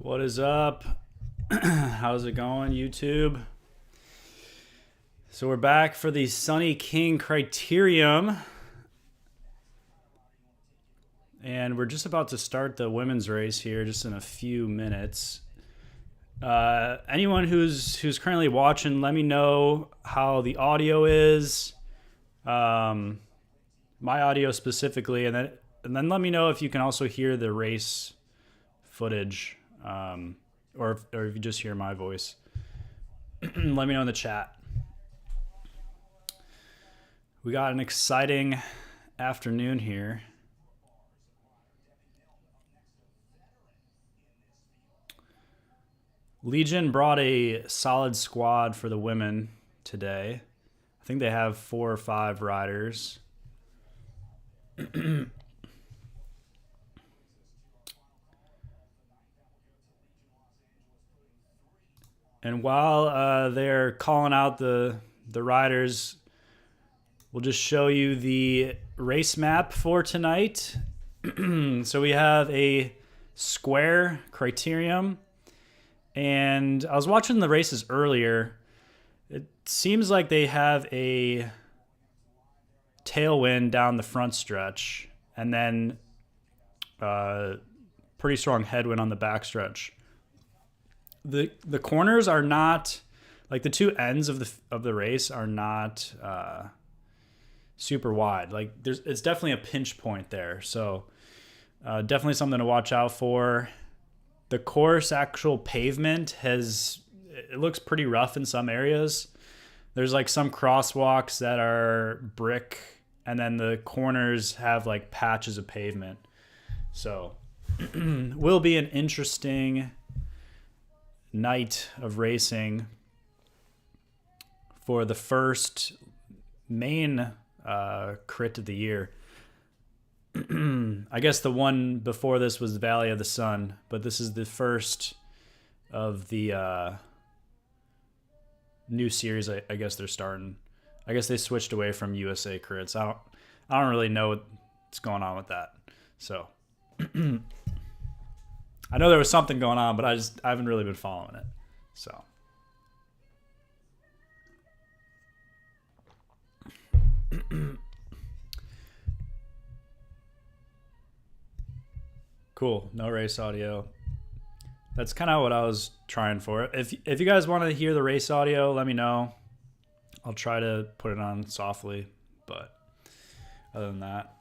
What is up? How's it going, YouTube? So we're back for the Sunny King Criterium. And we're just about to start the women's race here just in a few minutes. Anyone who's currently watching, let me know how the audio is. My audio specifically, and then let me know if you can also hear the race footage. Or if you just hear my voice. Let me know in the chat. We got an exciting afternoon here. Legion brought a solid squad for the women today. I think they have 4 or 5 riders. And while they're calling out the riders, we'll just show you the race map for tonight. So we have a square Criterium. And I was watching the races earlier. It seems like they have a tailwind down the front stretch. And then pretty strong headwind on the back stretch. The corners are not, like the two ends of the race are not super wide. Like it's definitely a pinch point there. So definitely something to watch out for. The course actual pavement it looks pretty rough in some areas. There's like some crosswalks that are brick, and then the corners have like patches of pavement. So will be an interesting night of racing for the first main crit of the year. I guess the one before this was Valley of the Sun, but this is the first of the new series. I guess they're starting. I guess they switched away from USA crits. I don't really know what's going on with that. So I know there was something going on, but I haven't really been following it. So cool. No race audio. That's kind of what I was trying for. If you guys want to hear the race audio, let me know. I'll try to put it on softly, but other than that,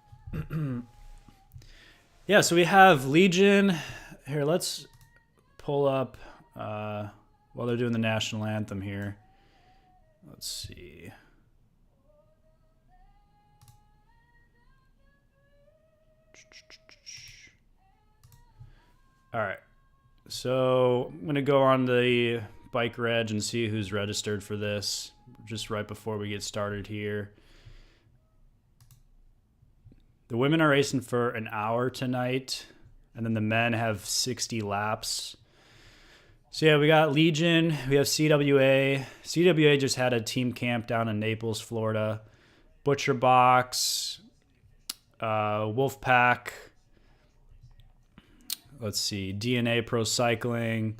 yeah. So we have Legion. Here, let's pull up while they're doing the national anthem here. Let's see. All right. So I'm going to go on the bike reg and see who's registered for this just right before we get started here. The women are racing for an hour tonight. And then the men have 60 laps. So yeah, we got Legion. We have CWA. CWA just had a team camp down in Naples, Florida. Butcher Box. Wolfpack. Let's see. DNA Pro Cycling.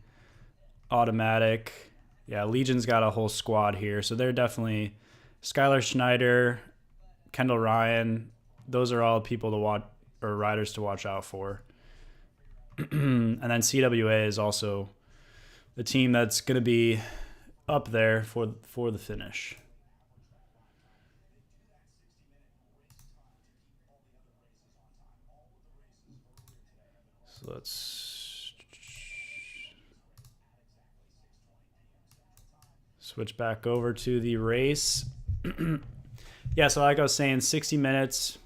Automatic. Yeah, Legion's got a whole squad here. So they're definitely Skylar Schneider, Kendall Ryan. Those are all people to watch, or riders to watch out for. And then CWA is also the team that's going to be up there for the finish. So let's switch back over to the race. Yeah, so like I was saying, 60 minutes.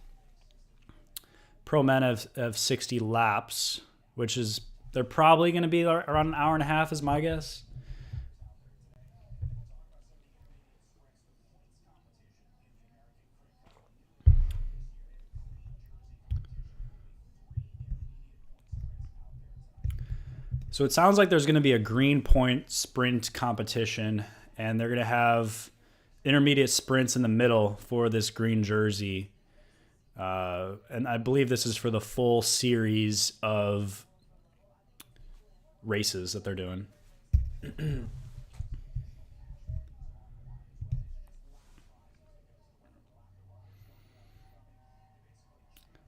Pro men have 60 laps, which is, they're probably going to be around an hour and a half is my guess. So it sounds like there's going to be a green point sprint competition, and they're going to have intermediate sprints in the middle for this green jersey. And I believe this is for the full series of races that they're doing.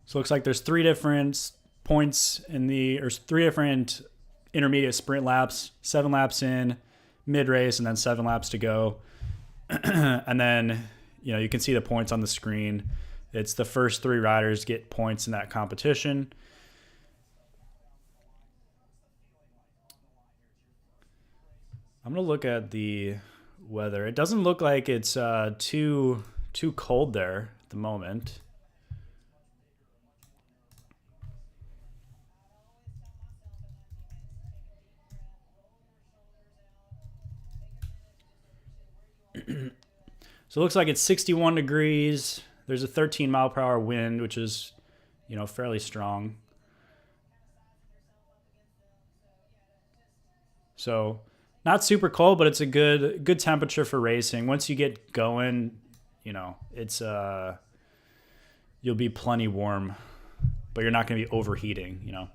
So it looks like there's 3 different points or 3 different intermediate sprint laps, 7 laps in, mid race, and then 7 laps to go. And then, you can see the points on the screen. It's the first 3 riders get points in that competition. I'm going to look at the weather. It doesn't look like it's too cold there at the moment. So it looks like it's 61 degrees. There's a 13 mile per hour wind, which is, fairly strong. So not super cold, but it's a good temperature for racing. Once you get going, it's you'll be plenty warm, but you're not going to be overheating,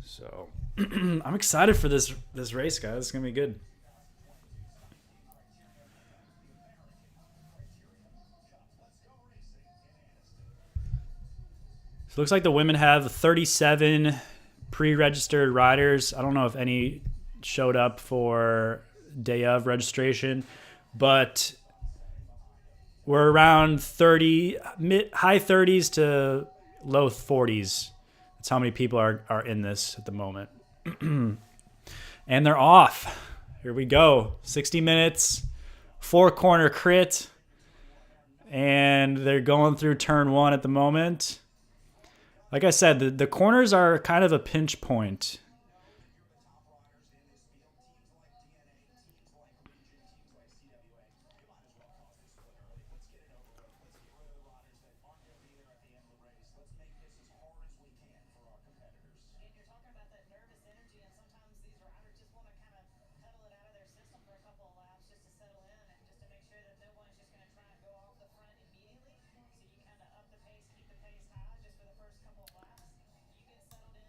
So I'm excited for this race, guys. It's going to be good. So it looks like the women have 37 pre-registered riders. I don't know if any showed up for day of registration, but we're around 30, high 30s to low 40s. That's how many people are in this at the moment. And they're off. Here we go. 60 minutes, 4-corner crit, and they're going through turn 1 at the moment. Like I said, the corners are kind of a pinch point.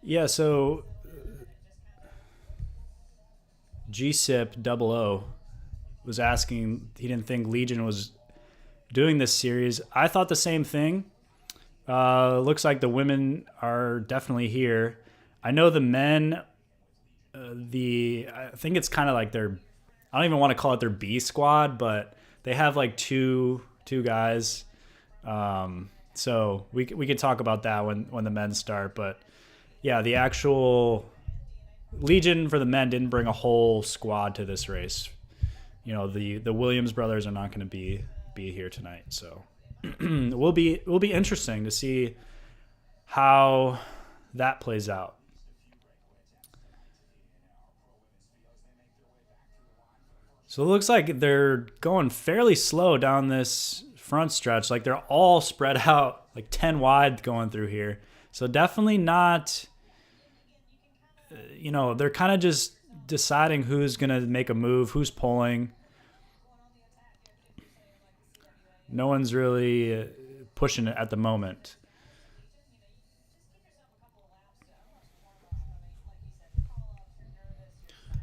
Yeah, so GSIP 00 was asking, he didn't think Legion was doing this series. I thought the same thing. Looks like the women are definitely here. I know the men, I think it's kind of like I don't even want to call it their B squad, but they have like two guys. So we could talk about that when the men start, but yeah, the actual Legion for the men didn't bring a whole squad to this race. The Williams brothers are not going to be here tonight, so it will be interesting to see how that plays out. So it looks like they're going fairly slow down this front stretch. Like they're all spread out, like 10 wide going through here. So definitely not, they're kind of just deciding who's going to make a move, who's pulling. No one's really pushing it at the moment.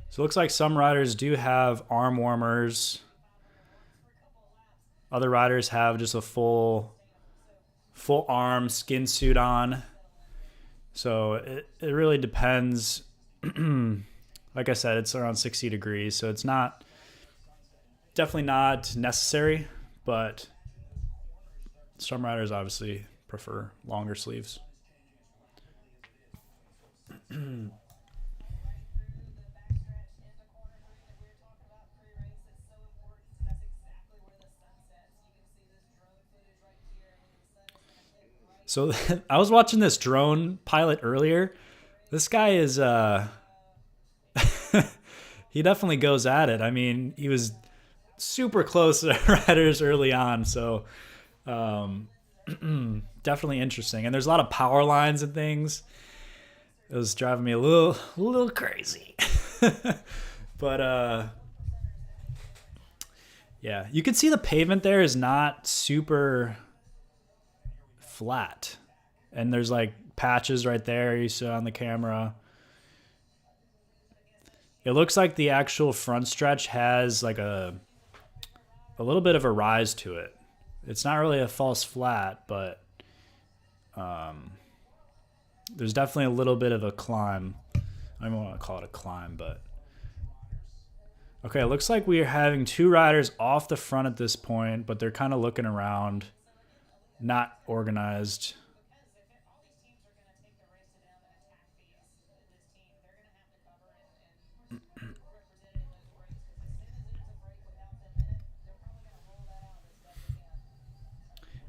So it looks like some riders do have arm warmers. Other riders have just a full arm skin suit on. So it really depends. Like I said, it's around 60 degrees, so it's definitely not necessary, but some riders obviously prefer longer sleeves. So I was watching this drone pilot earlier. This guy is he definitely goes at it. I mean, he was super close to riders early on, so definitely interesting. And there's a lot of power lines and things. It was driving me a little crazy. But yeah, you can see the pavement there is not super flat, and there's like patches right there you saw on the camera. It looks like the actual front stretch has like a little bit of a rise to it. It's not really a false flat, but there's definitely a little bit of a climb. I don't even want to call it a climb, but okay, it looks like we are having two riders off the front at this point, but they're kind of looking around, not organized.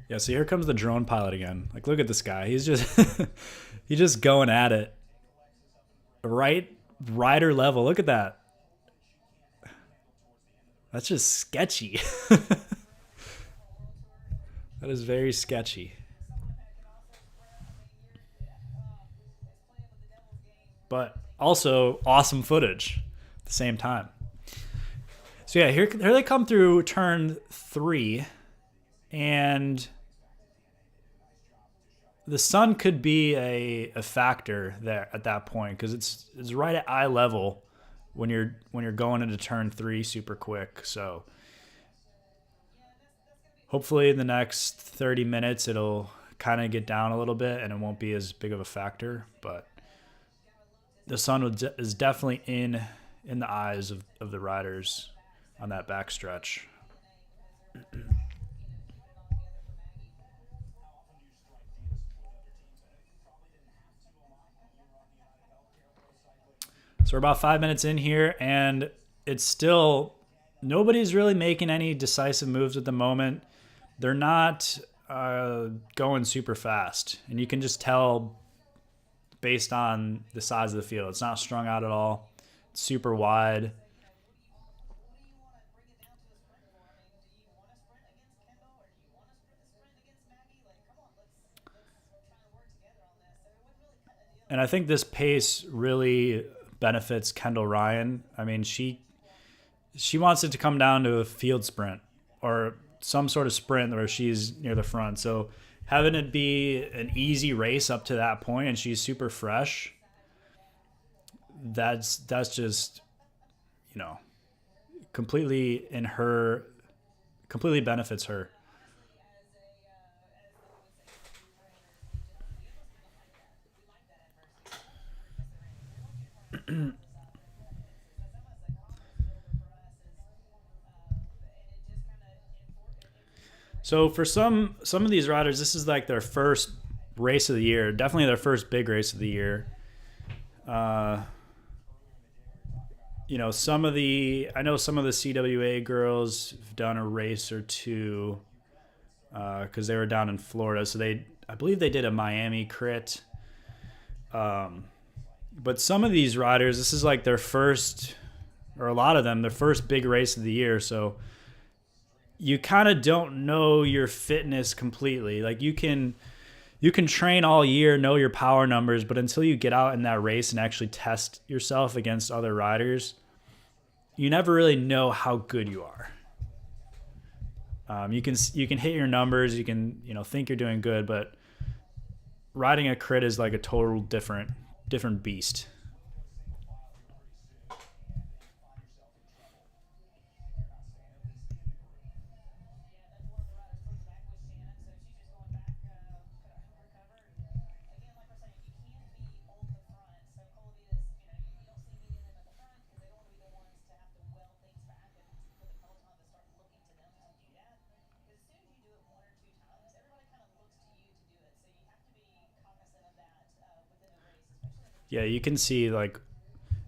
Yeah, so here comes the drone pilot again. Like, look at this guy. He's just he's just going at it. Right rider level. Look at that. That's just sketchy. That is very sketchy. But also awesome footage at the same time. So yeah, here they come through turn 3, and the sun could be a factor there at that point because it's right at eye level when you're going into turn 3 super quick. So hopefully in the next 30 minutes it'll kind of get down a little bit and it won't be as big of a factor. But the sun is definitely in the eyes of the riders on that backstretch. So we're about 5 minutes in here, and it's still nobody's really making any decisive moves at the moment. They're not going super fast, and you can just tell based on the size of the field. It's not strung out at all. It's super wide. And I think this pace really benefits Kendall Ryan. I mean, she wants it to come down to a field sprint or some sort of sprint where she's near the front. So having it be an easy race up to that point and she's super fresh, that's just, completely benefits her. So for some of these riders, this is like their first race of the year, definitely their first big race of the year. I know some of the CWA girls have done a race or two because they were down in Florida, so I believe they did a Miami crit. But some of these riders, this is like their first, or a lot of them, their first big race of the year. So you kind of don't know your fitness completely. Like you can train all year, know your power numbers, but until you get out in that race and actually test yourself against other riders, you never really know how good you are. You can hit your numbers, you can think you're doing good, but riding a crit is like a total different beast. Yeah, you can see like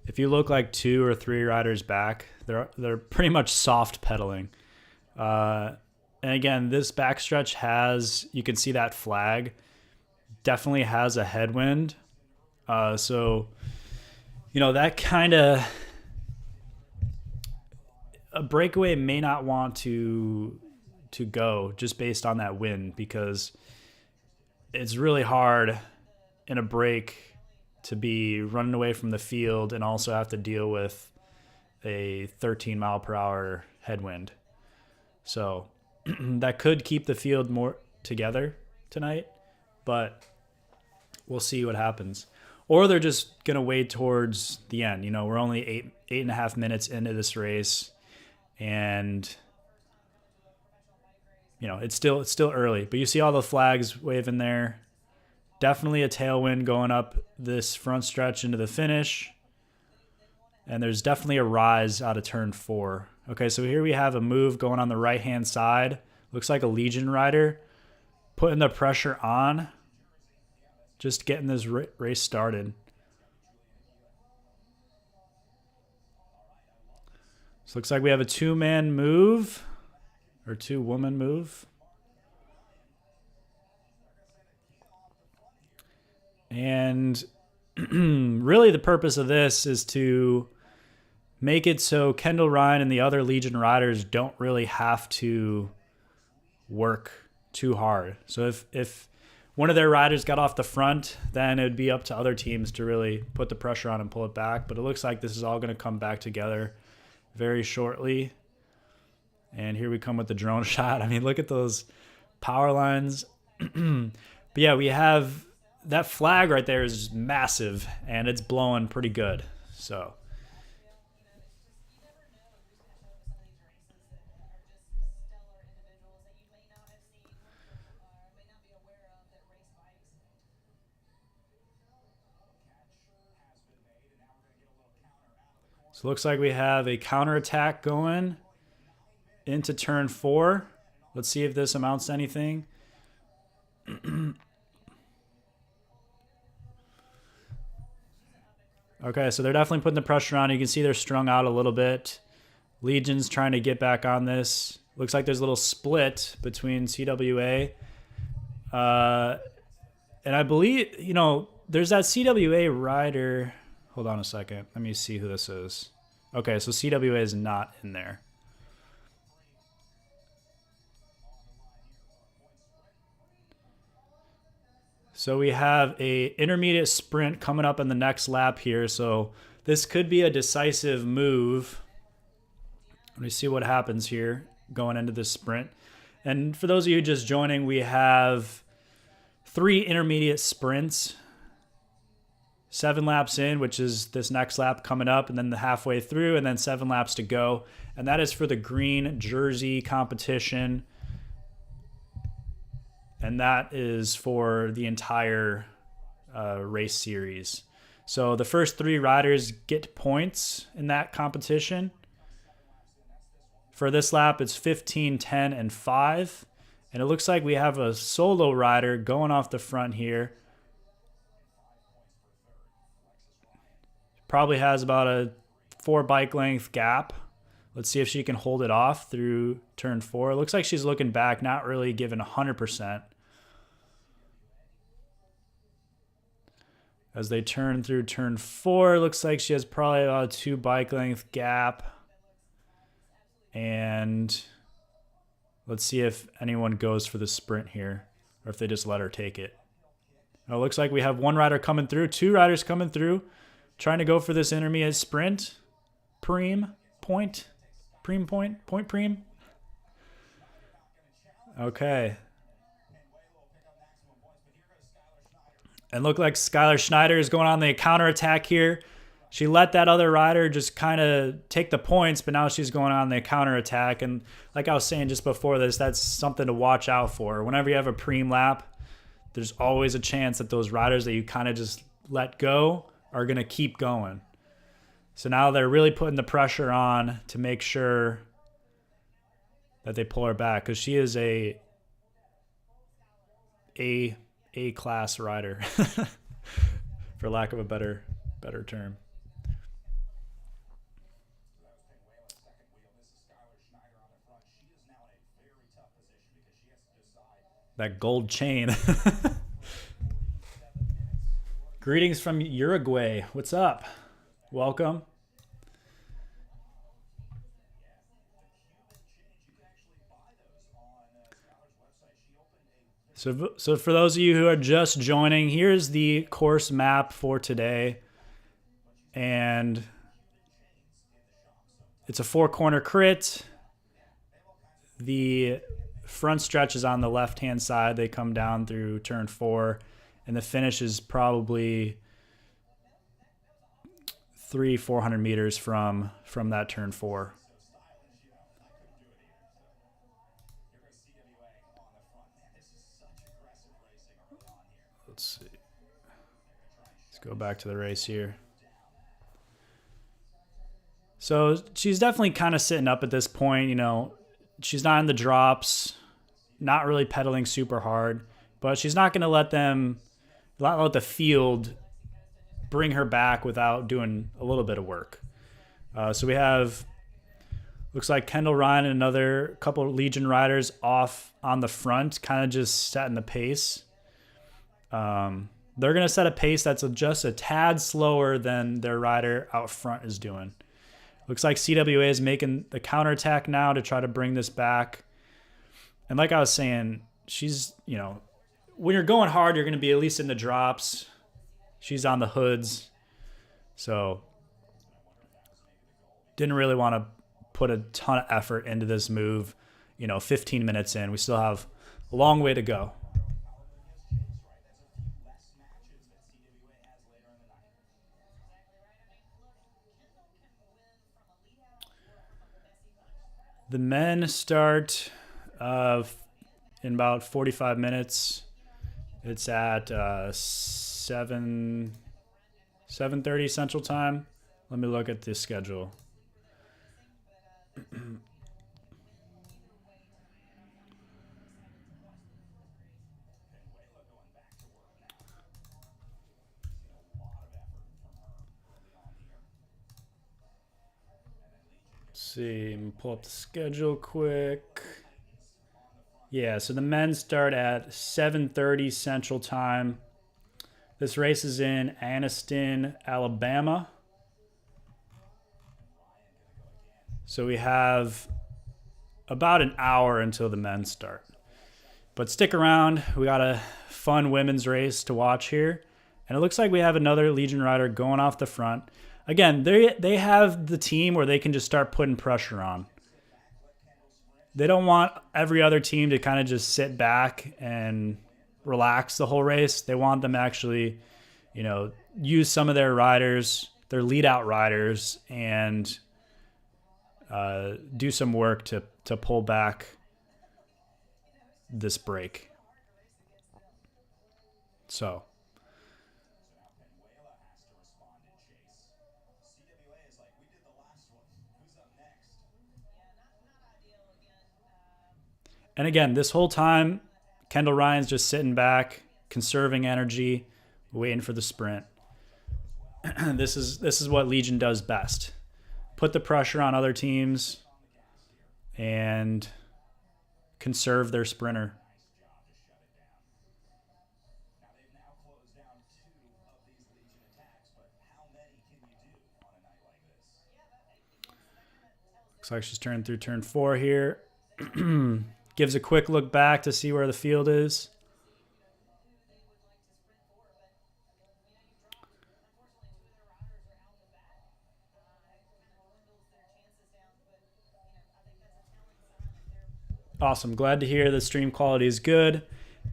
if you look like 2 or 3 riders back, they're pretty much soft pedaling. And again, this backstretch you can see that flag definitely has a headwind. So that kind of a breakaway may not want to go just based on that wind because it's really hard in a break to be running away from the field and also have to deal with a 13 mile per hour headwind. So that could keep the field more together tonight, but we'll see what happens. or they're just going to wait towards the end. You know, we're only 8.5 minutes into this race, and you know, it's still early, but you see all the flags waving there. Definitely a tailwind going up this front stretch into the finish. And there's definitely a rise out of turn 4. Okay, so here we have a move going on the right-hand side. Looks like a Legion rider putting the pressure on, just getting this race started. So looks like we have a 2-man move, or 2-woman move. And really the purpose of this is to make it so Kendall Ryan and the other Legion riders don't really have to work too hard. So if one of their riders got off the front, then it would be up to other teams to really put the pressure on and pull it back. But it looks like this is all going to come back together very shortly. And here we come with the drone shot. I mean, look at those power lines. But yeah, we have that flag right there is massive, and it's blowing pretty good. So it looks like we have a counterattack going into turn 4. Let's see if this amounts to anything. Okay, so they're definitely putting the pressure on. You can see they're strung out a little bit. Legion's trying to get back on this. Looks like there's a little split between CWA. And I believe, you know, there's that CWA rider. Hold on a second. Let me see who this is. Okay, so CWA is not in there. So we have a intermediate sprint coming up in the next lap here. So this could be a decisive move. Let me see what happens here going into this sprint. And for those of you just joining, we have 3 intermediate sprints. 7 laps in, which is this next lap coming up, and then the halfway through, and then 7 laps to go. And that is for the green jersey competition. And that is for the entire race series. So the first 3 riders get points in that competition. For this lap, it's 15, 10, and 5. And it looks like we have a solo rider going off the front here. Probably has about a 4 bike length gap. Let's see if she can hold it off through turn 4. It looks like she's looking back, not really giving 100%. As they turn through turn 4, it looks like she has probably about a 2 bike length gap. And let's see if anyone goes for the sprint here, or if they just let her take it. It looks like we have 1 rider coming through, 2 riders coming through, trying to go for this intermediate sprint. Preem. Okay. And look like Skylar Schneider is going on the counterattack here. She let that other rider just kind of take the points, but now she's going on the counterattack. And like I was saying just before this, that's something to watch out for. Whenever you have a preem lap, there's always a chance that those riders that you kind of just let go are going to keep going. So now they're really putting the pressure on to make sure that they pull her back, because she is a class rider, for lack of a better term. That gold chain. Greetings from Uruguay. What's up? Welcome. So for those of you who are just joining, here's the course map for today. And it's a 4-corner crit. The front stretch is on the left-hand side. They come down through turn 4. And the finish is probably 400 meters from that turn 4. Let's see. Let's go back to the race here. So she's definitely kind of sitting up at this point. You know, she's not in the drops, not really pedaling super hard, but she's not going to let the field bring her back without doing a little bit of work. So we have, looks like Kendall Ryan and another couple of Legion riders off on the front, kind of just setting the pace. They're going to set a pace that's just a tad slower than their rider out front is doing. Looks like CWA is making the counterattack now to try to bring this back. And like I was saying, she's, you know, when you're going hard, you're going to be at least in the drops. She's on the hoods. So didn't really want to put a ton of effort into this move. You know, 15 minutes in, we still have a long way to go. The men start in about 45 minutes. It's at 7:30 Central Time. Let me look at the schedule. See, I'm gonna pull up the schedule quick. Yeah, so the men start at 7:30 Central Time. This race is in Anniston, Alabama. So we have about an hour until the men start. But stick around. We got a fun women's race to watch here. And it looks like we have another Legion rider going off the front. Again, they have the team where they can just start putting pressure on. They don't want every other team to kind of just sit back and relax the whole race. They want them to actually, you know, use some of their riders, their lead out riders, and do some work to pull back this break. So. And again, this whole time, Kendall Ryan's just sitting back, conserving energy, waiting for the sprint. This is what Legion does best. Put the pressure on other teams and conserve their sprinter. Looks like she's turning through turn 4 here. Gives a quick look back to see where the field is. Awesome. Glad to hear the stream quality is good.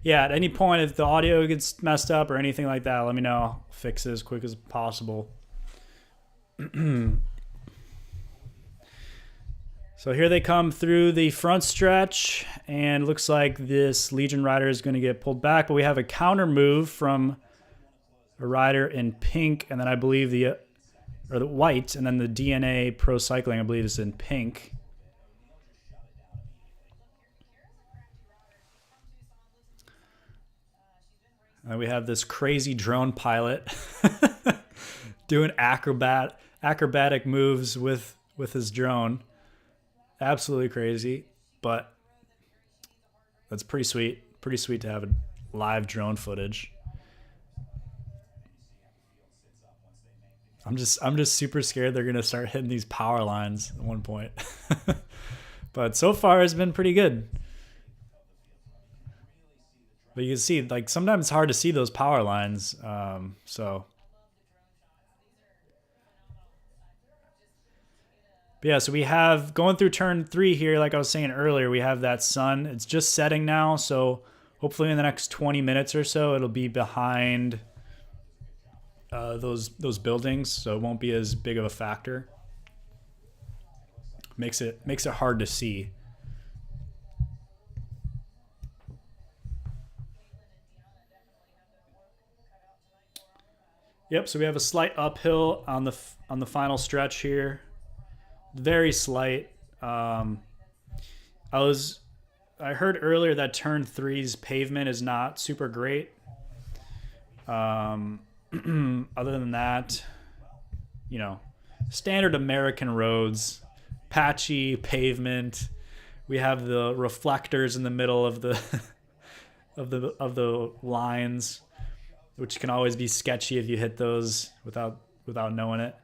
Yeah, at any point, if the audio gets messed up or anything like that, let me know. I'll fix it as quick as possible. So here they come through the front stretch, and looks like this Legion rider is going to get pulled back, but we have a counter move from a rider in pink, and then I believe the white, and then the DNA Pro Cycling, I believe, is in pink. And we have this crazy drone pilot doing acrobatic moves with his drone. Absolutely crazy, but that's pretty sweet. Pretty sweet to have a live drone footage. I'm just super scared they're gonna start hitting these power lines at one point. But so far it's been pretty good. But you can see, like, sometimes it's hard to see those power lines. But yeah, so we have, going through turn 3 here, like I was saying earlier, we have that sun. It's just setting now, so hopefully in the next 20 minutes or so, it'll be behind those buildings, so it won't be as big of a factor. Makes it hard to see. Yep, so we have a slight uphill on the final stretch here. Very slight. I heard earlier that turn 3's pavement is not super great. Other than that, standard American roads, patchy pavement. We have the reflectors in the middle of the of the lines, which can always be sketchy if you hit those without knowing it.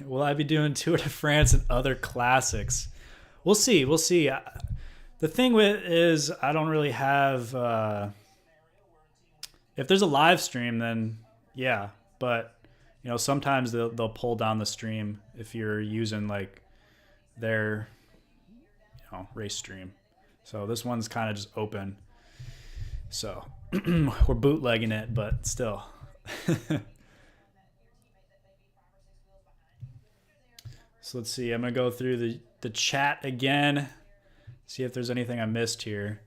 Will I be doing Tour de France and other classics? We'll see. The thing with is I don't really have. If there's a live stream, then yeah. But sometimes they'll pull down the stream if you're using like their race stream. So this one's kind of just open. So we're bootlegging it, but still. So let's see. I'm going to go through the chat again. See if there's anything I missed here.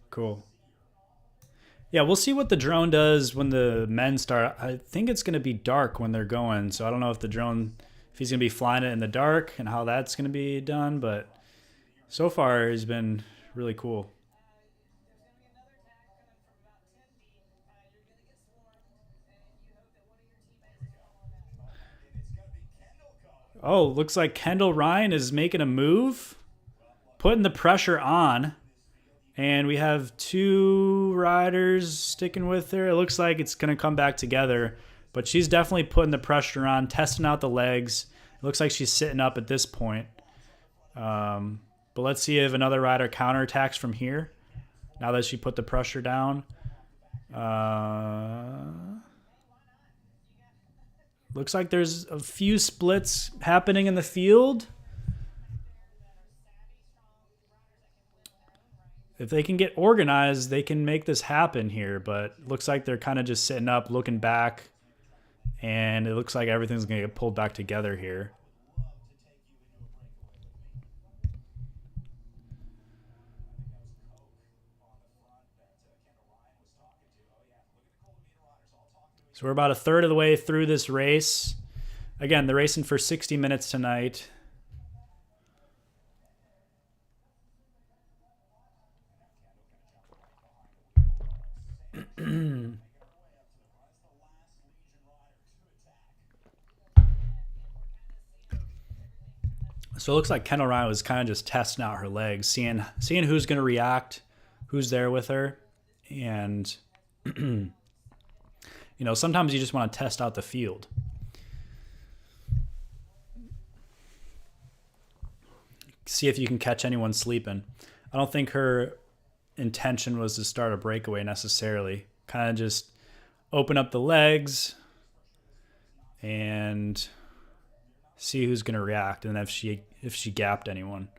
Cool. Yeah, we'll see what the drone does when the men start. I think it's going to be dark when they're going. So I don't know if he's going to be flying it in the dark and how that's going to be done. But so far, he's been really cool. Oh, looks like Kendall Ryan is making a move, putting the pressure on. And we have 2 riders sticking with her. It looks like it's going to come back together. But she's definitely putting the pressure on, testing out the legs. It looks like she's sitting up at this point. But let's see if another rider counterattacks from here now that she put the pressure down. Looks like there's a few splits happening in the field. If they can get organized, they can make this happen here. But it looks like they're kind of just sitting up, looking back. And it looks like everything's going to get pulled back together here. So we're about a third of the way through this race. Again, they're racing for 60 minutes tonight. So it looks like Kendall Ryan was kind of just testing out her legs, seeing who's going to react, who's there with her. And, sometimes you just want to test out the field. See if you can catch anyone sleeping. I don't think her intention was to start a breakaway necessarily. Kind of just open up the legs and see who's going to react and if she gapped anyone.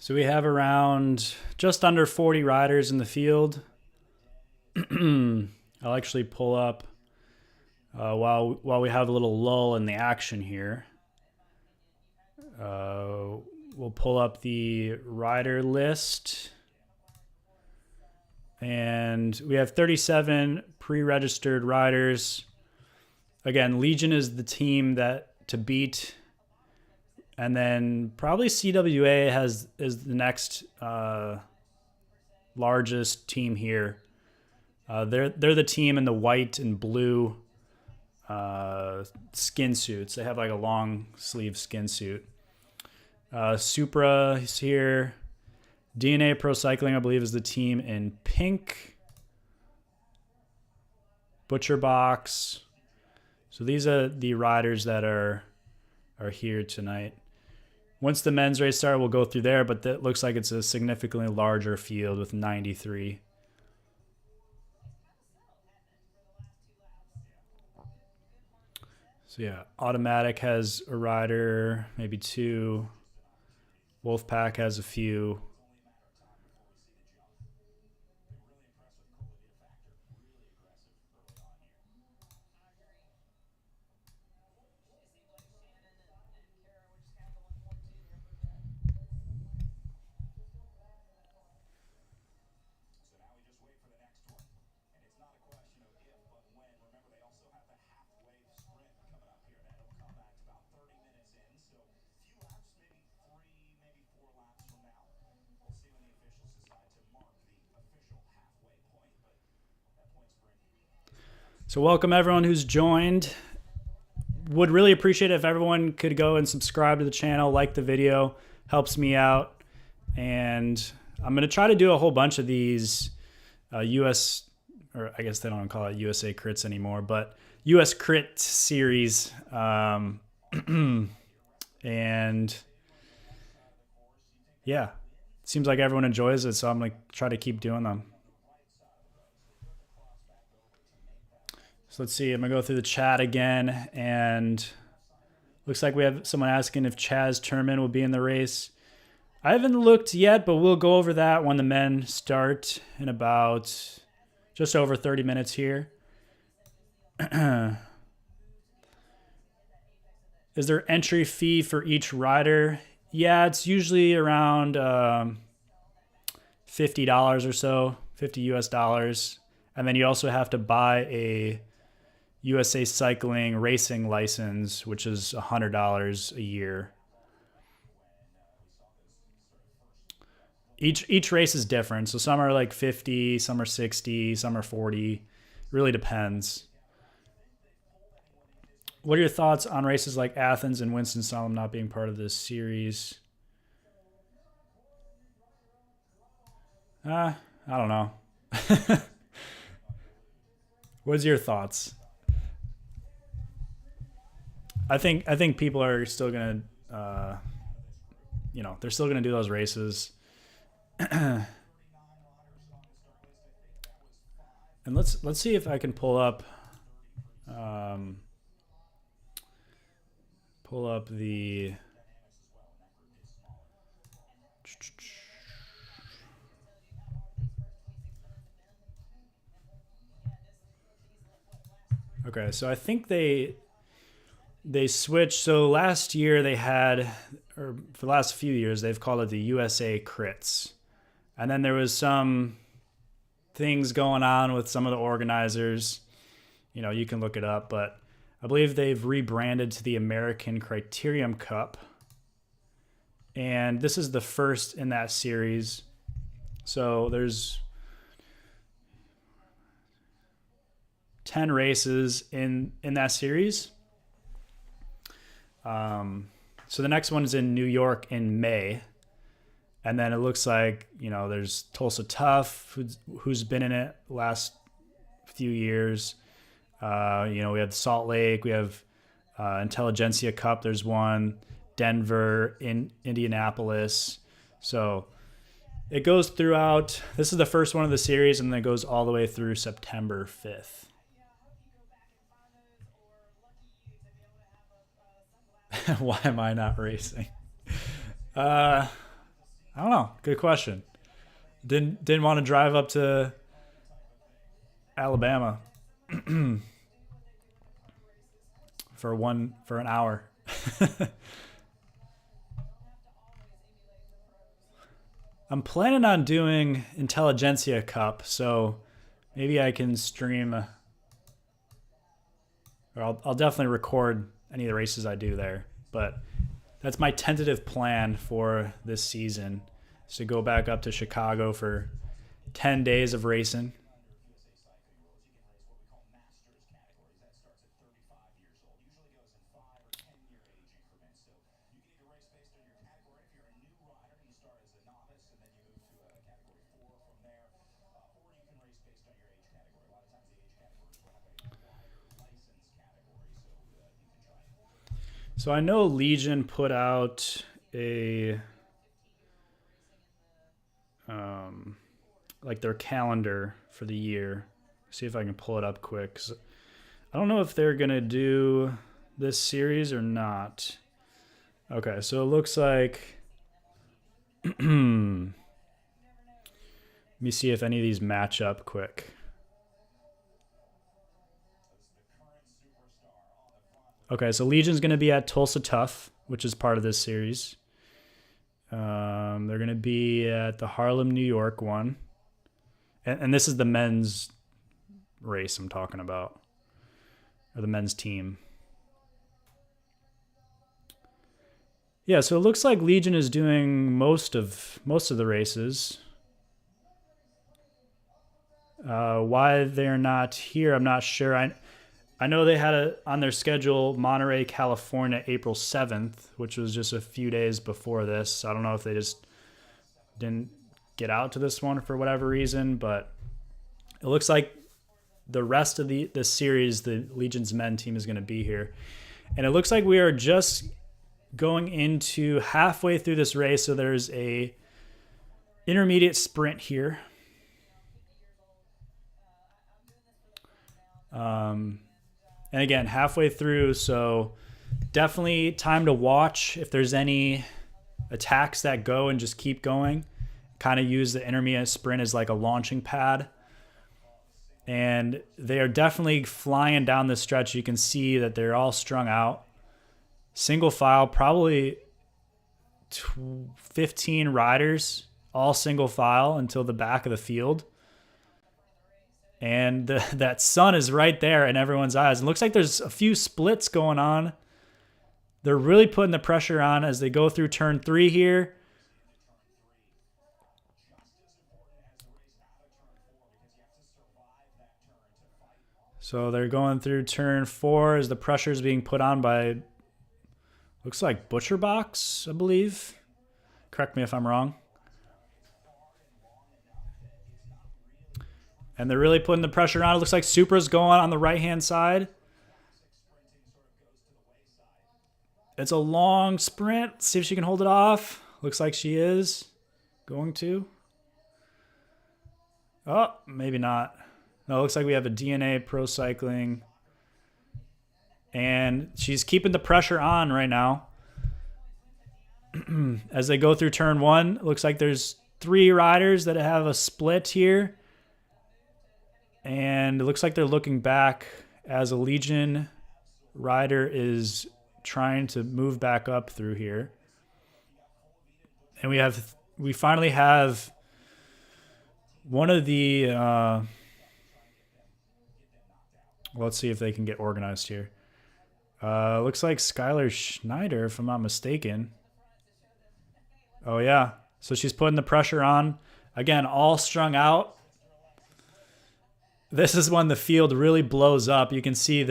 So we have around just under 40 riders in the field. I'll actually pull up while we have a little lull in the action here. We'll pull up the rider list. And we have 37 pre-registered riders. Again, Legion is the team to beat And then probably CWA is the next largest team here. They're the team in the white and blue skin suits. They have like a long sleeve skin suit. Supra is here. DNA Pro Cycling, I believe, is the team in pink. Butcher Box. So these are the riders that are here tonight. Once the men's race started, we'll go through there, but that looks like it's a significantly larger field with 93. So yeah, Automatic has a rider, maybe two. Wolfpack has a few. So welcome everyone who's joined. Would really appreciate it if everyone could go and subscribe to the channel, like the video, helps me out. And I'm going to try to do a whole bunch of these US, or I guess they don't call it USA Crits anymore, but US Crit series. And yeah, seems like everyone enjoys it, so I'm going to try to keep doing them. So let's see, I'm going to go through the chat again, and looks like we have someone asking if Chaz Turman will be in the race. I haven't looked yet, but we'll go over that when the men start in about just over 30 minutes here. Is there entry fee for each rider? Yeah, it's usually around $50 or so, 50 US dollars. And then you also have to buy a USA Cycling racing license, which is $100 a year. Each race is different. So some are like 50, some are 60, some are 40. Really depends. What are your thoughts on races like Athens and Winston-Salem not being part of this series? I don't know. What's your thoughts? I think people are still gonna, they're still gonna do those races. And let's see if I can pull up the okay, so I think they switched. So last year they had, or for the last few years, they've called it the USA Crits. And then there was some things going on with some of the organizers. You can look it up, but I believe they've rebranded to the American Criterium Cup. And this is the first in that series. So there's 10 races in that series. So the next one is in New York in May. And then it looks like, there's Tulsa Tough, who's been in it the last few years. We have Salt Lake, we have Intelligentsia Cup, there's one, Denver, in Indianapolis. So it goes throughout. This is the first one of the series, and then it goes all the way through September 5th. Why am I not racing? I don't know. Good question. Didn't want to drive up to Alabama for an hour. I'm planning on doing Intelligentsia Cup, so maybe I can stream, or I'll definitely record any of the races I do there. But that's my tentative plan for this season, is to go back up to Chicago for 10 days of racing. So I know Legion put out a like their calendar for the year. See if I can pull it up quick. 'Cause I don't know if they're gonna do this series or not. Okay, so it looks like let me see if any of these match up quick. Okay, so Legion's going to be at Tulsa Tough, which is part of this series. They're going to be at the Harlem, New York one. And this is the men's race I'm talking about, or the men's team. Yeah, so it looks like Legion is doing most of the races. Why they're not here, I'm not sure. I know they had on their schedule Monterey, California, April 7th, which was just a few days before this. I don't know if they just didn't get out to this one for whatever reason, but it looks like the rest of the series, the Legion's men team is going to be here. And it looks like we are just going into halfway through this race, so there's a intermediate sprint here. And again, halfway through, so definitely time to watch if there's any attacks that go and just keep going. Kind of use the intermediate sprint as like a launching pad. And they are definitely flying down the stretch. You can see that they're all strung out. Single file, probably 15 riders, all single file until the back of the field. And that sun is right there in everyone's eyes. It looks like there's a few splits going on. They're really putting the pressure on as they go through turn 3 here. So they're going through turn 4 as the pressure is being put on by, looks like Butcher Box, I believe. Correct me if I'm wrong. And they're really putting the pressure on. It looks like Supra's going on the right-hand side. It's a long sprint. Let's see if she can hold it off. Looks like she is going to. Oh, maybe not. No, it looks like we have a DNA Pro Cycling. And she's keeping the pressure on right now. As they go through turn 1, it looks like there's 3 riders that have a split here. And it looks like they're looking back as a Legion rider is trying to move back up through here. And we finally have one of the let's see if they can get organized here. Looks like Skylar Schneider, if I'm not mistaken. Oh yeah. So she's putting the pressure on. Again, all strung out. This is when the field really blows up. You can see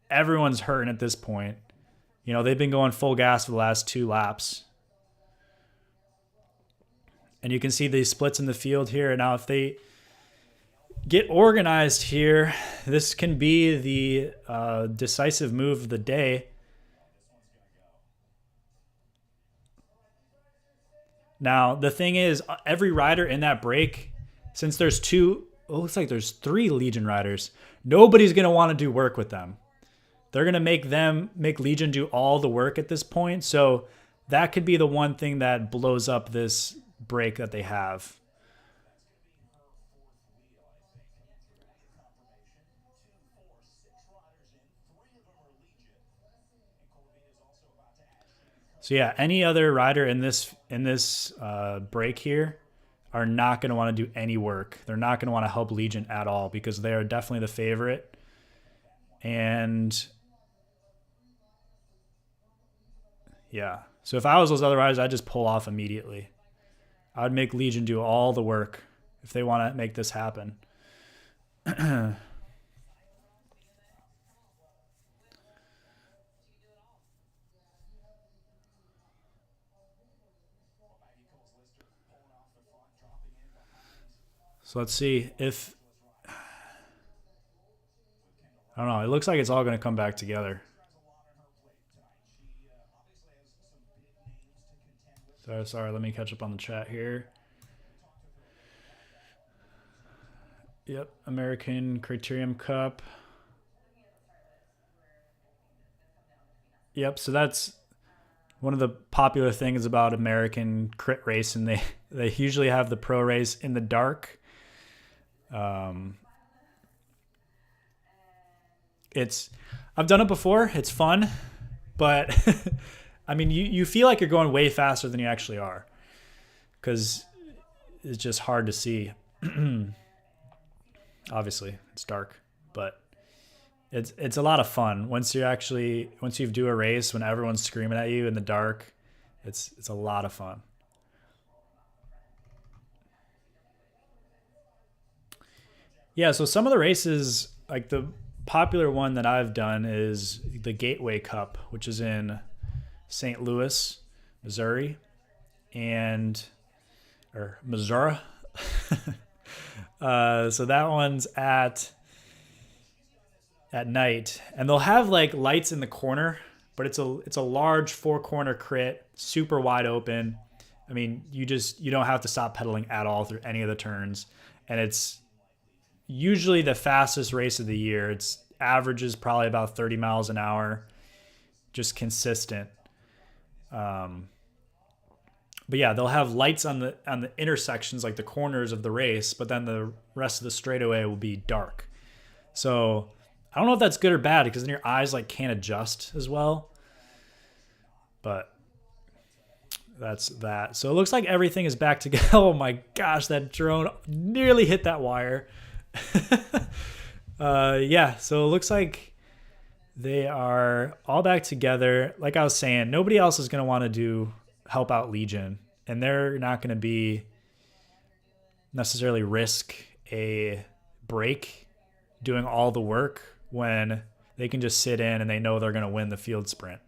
everyone's hurting at this point. You know, they've been going full gas for the last 2 laps. And you can see these splits in the field here. Now, if they get organized here, this can be the decisive move of the day. Now, the thing is, every rider in that break, since there's 2... it looks like there's 3 Legion riders. Nobody's going to want to do work with them. They're going to make Legion do all the work at this point. So that could be the one thing that blows up this break that they have. So yeah, any other rider in this break here are not going to want to do any work. They're not going to want to help Legion at all because they are definitely the favorite. And Yeah. So if I was those other riders, I'd just pull off immediately. I would make Legion do all the work if they want to make this happen. So let's see if, I don't know. It looks like it's all going to come back together. Sorry, let me catch up on the chat here. Yep, American Criterium Cup. Yep, so that's one of the popular things about American crit race, and they usually have the pro race in the dark. I've done it before. It's fun, but I mean, you feel like you're going way faster than you actually are because it's just hard to see. Obviously, it's dark, but it's a lot of fun once you do a race when everyone's screaming at you in the dark. It's a lot of fun. Yeah, so some of the races, like the popular one that I've done is the Gateway Cup, which is in St. Louis, Missouri, or Missouri. So that one's at night, and they'll have like lights in the corner, but it's a large 4-corner crit, super wide open. I mean, you don't have to stop pedaling at all through any of the turns, and it's usually the fastest race of the year. It's averages probably about 30 miles an hour, just consistent. But yeah, they'll have lights on the intersections, like the corners of the race, but then the rest of the straightaway will be dark. So I don't know if that's good or bad because then your eyes like can't adjust as well. But that's that. So it looks like everything is back together. Oh my gosh, that drone nearly hit that wire. Yeah, so it looks like they are all back together. Like I was saying, nobody else is going to want to help out Legion, and they're not going to be necessarily risk a break doing all the work when they can just sit in and they know they're going to win the field sprint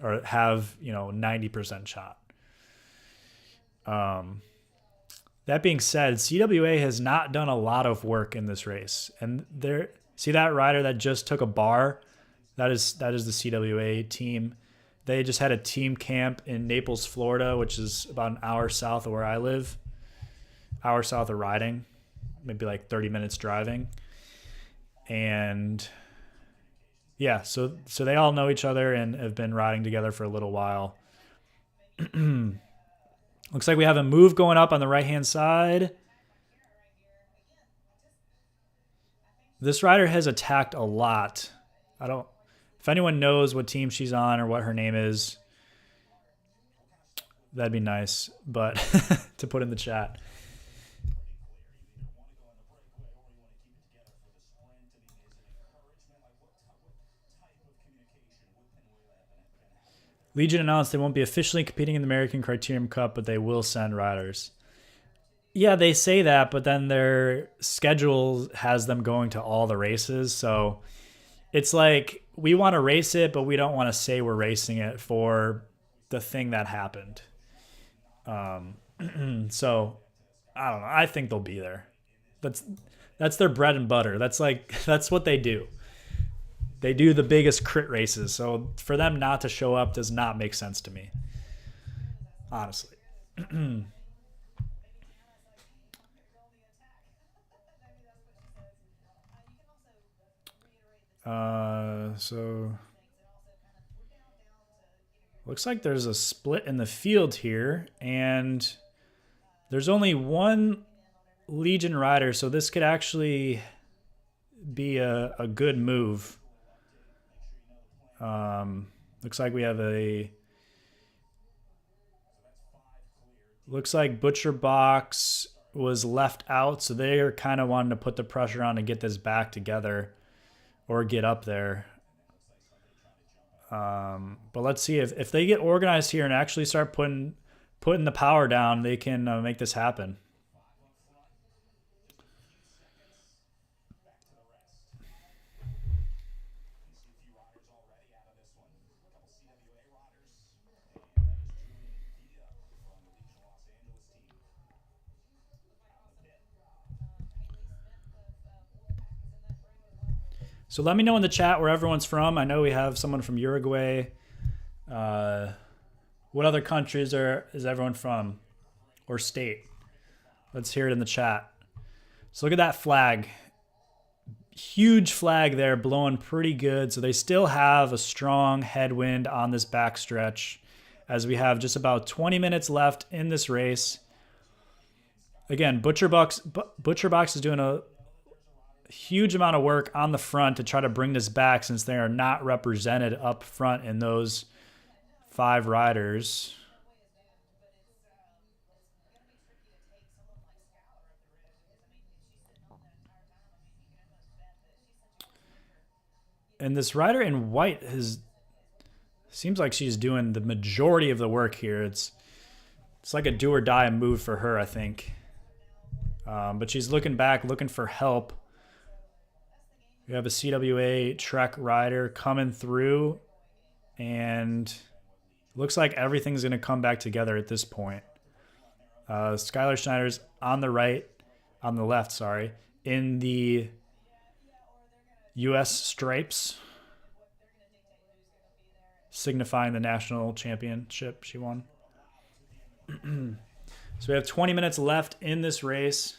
or have 90% shot. That being said, CWA has not done a lot of work in this race. And see that rider that just took a bar? That is the CWA team. They just had a team camp in Naples, Florida, which is about an hour south of where I live. Hour south of riding, maybe like 30 minutes driving. And yeah, so they all know each other and have been riding together for a little while. Looks like we have a move going up on the right-hand side. This rider has attacked a lot. If anyone knows what team she's on or what her name is, that'd be nice, but to put in the chat. Legion announced they won't be officially competing in the American Criterium Cup, but they will send riders. Yeah, they say that, but then their schedule has them going to all the races. So it's like we want to race it, but we don't want to say we're racing it for the thing that happened. So I don't know. I think they'll be there. That's their bread and butter. That's what they do. They do the biggest crit races, so for them not to show up does not make sense to me, honestly. So looks like there's a split in the field here, and there's only one Legion rider, so this could actually be a good move. Looks like we have looks like Butcher Box was left out, so they are kind of wanting to put the pressure on to get this back together or get up there. But let's see if they get organized here and actually start putting the power down, they can make this happen. So let me know in the chat where everyone's from. I know we have someone from Uruguay. What other countries is everyone from or state? Let's hear it in the chat. So look at that flag. Huge flag there blowing pretty good. So they still have a strong headwind on this backstretch as we have just about 20 minutes left in this race. Again, ButcherBox is doing a huge amount of work on the front to try to bring this back since they are not represented up front in those 5 riders. And this rider in white seems like she's doing the majority of the work here. It's like a do or die move for her, I think. But she's looking back, looking for help. We have a CWA Trek rider coming through, and looks like everything's going to come back together at this point. Skylar Schneider's on the left, in the U.S. stripes, signifying the national championship she won. So we have 20 minutes left in this race.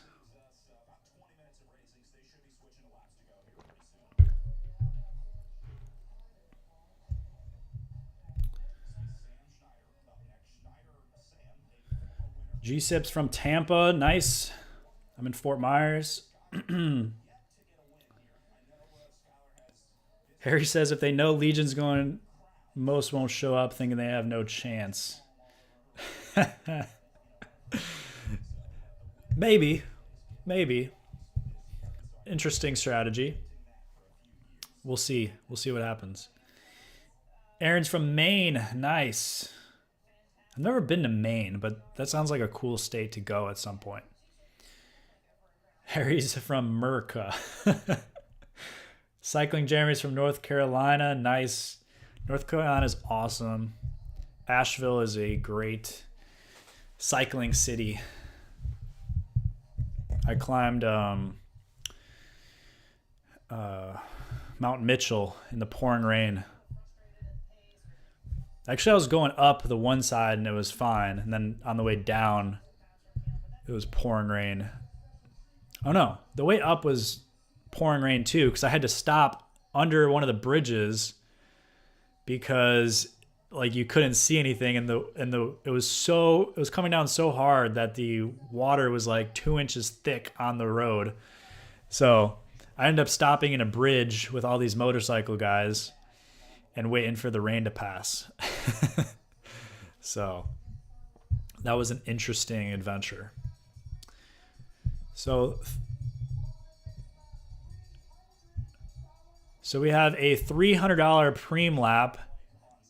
G-Sips from Tampa. Nice. I'm in Fort Myers. Harry says if they know Legion's going, most won't show up thinking they have no chance. Maybe. Interesting strategy. We'll see. We'll see what happens. Aaron's from Maine. Nice. I've never been to Maine, but that sounds like a cool state to go at some point. Harry's from Merca. Cycling Jeremy's from North Carolina. Nice. North Carolina is awesome. Asheville is a great cycling city. I climbed Mount Mitchell in the pouring rain. Actually, I was going up the one side and it was fine. And then on the way down, it was pouring rain. Oh no, the way up was pouring rain too, because I had to stop under one of the bridges because like you couldn't see anything, and it was coming down so hard that the water was like 2 inches thick on the road. So I ended up stopping in a bridge with all these motorcycle guys and waiting for the rain to pass. So that was an interesting adventure. So we have a $300 preem lap,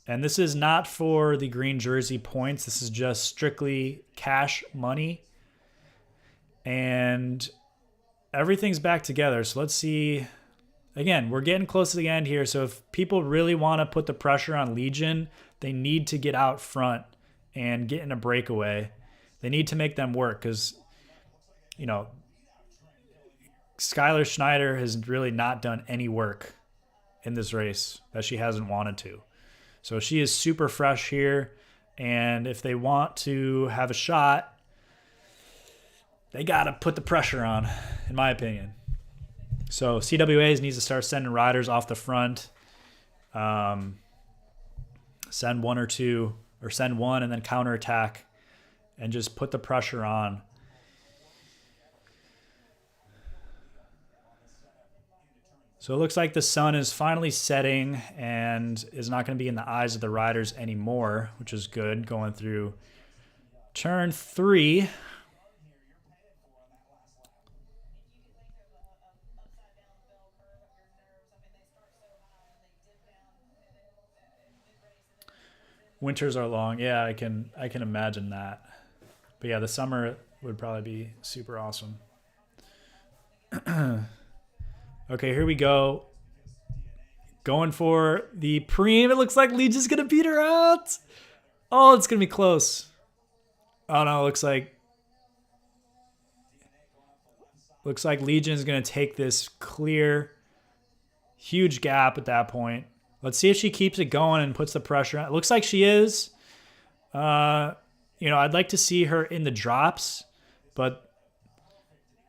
and this is not for the green jersey points. This is just strictly cash money, and everything's back together. So let's see. Again, we're getting close to the end here. So if people really want to put the pressure on Legion, they need to get out front and get in a breakaway. They need to make them work because, you know, Skylar Schneider has really not done any work in this race that she hasn't wanted to. So she is super fresh here. And if they want to have a shot, they got to put the pressure on, in my opinion. So CWAs needs to start sending riders off the front. Send one or two, or send one and then counterattack and just put the pressure on. So it looks like the sun is finally setting and is not going to be in the eyes of the riders anymore, which is good going through turn 3. Winters are long. Yeah, I can imagine that. But yeah, the summer would probably be super awesome. Okay, here we go. Going for the preem. It looks like Legion is gonna beat her out. Oh, it's gonna be close. Oh no, looks like Legion is gonna take this clear, huge gap at that point. Let's see if she keeps it going and puts the pressure on. It looks like she is. I'd like to see her in the drops, but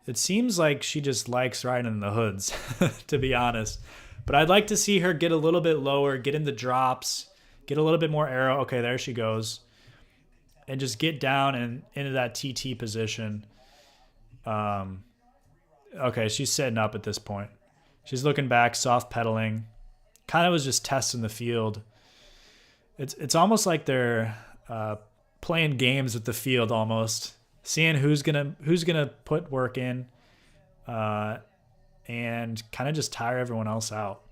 it seems like she just likes riding in the hoods, to be honest. But I'd like to see her get a little bit lower, get in the drops, get a little bit more aero. Okay, there she goes. And just get down and into that TT position. Okay, she's setting up at this point. She's looking back, soft pedaling. Kind of was just testing the field. It's almost like they're playing games with the field almost, seeing who's gonna put work in, and kind of just tire everyone else out.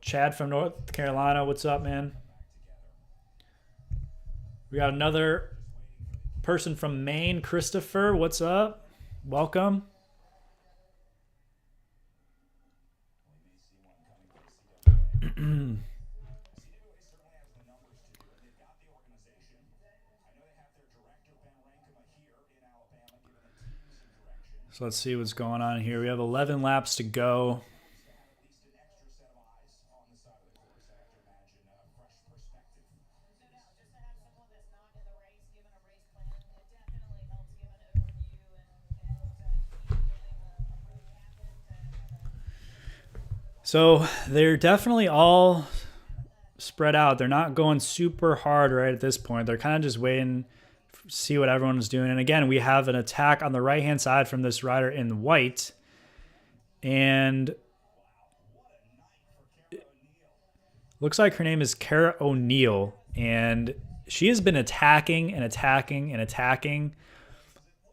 Chad from North Carolina, what's up, man? We got another person from Maine, Christopher, what's up? Welcome. So let's see what's going on here. We have 11 laps to go. So they're definitely all spread out. They're not going super hard right at this point. They're kind of just waiting to see what everyone's doing. And again, we have an attack on the right-hand side from this rider in white. And it looks like her name is Cara O'Neill. And she has been attacking and attacking and attacking.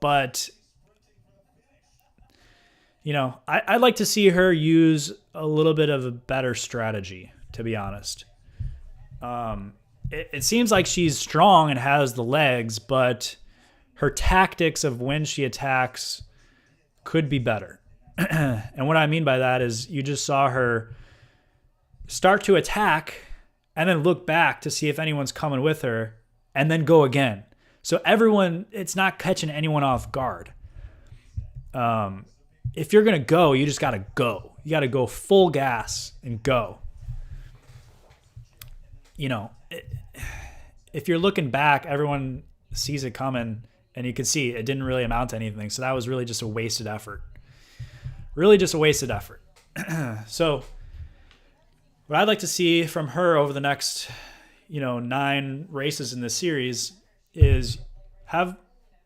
But I'd like to see her use a little bit of a better strategy, to be honest. It seems like she's strong and has the legs, but her tactics of when she attacks could be better. And what I mean by that is you just saw her start to attack and then look back to see if anyone's coming with her and then go again. So it's not catching anyone off guard. If you're going to go, you just got to go. You got to go full gas and go. If you're looking back, everyone sees it coming, and you can see it didn't really amount to anything. So that was really just a wasted effort. Really just a wasted effort. So what I'd like to see from her over the next, 9 races in this series is have a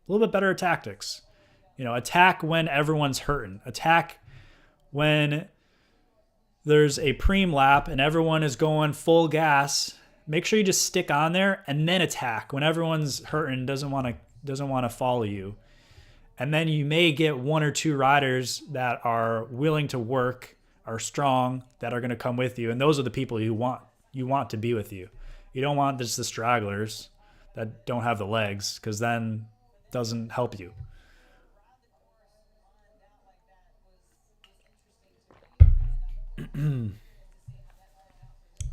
little bit better tactics. Attack when everyone's hurting. Attack when there's a preem lap and everyone is going full gas. Make sure you just stick on there and then attack when everyone's hurting, doesn't want to follow you. And then you may get 1 or 2 riders that are willing to work, are strong, that are going to come with you. And those are the people you want to be with you. You don't want just the stragglers that don't have the legs, because then it doesn't help you.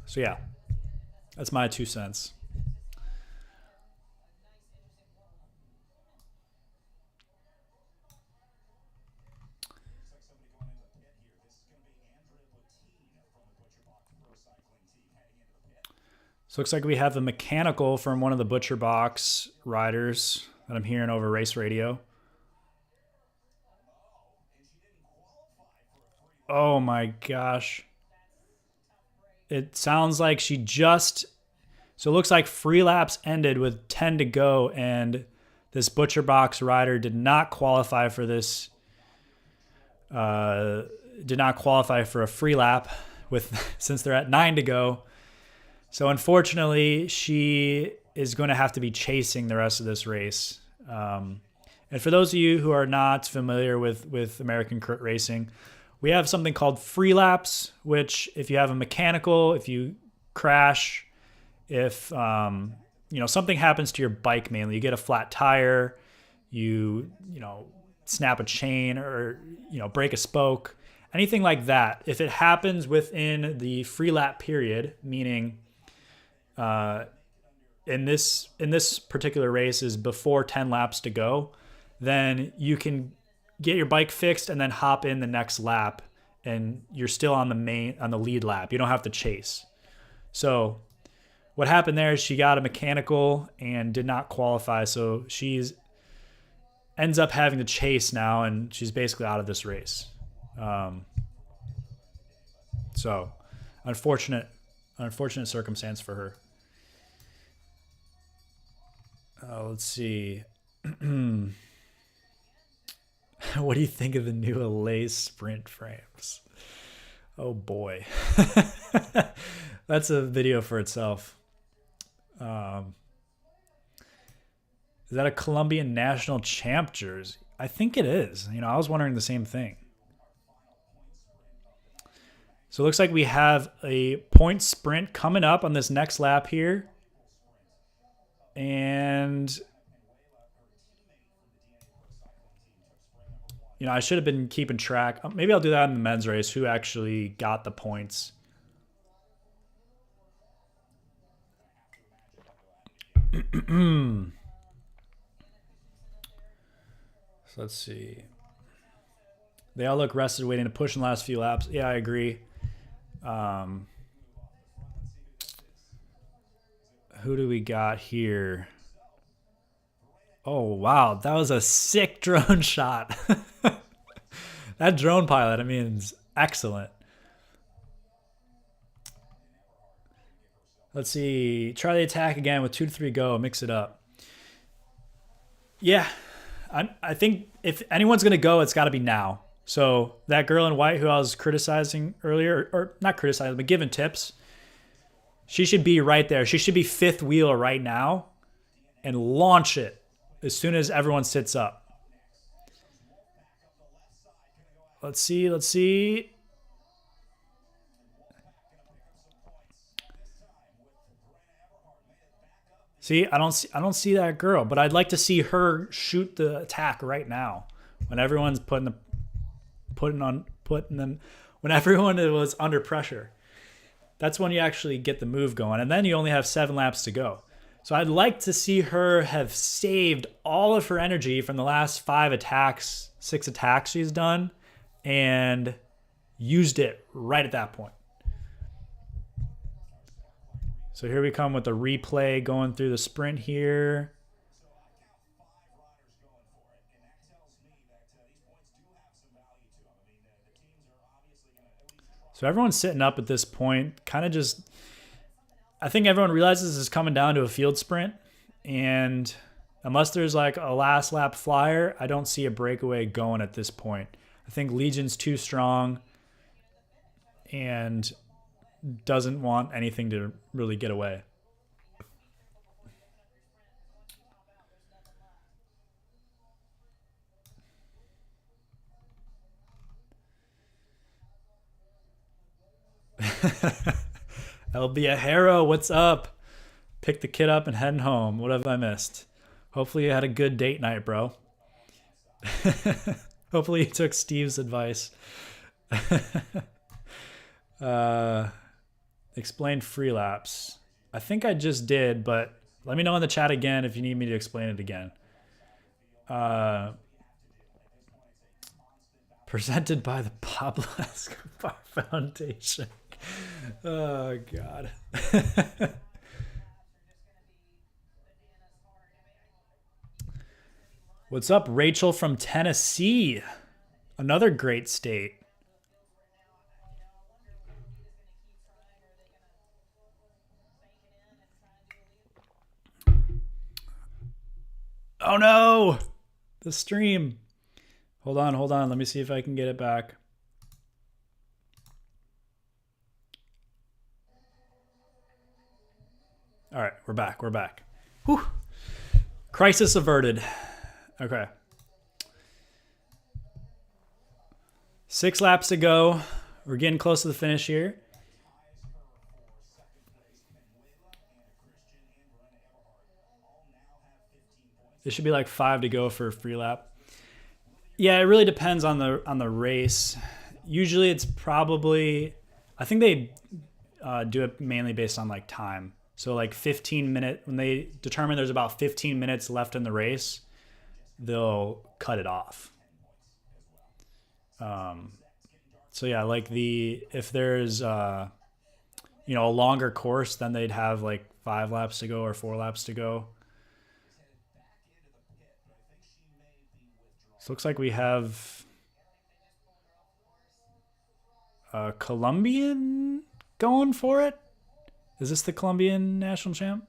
So yeah, that's my 2 cents. So looks like we have a mechanical from one of the Butcher Box riders that I'm hearing over race radio. Oh my gosh. It sounds like she just... So it looks like free laps ended with 10 to go, and this Butcher Box rider did not qualify for this. Did not qualify for a free lap since they're at 9 to go. So unfortunately, she is going to have to be chasing the rest of this race. And for those of you who are not familiar with American Crit Racing, We have something called free laps, which if you have a mechanical, if you crash, if something happens to your bike, mainly you get a flat tire, you snap a chain, or break a spoke, anything like that. If it happens within the free lap period, meaning in this particular race is before 10 laps to go, then you can get your bike fixed and then hop in the next lap, and you're still on the lead lap. You don't have to chase. So what happened there is she got a mechanical and did not qualify, so she's ends up having to chase now, and she's basically out of this race. So unfortunate circumstance for her. Let's see. What do you think of the new Allay sprint frames? Oh boy. That's a video for itself. Is that a Colombian national champ jersey? I think it is. I was wondering the same thing. So it looks like we have a point sprint coming up on this next lap here. And I should have been keeping track. Maybe I'll do that in the men's race, who actually got the points. So let's see. They all look rested, waiting to push in the last few laps. Yeah, I agree. Who do we got here? Oh, wow. That was a sick drone shot. That drone pilot, is excellent. Let's see. Try the attack again with 2 to 3 go. Mix it up. Yeah. I think if anyone's going to go, it's got to be now. So that girl in white who I was criticizing earlier, or not criticizing, but giving tips, she should be right there. She should be 5th wheel right now and launch it as soon as everyone sits up. Let's see. See, I don't see that girl, but I'd like to see her shoot the attack right now when everyone's when everyone was under pressure. That's when you actually get the move going, and then you only have 7 laps to go. So I'd like to see her have saved all of her energy from the last 6 attacks she's done, and used it right at that point. So here we come with the replay going through the sprint here. So everyone's sitting up at this point, kind of just, I think everyone realizes this is coming down to a field sprint, and unless there's like a last lap flyer, I don't see a breakaway going at this point. I think Legion's too strong and doesn't want anything to really get away. LB Ahero, what's up? Pick the kid up and heading home. What have I missed? Hopefully you had a good date night, bro. Hopefully you took Steve's advice. Explain free laps. I think I just did, but let me know in the chat again if you need me to explain it again. Presented by the Pablo Escobar Foundation. Oh, God. What's up, Rachel from Tennessee? Another great state. Oh no, the stream. Hold on. Let me see if I can get it back. All right, we're back. Whew. Crisis averted. Okay. 6 laps to go. We're getting close to the finish here. It should be like 5 to go for a free lap. Yeah, it really depends on the race. Usually it's probably, I think they do it mainly based on like time. So like 15 minute, when they determine there's about 15 minutes left in the race, they'll cut it off. So yeah, like if there's a longer course, then they'd have like 5 laps to go or 4 laps to go. So it looks like we have a Colombian going for it. Is this the Colombian national champ?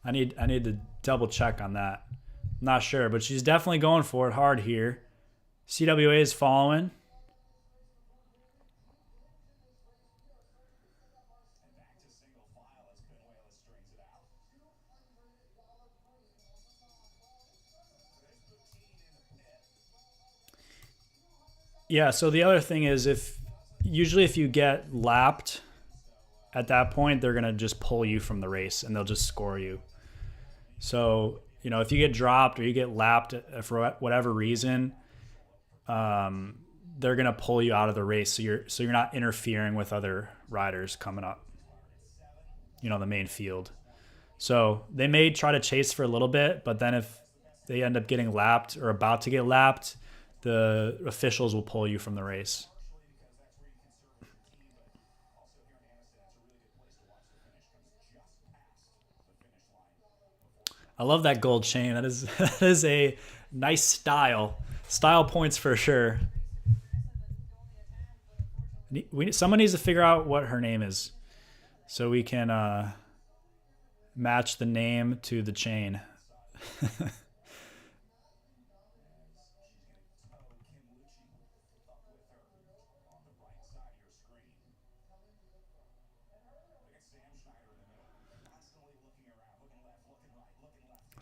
I need to double check on that. I'm not sure, but she's definitely going for it hard here. CWA is following. Yeah, so the other thing is usually if you get lapped at that point, they're going to just pull you from the race and they'll just score you. So, if you get dropped or you get lapped for whatever reason, they're going to pull you out of the race. So you're not interfering with other riders coming up, the main field. So they may try to chase for a little bit, but then if they end up getting lapped or about to get lapped, the officials will pull you from the race. I love that gold chain. That is a nice style. Style points for sure. Someone needs to figure out what her name is so we can match the name to the chain.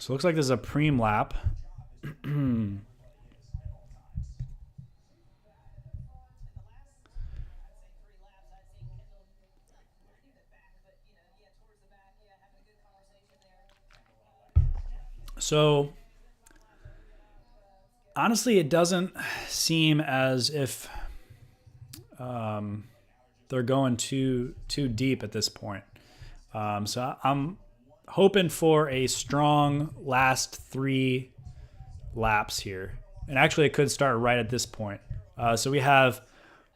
So it looks like there's a preem lap. So honestly, it doesn't seem as if they're going too deep at this point. So I'm hoping for a strong last 3 laps here. And actually, it could start right at this point. So we have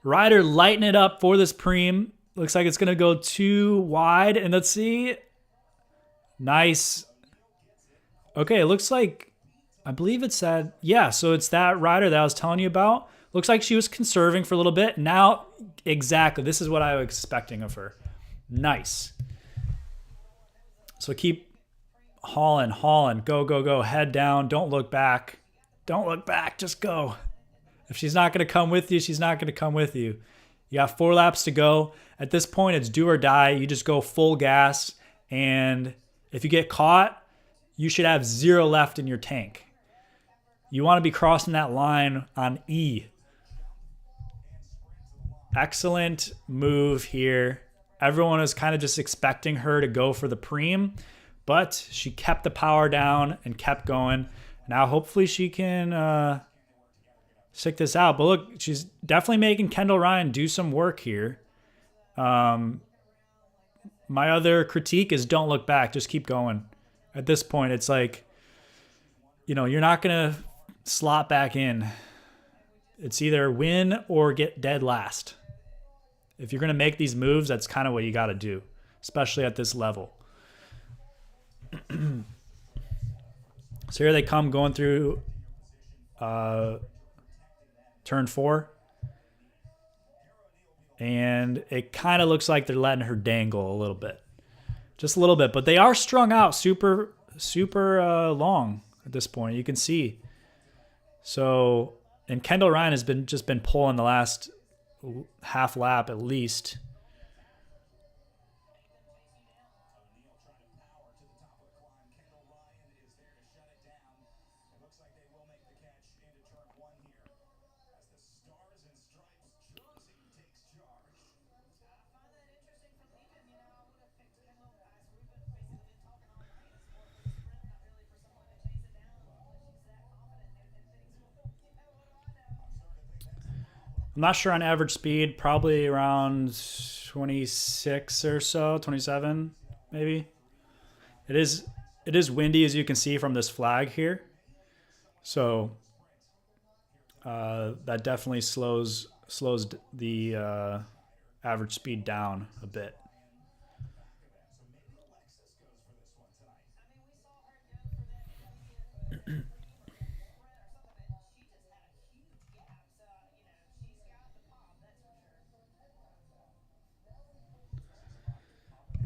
Ryder lighting it up for this preem. Looks like it's going to go too wide. And let's see. Nice. Okay, it looks like, I believe it said, yeah, so it's that Ryder that I was telling you about. Looks like she was conserving for a little bit. Now, exactly, this is what I was expecting of her. Nice. So keep hauling. Go. Head down. Don't look back. Just go. If she's not going to come with you, she's not going to come with you. You got 4 laps to go. At this point, it's do or die. You just go full gas. And if you get caught, you should have 0 left in your tank. You want to be crossing that line on E. Excellent move here. Everyone was kind of just expecting her to go for the preem, but she kept the power down and kept going. Now, hopefully she can stick this out. But look, she's definitely making Kendall Ryan do some work here. My other critique is don't look back. Just keep going. At this point, it's like, you're not going to slot back in. It's either win or get dead last. If you're going to make these moves, that's kind of what you got to do, especially at this level. So here they come going through turn 4. And it kind of looks like they're letting her dangle a little bit. Just a little bit. But they are strung out super long at this point. You can see. So, and Kendall Ryan has just been pulling the last half lap at least. I'm not sure on average speed, probably around 26 or so, 27 maybe. It is windy, as you can see from this flag here. So that definitely slows the average speed down a bit.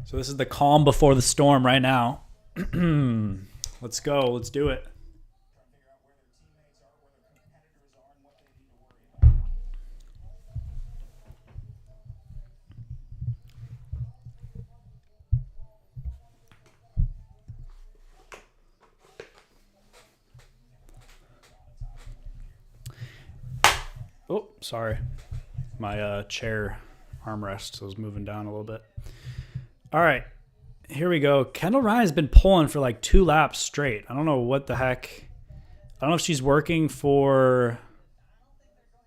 So this is the calm before the storm right now. Let's go. Let's do it. Oh, sorry. My chair armrest was moving down a little bit. All right. Here we go. Kendall Ryan's been pulling for like 2 laps straight. I don't know what the heck. I don't know if she's working for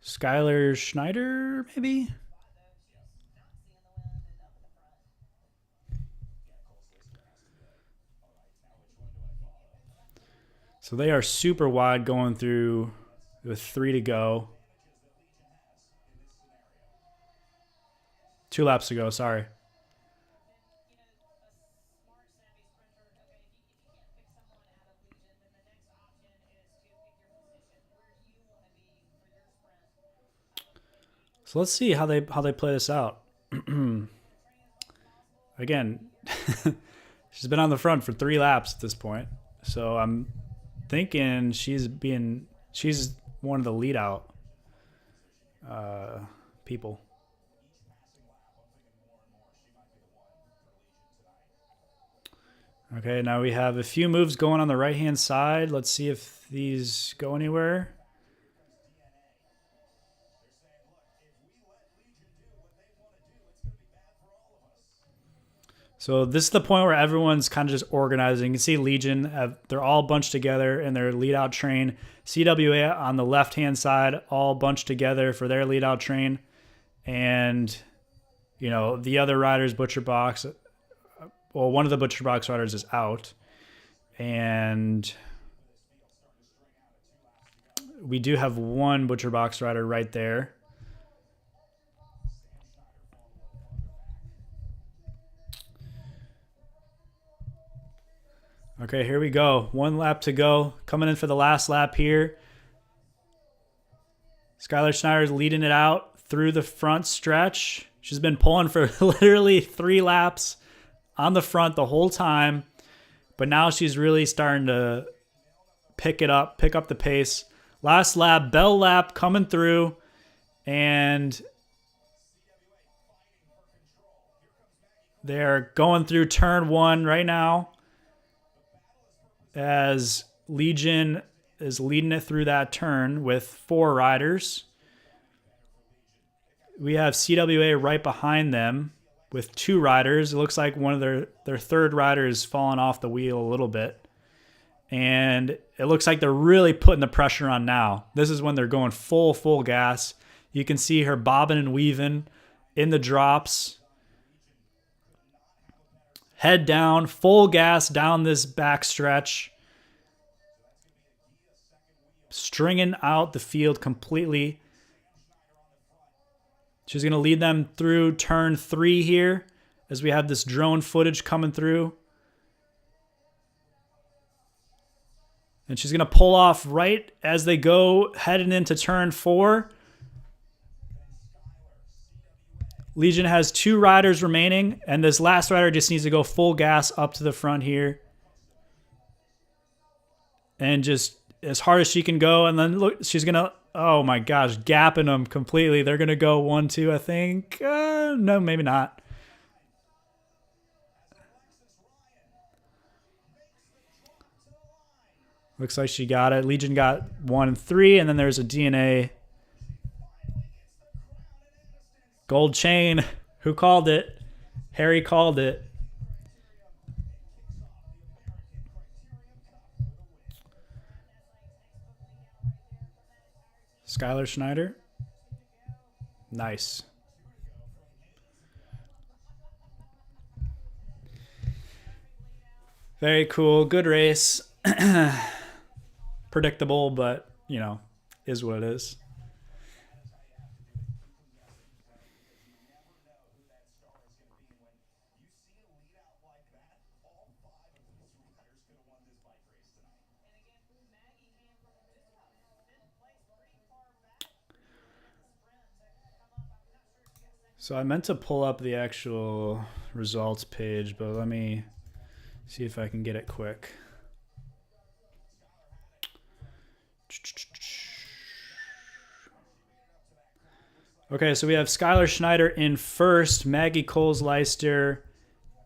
Skylar Schneider, maybe? So they are super wide going through with 3 to go. 2 laps to go, sorry. So let's see how they play this out. Again, she's been on the front for 3 laps at this point. So I'm thinking she's one of the lead out people. Okay, now we have a few moves going on the right-hand side. Let's see if these go anywhere. So this is the point where everyone's kind of just organizing. You can see Legion, they're all bunched together in their lead-out train. CWA on the left-hand side, all bunched together for their lead-out train. And, you know, the other riders, Butcher Box, well, one of the Butcher Box riders is out. And we do have one Butcher Box rider right there. Okay, here we go. 1 lap to go. Coming in for the last lap here. Skylar Schneider's leading it out through the front stretch. She's been pulling for literally 3 laps on the front the whole time. But now she's really starting to pick up the pace. Last lap, bell lap coming through. And they're going through turn 1 right now, as Legion is leading it through that turn with 4 riders. We have CWA right behind them with 2 riders. It looks like one of their third rider is falling off the wheel a little bit. And it looks like they're really putting the pressure on now. This is when they're going full gas. You can see her bobbing and weaving in the drops. Head down, full gas down this back stretch. Stringing out the field completely. She's going to lead them through turn 3 here as we have this drone footage coming through. And she's going to pull off right as they go heading into turn 4. Legion has 2 riders remaining, and this last rider just needs to go full gas up to the front here. And just as hard as she can go. And then look, she's going to, oh my gosh, gapping them completely. They're going to go 1-2, I think. No, maybe not. Looks like she got it. Legion got 1 and 3, and then there's a DNA. Gold chain. Who called it? Harry called it. Skylar Schneider. Nice. Very cool. Good race. Predictable, but, you know, is what it is. So I meant to pull up the actual results page, but let me see if I can get it quick. Okay, so we have Skylar Schneider in first, Maggie Coles-Leister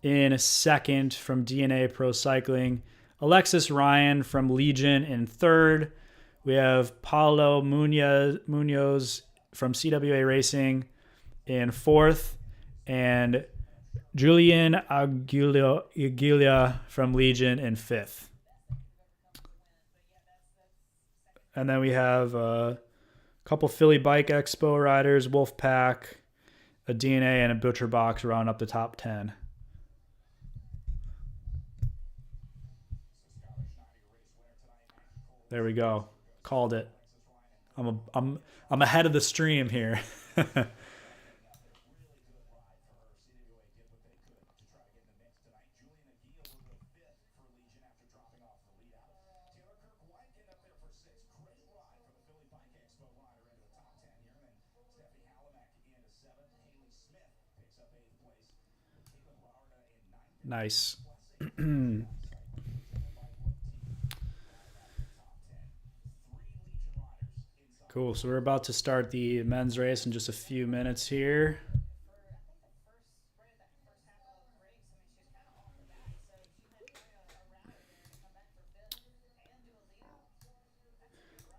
in second from DNA Pro Cycling, Alexis Ryan from Legion in third. We have Paulo Munoz from CWA Racing in fourth, and Julian Aguilera from Legion in fifth. And then we have a couple Philly Bike Expo riders, Wolfpack, a DNA, and a Butcher Box round up the top 10. There we go. Called it. I'm ahead of the stream here. Nice. Cool. So we're about to start the men's race in just a few minutes here.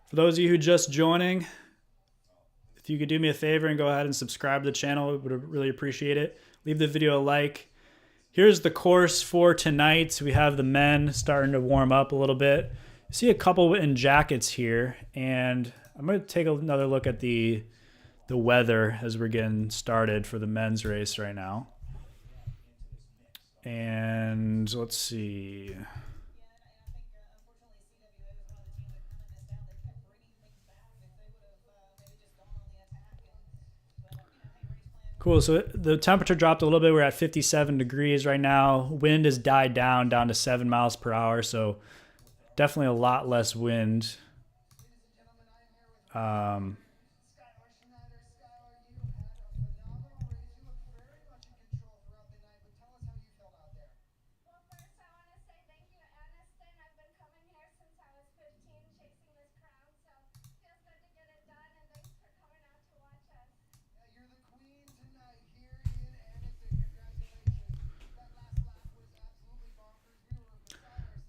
For those of you who just joining, if you could do me a favor and go ahead and subscribe to the channel, I would really appreciate it. Leave the video a like. Here's the course for tonight. We have the men starting to warm up a little bit. I see a couple in jackets here, and I'm going to take another look at the weather as we're getting started for the men's race right now. And let's see. Cool. So the temperature dropped a little bit. We're at 57 degrees right now. Wind has died down to 7 miles per hour. So definitely a lot less wind.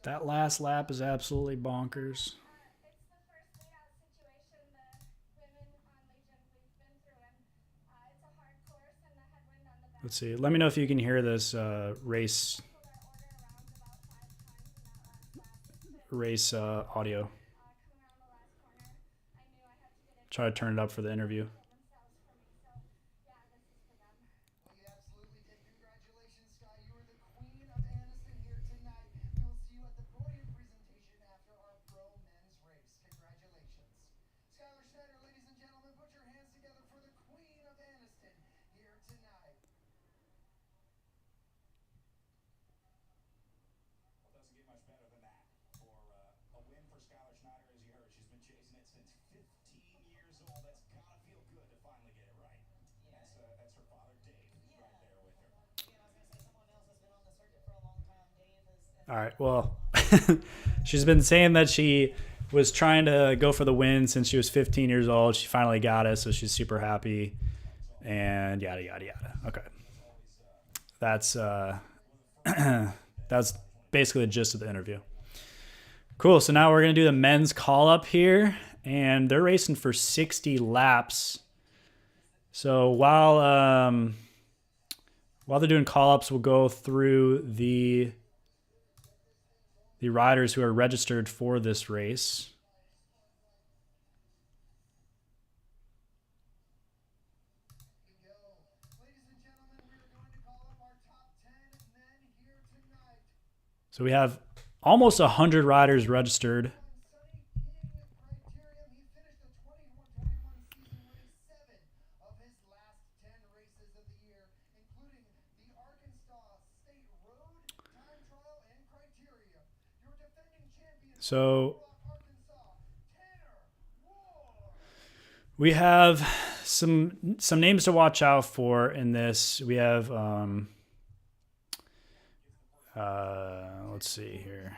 That last lap is absolutely bonkers. Let's see. Let me know if you can hear this race audio. Try to turn it up for the interview. All right. Well, she's been saying that she was trying to go for the win since she was 15 years old. She finally got it, so she's super happy. And yada yada yada. Okay. That's that's basically the gist of the interview. Cool. So now we're gonna do the men's call up here, and they're racing for 60 laps. So while they're doing call ups, we'll go through the riders who are registered for this race. So we have almost 100 riders registered. So we have some names to watch out for in this. We have let's see here.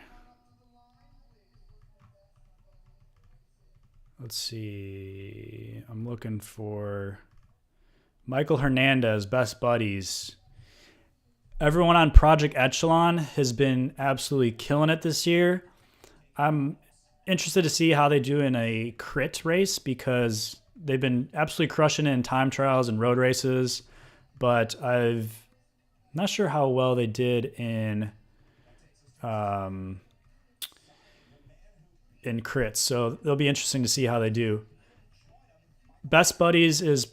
Let's see. I'm looking for Michael Hernandez, Best Buddies. Everyone on Project Echelon has been absolutely killing it this year. I'm interested to see how they do in a crit race because they've been absolutely crushing it in time trials and road races, but I'm not sure how well they did in crits. So it'll be interesting to see how they do. Best Buddies is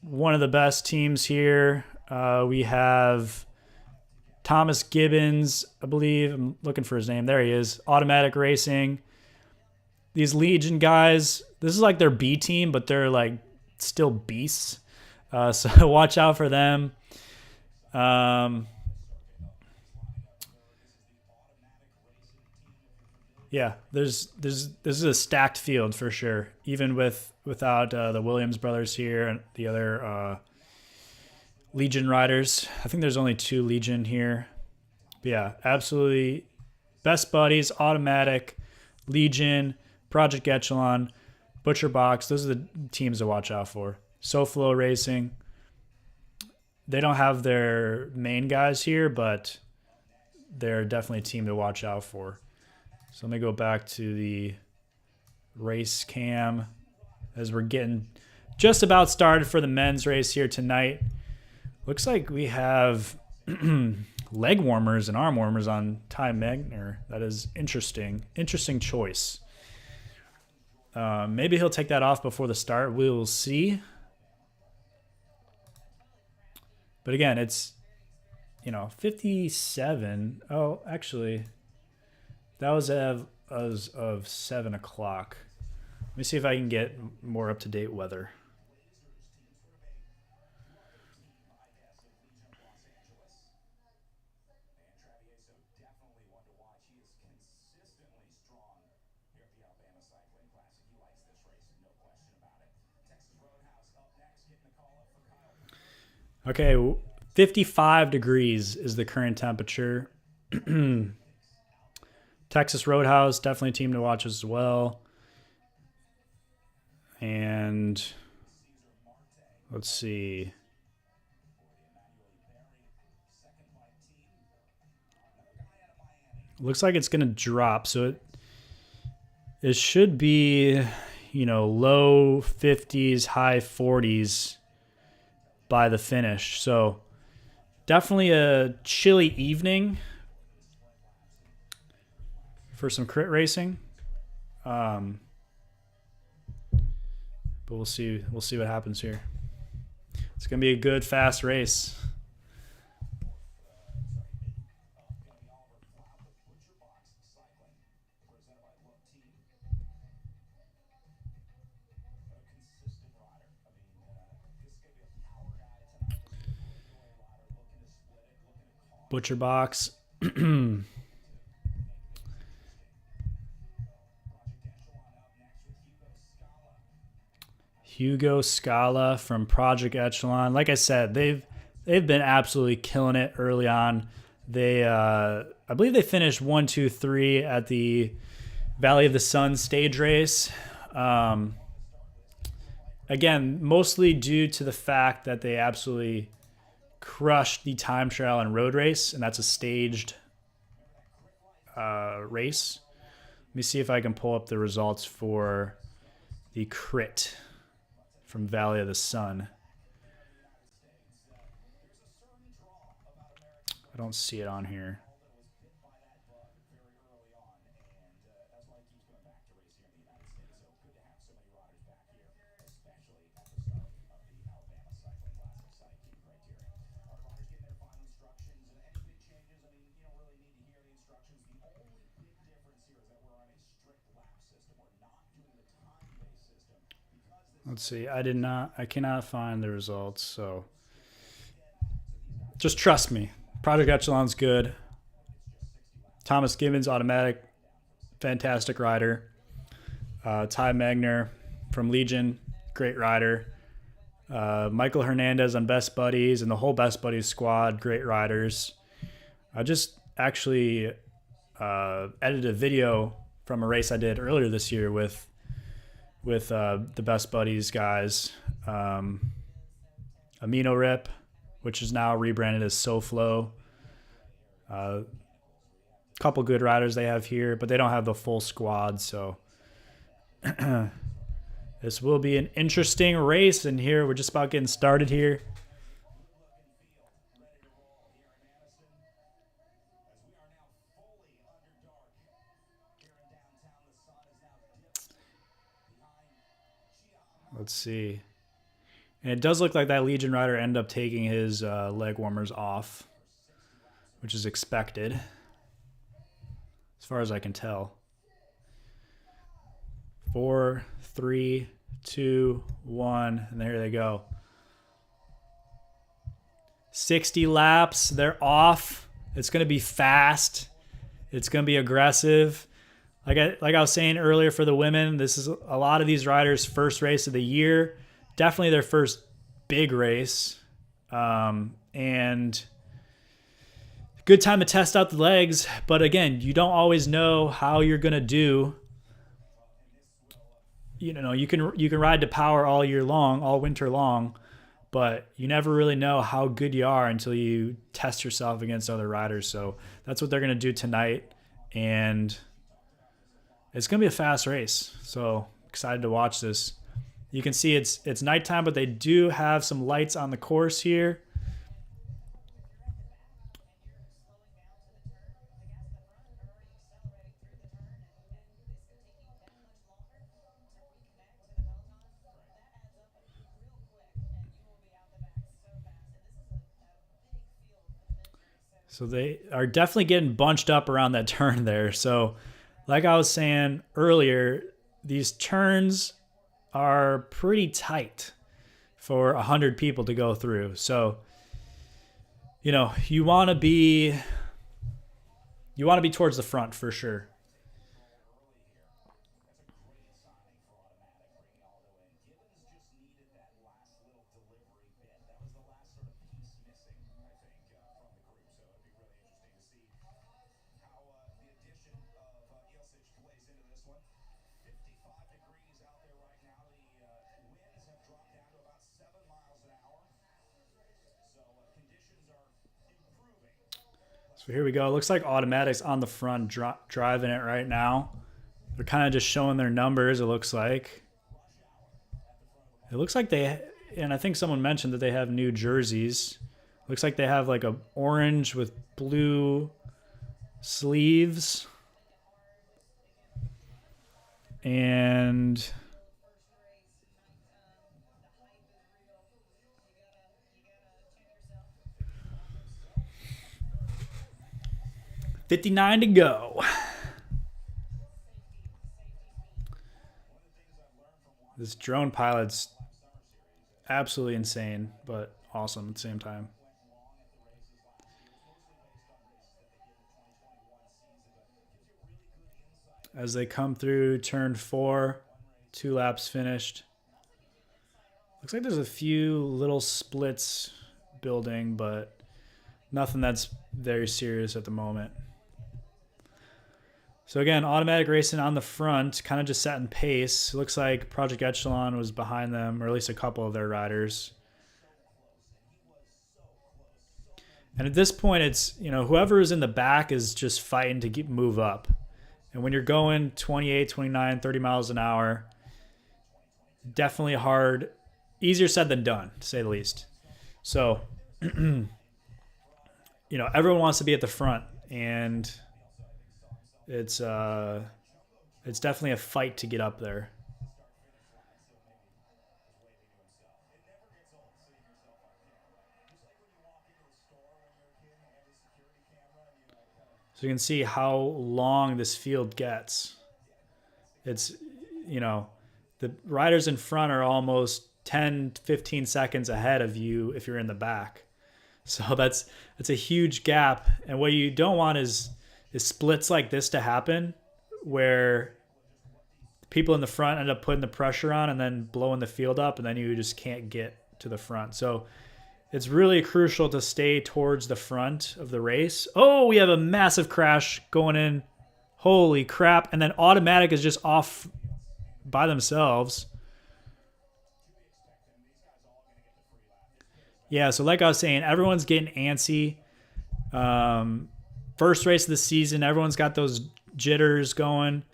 one of the best teams here. We have Thomas Gibbons, I believe. I'm looking for his name. There he is. Automatic Racing. These Legion guys, this is like their B team, but they're like still beasts. So watch out for them. Yeah, this is a stacked field for sure. Even without the Williams brothers here and the other Legion riders. I think there's only 2 Legion here. But yeah, absolutely. Best Buddies, Automatic, Legion, Project Echelon, Butcher Box. Those are the teams to watch out for. SoFlo Racing. They don't have their main guys here, but they're definitely a team to watch out for. So let me go back to the race cam as we're getting just about started for the men's race here tonight. Looks like we have leg warmers and arm warmers on Ty Megner. That is interesting. Interesting choice. Maybe he'll take that off before the start. We will see. But again, it's, 57. Oh, actually, that was as of 7 o'clock. Let me see if I can get more up-to-date weather. Okay, 55 degrees is the current temperature. Texas Roadhouse, definitely a team to watch as well. And let's see. Looks like it's going to drop. So it should be, low 50s, high 40s by the finish. So definitely a chilly evening for some crit racing. But we'll see what happens here. It's going to be a good, fast race. Butcher Box. Hugo Scala from Project Echelon. Like I said, they've been absolutely killing it early on. They I believe they finished 1, 2, 3 at the Valley of the Sun stage race. Again, mostly due to the fact that they absolutely crushed the time trial and road race, and that's a staged race. Let me see if I can pull up the results for the crit from Valley of the Sun. I don't see it on here. Let's see. I cannot find the results. So just trust me. Project Echelon's good. Thomas Gibbons, automatic, fantastic rider. Ty Magner from Legion, great rider. Michael Hernandez on Best Buddies and the whole Best Buddies squad, great riders. I just actually edited a video from a race I did earlier this year with the Best Buddies guys. Amino Rip, which is now rebranded as SoFlo. Couple good riders they have here, but they don't have the full squad, so this will be an interesting race. And here we're just about getting started here. Let's see. And it does look like that Legion rider ended up taking his leg warmers off, which is expected, as far as I can tell. 4, 3, 2, 1, and there they go. 60 laps. They're off. It's going to be fast. It's going to be aggressive. Like I was saying earlier, for the women, this is a lot of these riders' first race of the year. Definitely their first big race. And good time to test out the legs. But again, you don't always know how you're going to do. You know, you can ride to power all year long, all winter long, but you never really know how good you are until you test yourself against other riders. So that's what they're going to do tonight. And it's going to be a fast race. So excited to watch this. You can see it's nighttime, but they do have some lights on the course here. So they are definitely getting bunched up around that turn there. So like I was saying earlier, these turns are pretty tight for 100 people to go through. So, you know, you want to be towards the front for sure. So here we go. It looks like Automatic's on the front driving it right now. They're kind of just showing their numbers, it looks like. It looks like and I think someone mentioned that they have new jerseys. Looks like they have like a orange with blue sleeves. And $59 to go. This drone pilot's absolutely insane, but awesome at the same time. As they come through turn 4, 2 laps finished. Looks like there's a few little splits building, but nothing that's very serious at the moment. So again, Automatic racing on the front, kind of just setting pace. Looks like Project Echelon was behind them, or at least a couple of their riders. And at this point, it's, you know, whoever is in the back is just fighting to move up. And when you're going 28, 29, 30 miles an hour, definitely hard. Easier said than done, to say the least. So, you know, everyone wants to be at the front, and it's definitely a fight to get up there. So you can see how long this field gets. It's, you know, The riders in front are almost 10, 15 seconds ahead of you if you're in the back. So that's a huge gap. And what you don't want is splits like this to happen where people in the front end up putting the pressure on and then blowing the field up, and then you just can't get to the front. So it's really crucial to stay towards the front of the race. Oh, we have a massive crash going in. Holy crap. And then Automatic is just off by themselves. Yeah, so like I was saying, everyone's getting antsy. First race of the season, everyone's got those jitters going.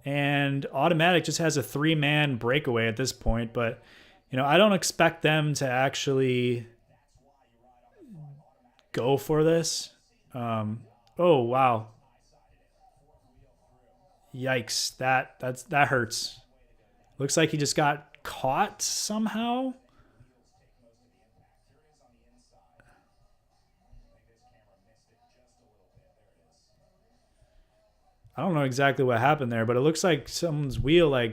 And Automatic just has a 3-man breakaway at this point. But, I don't expect them to actually go for this. Oh, wow. Yikes. That hurts. Looks like he just got caught somehow. I don't know exactly what happened there, but it looks like someone's wheel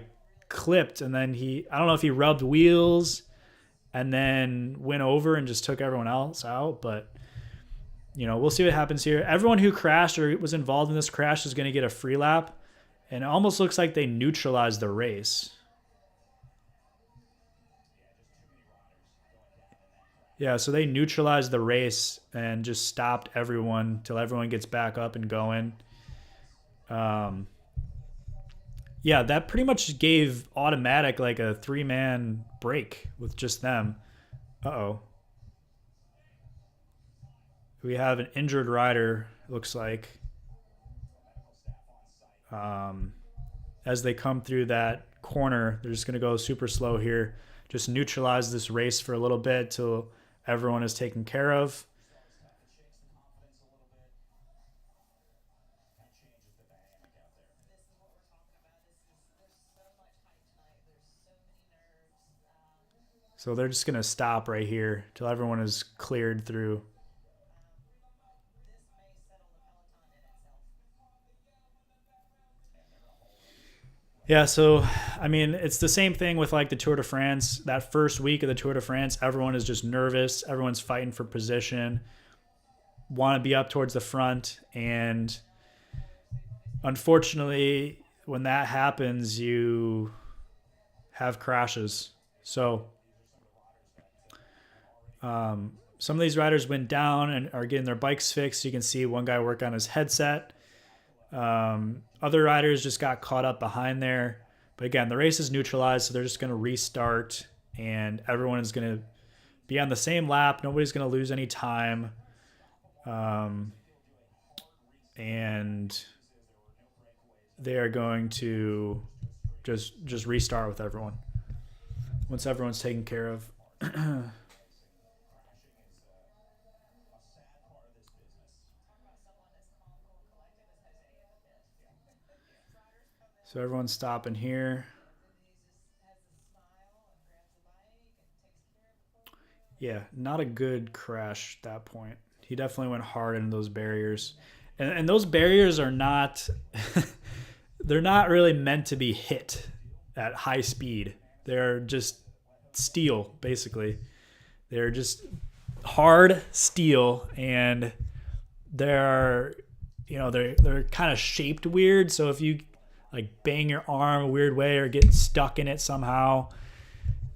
clipped, and then I don't know if he rubbed wheels and then went over and just took everyone else out, but we'll see what happens here. Everyone who crashed or was involved in this crash is going to get a free lap, and it almost looks like they neutralized the race. Yeah, so they neutralized the race and just stopped everyone till everyone gets back up and going. Yeah, that pretty much gave Automatic like a 3-man break with just them. Uh-oh. We have an injured rider, looks like. As they come through that corner, they're just going to go super slow here. Just neutralize this race for a little bit till everyone is taken care of. So they're just going to stop right here till everyone is cleared through. Yeah, so, it's the same thing with the Tour de France. That first week of the Tour de France, everyone is just nervous. Everyone's fighting for position, want to be up towards the front. And unfortunately, when that happens, you have crashes. So some of these riders went down and are getting their bikes fixed. You can see one guy work on his headset. Other riders just got caught up behind there. But again, the race is neutralized, so they're just going to restart, and everyone is going to be on the same lap. Nobody's going to lose any time. And they are going to just restart with everyone once everyone's taken care of. So everyone's stopping here. Yeah, not a good crash at that point. He definitely went hard into those barriers. And those barriers are not they're not really meant to be hit at high speed. They're just steel, basically. They're just hard steel, and they're kind of shaped weird. So if you bang your arm a weird way or get stuck in it somehow,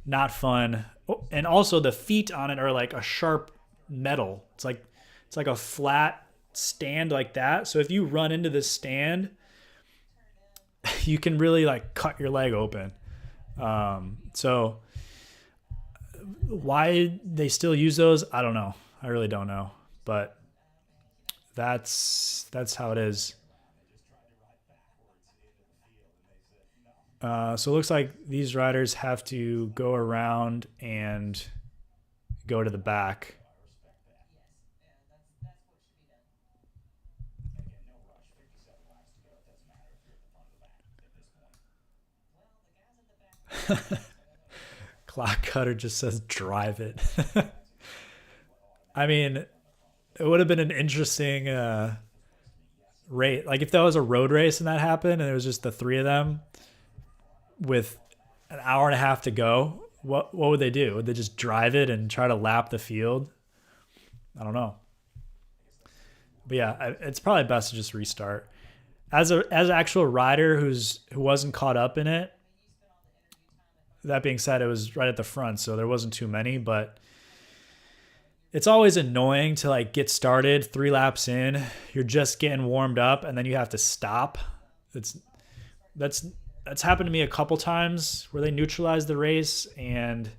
not fun. Oh, and also the feet on it are like a sharp metal. It's like a flat stand like that. So if you run into this stand, you can really cut your leg open. So why they still use those, I don't know. I really don't know. But that's how it is. So it looks like these riders have to go around and go to the back. Clock Cutter just says drive it. It would have been an interesting race. If that was a road race and that happened and it was just the three of them with an hour and a half to go, what would they do? Would they just drive it and try to lap the field? I don't know. But yeah, it's probably best to just restart. As an actual rider who wasn't caught up in it, that being said, it was right at the front, so there wasn't too many, but it's always annoying to like get started 3 laps in, you're just getting warmed up, and then you have to stop. That's happened to me a couple times where they neutralized the race, and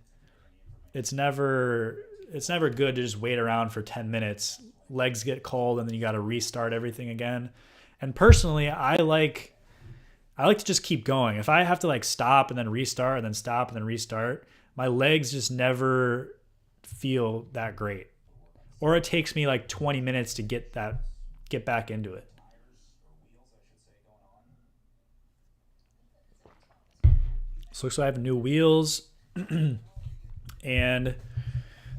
it's never good to just wait around for 10 minutes. Legs get cold, and then you got to restart everything again. And personally, I like to just keep going. If I have to like stop and then restart and then stop and then restart, my legs just never feel that great. Or it takes me like 20 minutes to get back into it. So looks like I have new wheels. And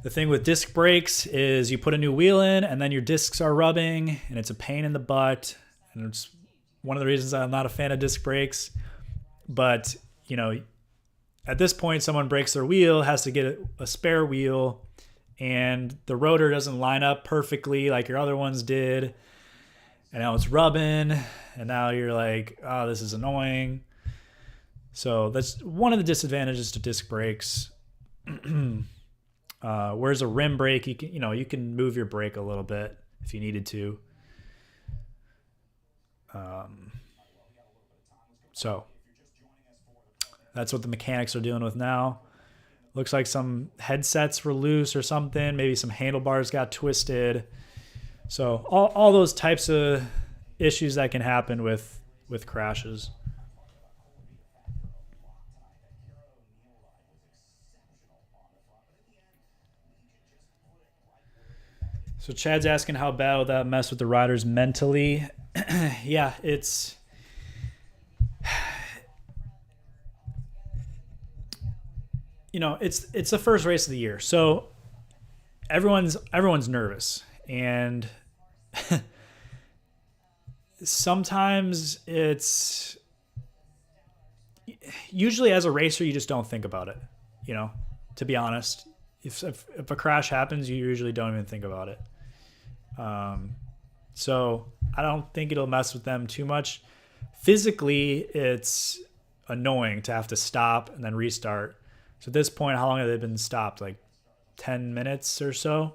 the thing with disc brakes is you put a new wheel in and then your discs are rubbing and it's a pain in the butt. And it's one of the reasons I'm not a fan of disc brakes. But, you know, at this point, someone breaks their wheel, has to get a spare wheel, and the rotor doesn't line up perfectly like your other ones did. And now it's rubbing, and now you're like, oh, this is annoying. So that's one of the disadvantages to disc brakes. Whereas a rim brake, you can move your brake a little bit if you needed to. So that's what the mechanics are dealing with now. Looks like some headsets were loose or something. Maybe some handlebars got twisted. So all those types of issues that can happen with crashes. So Chad's asking how bad will that mess with the riders mentally? Yeah, it's the first race of the year, so everyone's nervous, and sometimes it's usually as a racer you just don't think about it. To be honest, if a crash happens, you usually don't even think about it. So I don't think it'll mess with them too much. Physically, it's annoying to have to stop and then restart. So at this point, how long have they been stopped? Like 10 minutes or so.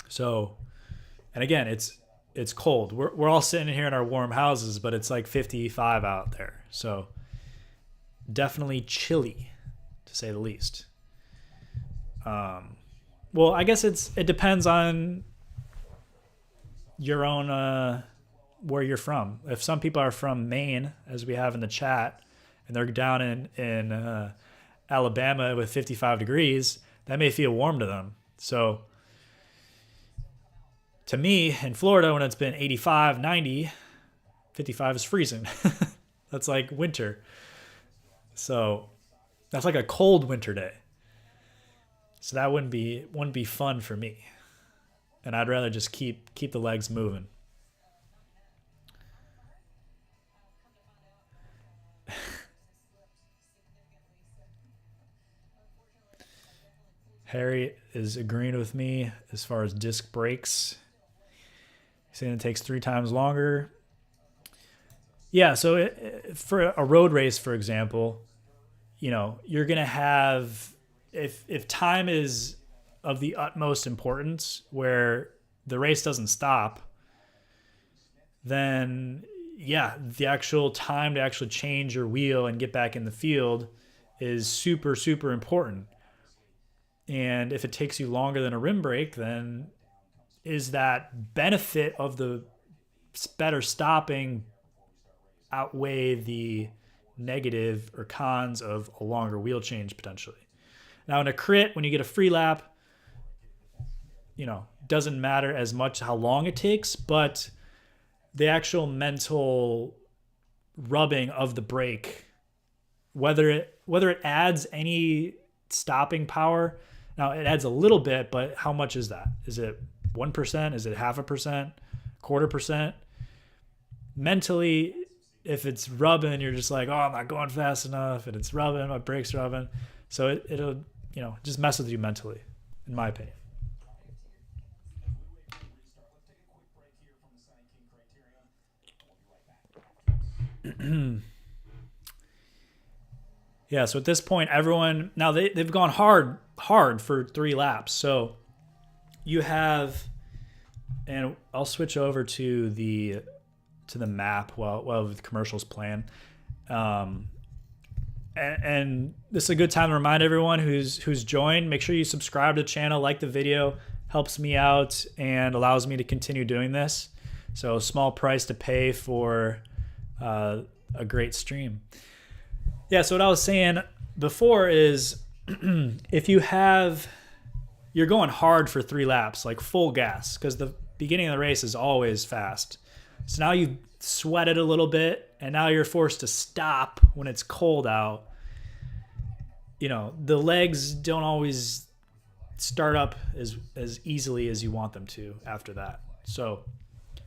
So, and again, it's cold. We're all sitting here in our warm houses, but it's like 55 out there. So definitely chilly, to say the least. Well, I guess it depends on your own where you're from. If some people are from Maine, as we have in the chat, and they're down in Alabama with 55 degrees, that may feel warm to them. So to me, in Florida, when it's been 85, 90, 55 is freezing. That's like winter. So that's like a cold winter day. So that wouldn't be fun for me. And I'd rather just keep the legs moving. Harry is agreeing with me as far as disc brakes. He's saying it takes 3 times longer. Yeah, so for a road race, for example, you're going to have, if time is of the utmost importance where the race doesn't stop, then yeah, the actual time to actually change your wheel and get back in the field is super, super important. And if it takes you longer than a rim brake, then is that benefit of the better stopping outweigh the negative or cons of a longer wheel change potentially? Now in a crit, when you get a free lap, doesn't matter as much how long it takes, but the actual mental rubbing of the brake, whether it adds any stopping power. Now it adds a little bit, but how much is that? Is it 1%? Is it 0.5%? 0.25%? Mentally, if it's rubbing, you're just like, oh, I'm not going fast enough, and it's rubbing, my brake's rubbing. So it'll, you know, just mess with you mentally, in my opinion. Yeah, so at this point, everyone now they've gone hard for 3 laps. So you have, and I'll switch over to the map while the commercials plan. And this is a good time to remind everyone who's joined. Make sure you subscribe to the channel, like the video, helps me out and allows me to continue doing this. So a small price to pay for a great stream. Yeah, so what I was saying before is if you're going hard for 3 laps, like full gas, because the beginning of the race is always fast. So now you've sweated a little bit, and now you're forced to stop when it's cold out. You know, the legs don't always start up as easily as you want them to after that. So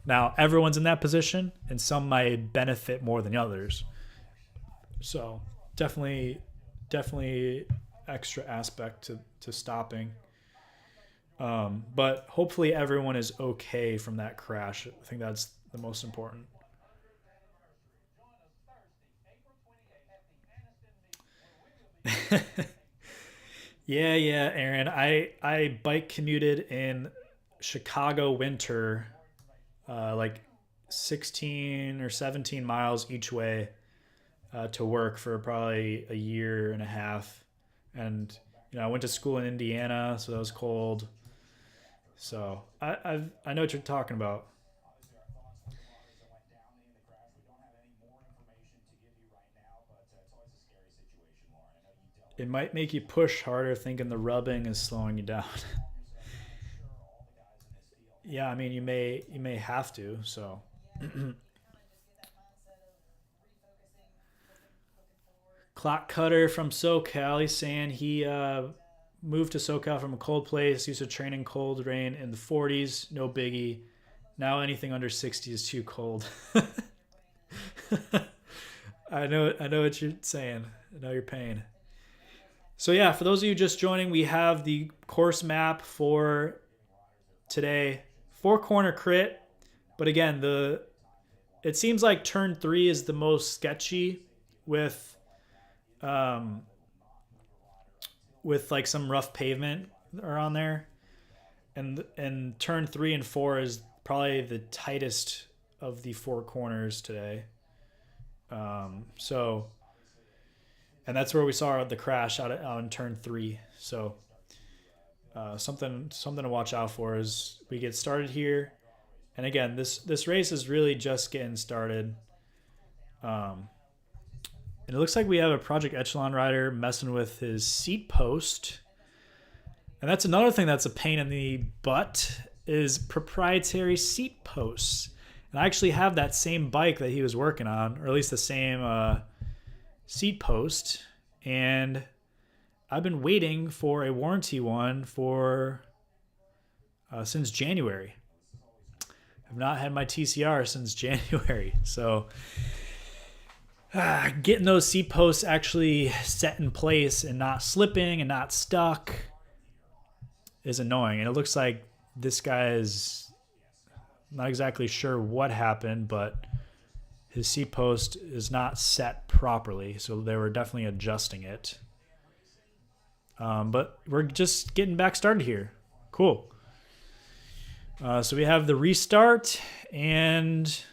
now everyone's in that position, and some might benefit more than others. So definitely extra aspect to stopping. But hopefully everyone is okay from that crash. I think that's the most important. Yeah, Aaron. I bike commuted in Chicago winter, like 16 or 17 miles each way to work for probably a year and a half. And, you know, I went to school in Indiana, so that was cold. So I know what you're talking about. It might make you push harder thinking the rubbing is slowing you down. Yeah, I mean you may have to, so Clock Cutter from SoCal, he's saying he moved to SoCal from a cold place, used to train in cold rain in the 40s, no biggie. Now anything under 60 is too cold. I know what you're saying. I know your pain. So yeah, for those of you just joining, we have the course map for today. 4-corner crit, but again, it seems like turn 3 is the most sketchy with like some rough pavement around there, and turn 3 and 4 is probably the tightest of the 4 corners today. So, and that's where we saw the crash out in turn 3. So something to watch out for as we get started here. And again, this race is really just getting started. And it looks like we have a Project Echelon rider messing with his seat post. And that's another thing that's a pain in the butt is proprietary seat posts. And I actually have that same bike that he was working on, or at least the same seat post. And I've been waiting for a warranty one for since January. I've not had my TCR since January. So getting those seat posts actually set in place and not slipping and not stuck is annoying. And it looks like this guy is not exactly sure what happened, but his seat post is not set properly. So they were definitely adjusting it. But we're just getting back started here. Cool. So we have the restart, and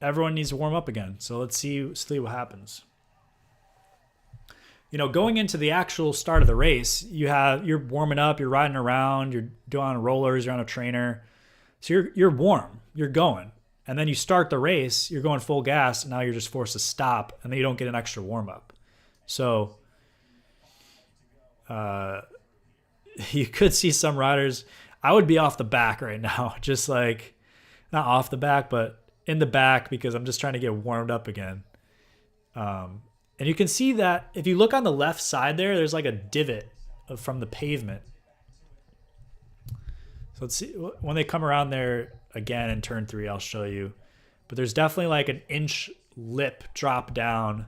everyone needs to warm up again. So let's see what happens. You know, going into the actual start of the race, you're warming up, you're riding around, you're doing rollers, you're on a trainer. So you're warm, you're going. And then you start the race, you're going full gas, and now you're just forced to stop, and then you don't get an extra warm up. So you could see some riders. I would be off the back right now, just like, not off the back, but in the back, because I'm just trying to get warmed up again. And you can see that if you look on the left side there's like a divot from the pavement. So let's see, when they come around there again in turn 3, I'll show you. but there's definitely like an inch lip drop down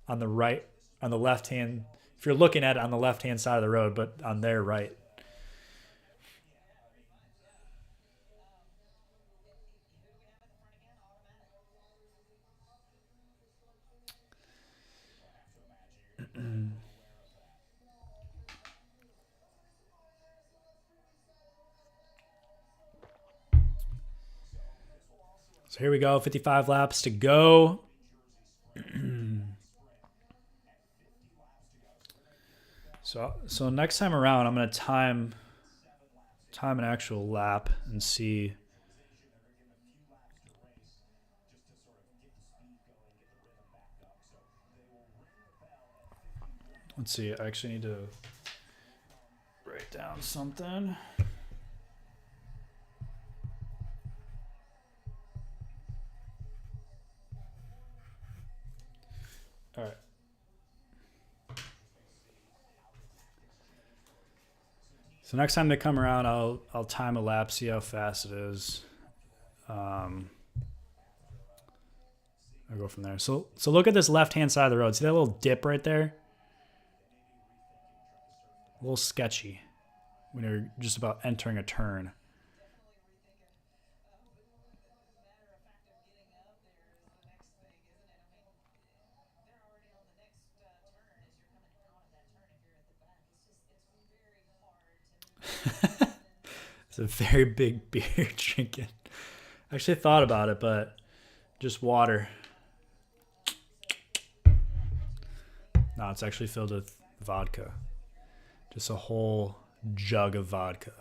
on the right, on the left hand. If you're looking at it on the left hand side of the road, but on their right. So here we go, 55 laps to go. So next time around, I'm gonna time an actual lap and see. Let's see. I actually need to write down something. All right. So next time they come around, I'll time a lap, see how fast it is. I'll go from there. So look at this left hand side of the road. See that little dip right there? A little sketchy when you're just about entering a turn. It's a very big beer drinking. I actually thought about it, but just water. No, it's actually filled with vodka. Just a whole jug of vodka.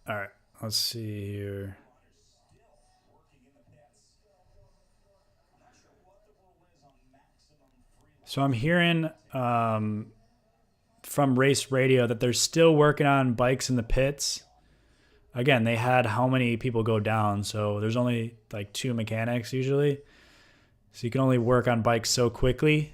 All right, let's see here. So I'm hearing from race radio that they're still working on bikes in the pits. Again, they had how many people go down, so there's only like 2 mechanics usually. So you can only work on bikes so quickly.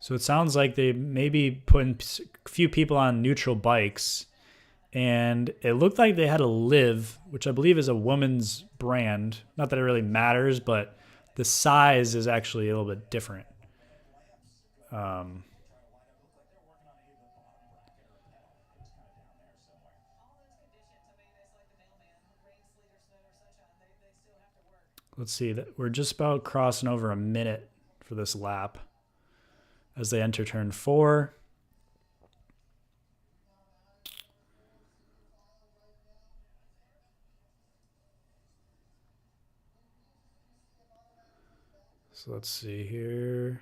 So it sounds like they maybe putting a few people on neutral bikes, and it looked like they had a Liv, which I believe is a woman's brand. Not that it really matters, but the size is actually a little bit different. Let's see, that we're just about crossing over a minute for this lap as they enter turn 4. So let's see here.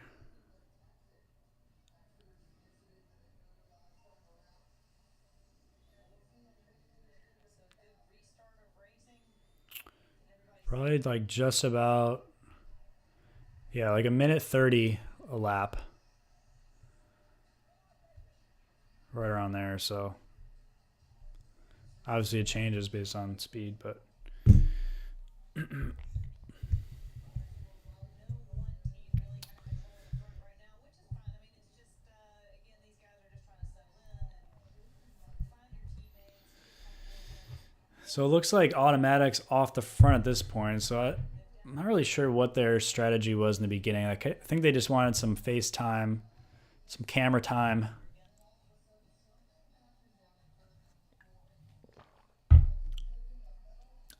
Probably like just about, yeah, like a minute 30 a lap. Right around there, so obviously it changes based on speed, but so it looks like automatics off the front at this point. So I'm not really sure what their strategy was in the beginning. Like, I think they just wanted some FaceTime, some camera time.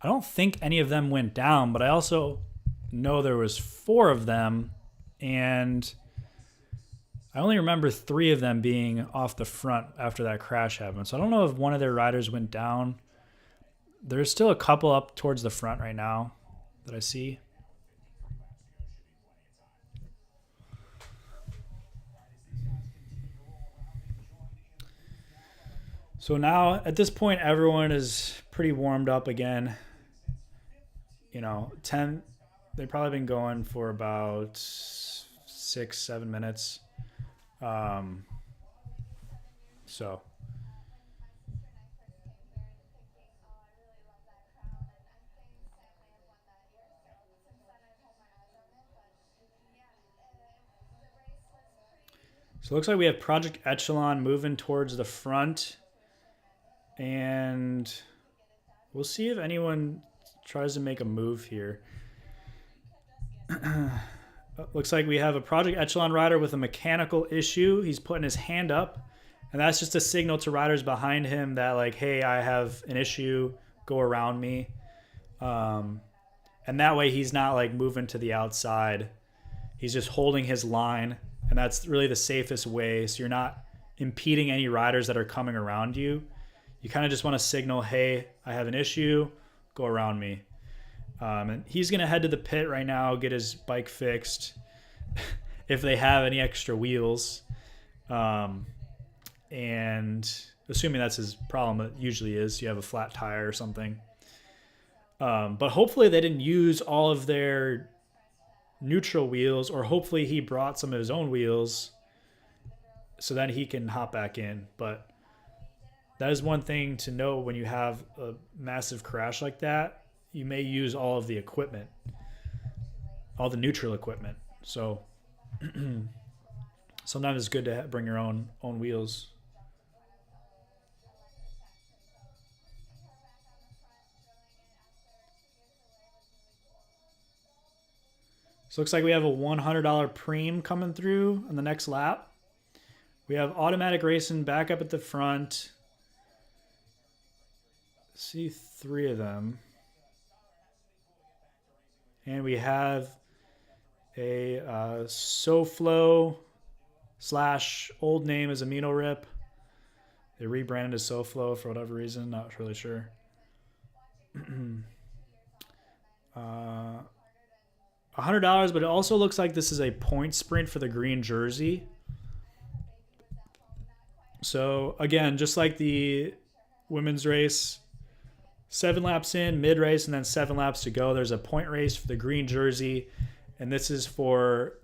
I don't think any of them went down, but I also know there was 4 of them, and I only remember 3 of them being off the front after that crash happened. So I don't know if one of their riders went down. There's still a couple up towards the front right now that I see. So now at this point, everyone is pretty warmed up again. 10, they've probably been going for about 6-7 minutes. So So it looks like we have Project Echelon moving towards the front. And we'll see if anyone tries to make a move here. Looks like we have a Project Echelon rider with a mechanical issue. He's putting his hand up. And that's just a signal to riders behind him that, like, hey, I have an issue. Go around me. And that way he's not, like, moving to the outside. He's just holding his line. And that's really the safest way. So you're not impeding any riders that are coming around you. You kind of just want to signal, hey, I have an issue. Go around me. And he's going to head to the pit right now, get his bike fixed if they have any extra wheels. And assuming that's his problem, it usually is. You have a flat tire or something. But hopefully they didn't use all of their neutral wheels, or hopefully he brought some of his own wheels so that he can hop back in. But that is one thing to know when you have a massive crash like that. You may use all of the equipment, all the neutral equipment. So sometimes it's good to bring your own wheels. So it looks like we have a $100 preem coming through on the next lap. We have automatic racing back up at the front. See 3 of them. And we have a SoFlo / old name is Amino Rip. They rebranded as SoFlo for whatever reason. Not really sure. $100, but it also looks like this is a point sprint for the green jersey. So again, just like the women's race, 7 laps in, mid race, and then 7 laps to go. There's a point race for the green jersey, and this is for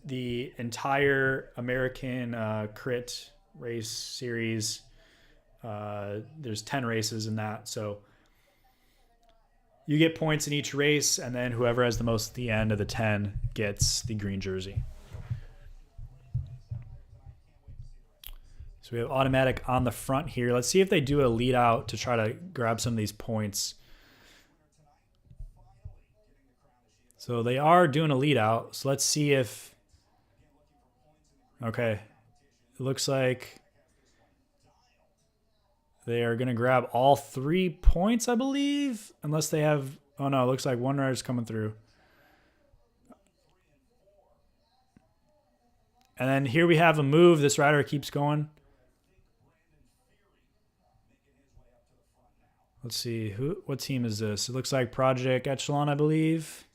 the entire American Crit race series. There's 10 races in that, so you get points in each race, and then whoever has the most at the end of the 10 gets the green jersey. So we have automatic on the front here. Let's see if they do a lead out to try to grab some of these points. So they are doing a lead out. So let's see if... Okay. It looks like they are going to grab all 3 points, I believe. Unless they have... Oh, no. It looks like one rider's coming through. And then here we have a move. This rider keeps going. Let's see. What team is this? It looks like Project Echelon, I believe.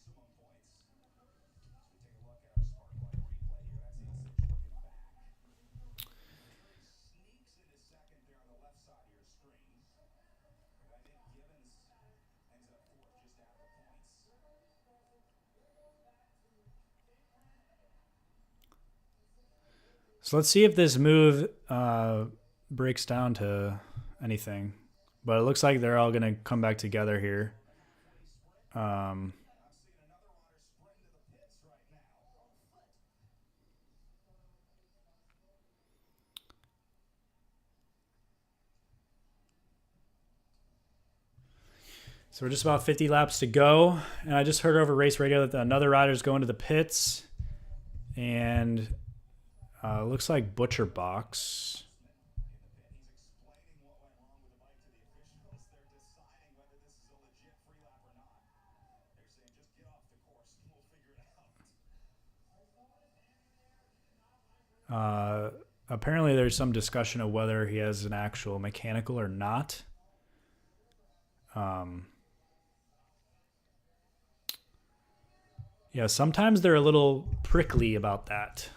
So let's see if this move breaks down to anything. But it looks like they're all going to come back together here. So we're just about 50 laps to go. And I just heard over race radio that another rider's going to the pits. And looks like Butcher Box. Apparently there's some discussion of whether he has an actual mechanical or not. Yeah, sometimes they're a little prickly about that.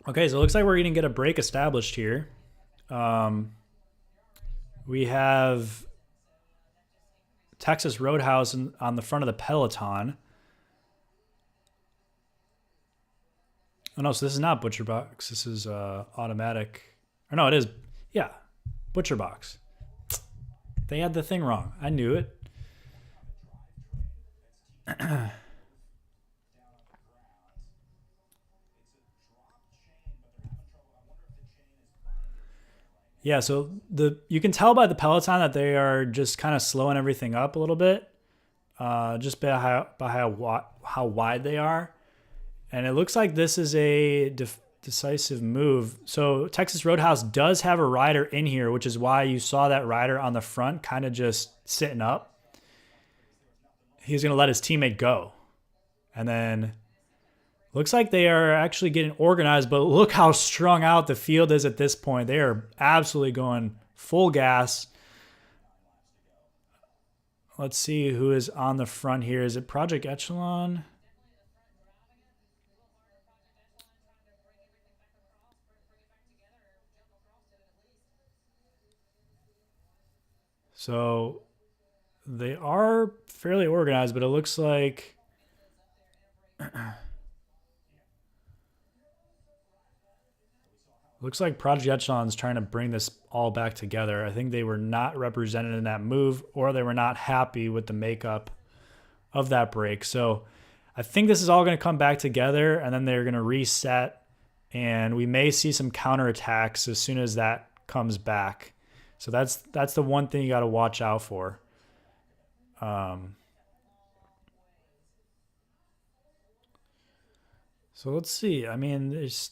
Okay, so it looks like we're going to get a break established here. We have Texas Roadhouse on the front of the peloton. Oh no, so this is not butcher box. This is automatic. Or no, it is. Yeah, butcher box. They had the thing wrong. I knew it. Yeah, so you can tell by the Peloton that they are just kind of slowing everything up a little bit, just by how wide they are, and it looks like this is a decisive move. So Texas Roadhouse does have a rider in here, which is why you saw that rider on the front kind of just sitting up. He's going to let his teammate go, and then looks like they are actually getting organized, but look how strung out the field is at this point. They are absolutely going full gas. Let's see who is on the front here. Is it Project Echelon? So they are fairly organized, but it looks like Project Echelon is trying to bring this all back together. I think they were not represented in that move, or they were not happy with the makeup of that break. So I think this is all going to come back together, and then they're going to reset, and we may see some counterattacks as soon as that comes back. So that's the one thing you got to watch out for. So let's see. I mean, there's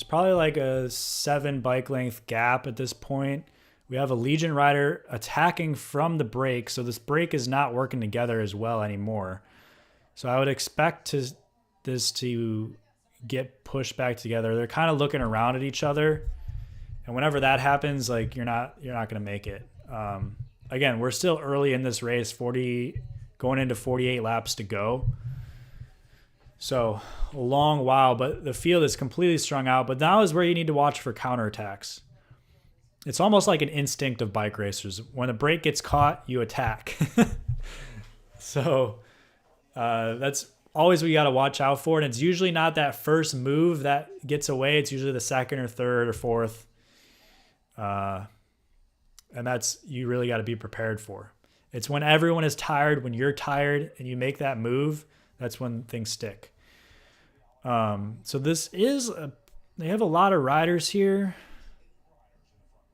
probably like a 7 bike length gap at this point. We have a Legion rider attacking from the break, so this break is not working together as well anymore. So I would expect this to get pushed back together. They're kind of looking around at each other, and whenever that happens, like you're not going to make it. Again, we're still early in this race, going into 48 laps to go. So a long while, but the field is completely strung out. But now is where you need to watch for counterattacks. It's almost like an instinct of bike racers. When a brake gets caught, you attack. So that's always what you got to watch out for. And it's usually not that first move that gets away. It's usually the second or third or fourth. And that's you really got to be prepared for. It's when everyone is tired, when you're tired and you make that move, that's when things stick. So this is they have a lot of riders here.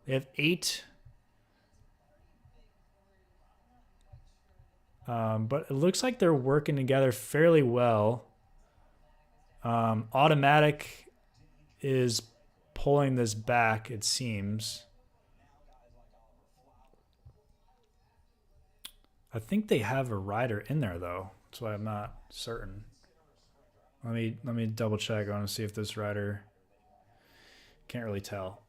They have 8. But it looks like they're working together fairly well. Automatic is pulling this back, it seems. I think they have a rider in there though. That's why I'm not certain. Let me double check. I want to see if this rider, can't really tell.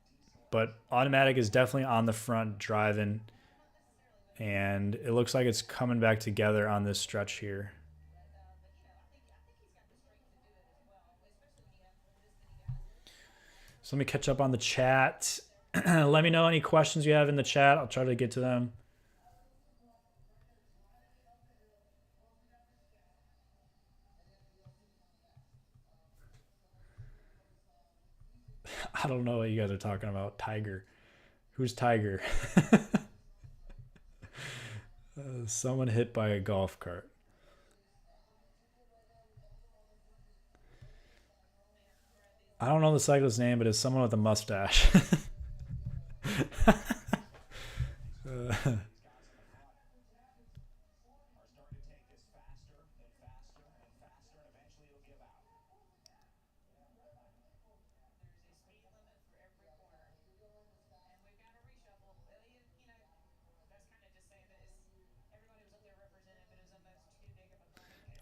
But automatic is definitely on the front driving, and it looks like it's coming back together on this stretch here. So let me catch up on the chat. Let me know any questions you have in the chat. I'll try to get to them. I don't know what you guys are talking about. Tiger. Who's Tiger? Someone hit by a golf cart. I don't know the cyclist's name, but it's someone with a mustache.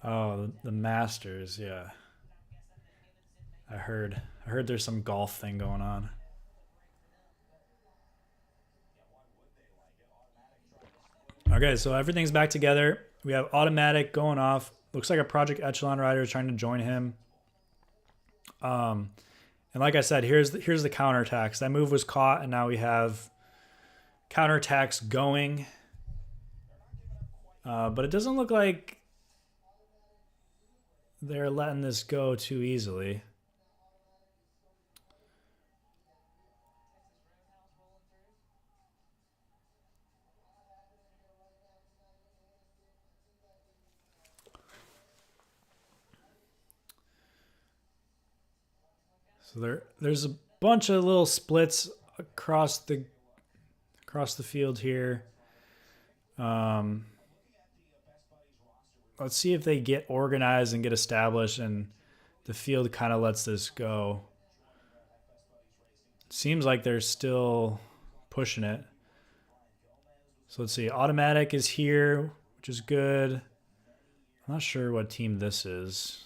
Oh, the Masters, yeah. I heard there's some golf thing going on. Okay, so everything's back together. We have automatic going off. Looks like a Project Echelon rider is trying to join him. And like I said, here's the counterattacks. That move was caught, and now we have counterattacks going. But it doesn't look like they're letting this go too easily. So there's a bunch of little splits across the field here. Let's see if they get organized and get established, and the field kind of lets this go. Seems like they're still pushing it. So let's see. Automatic is here, which is good. I'm not sure what team this is.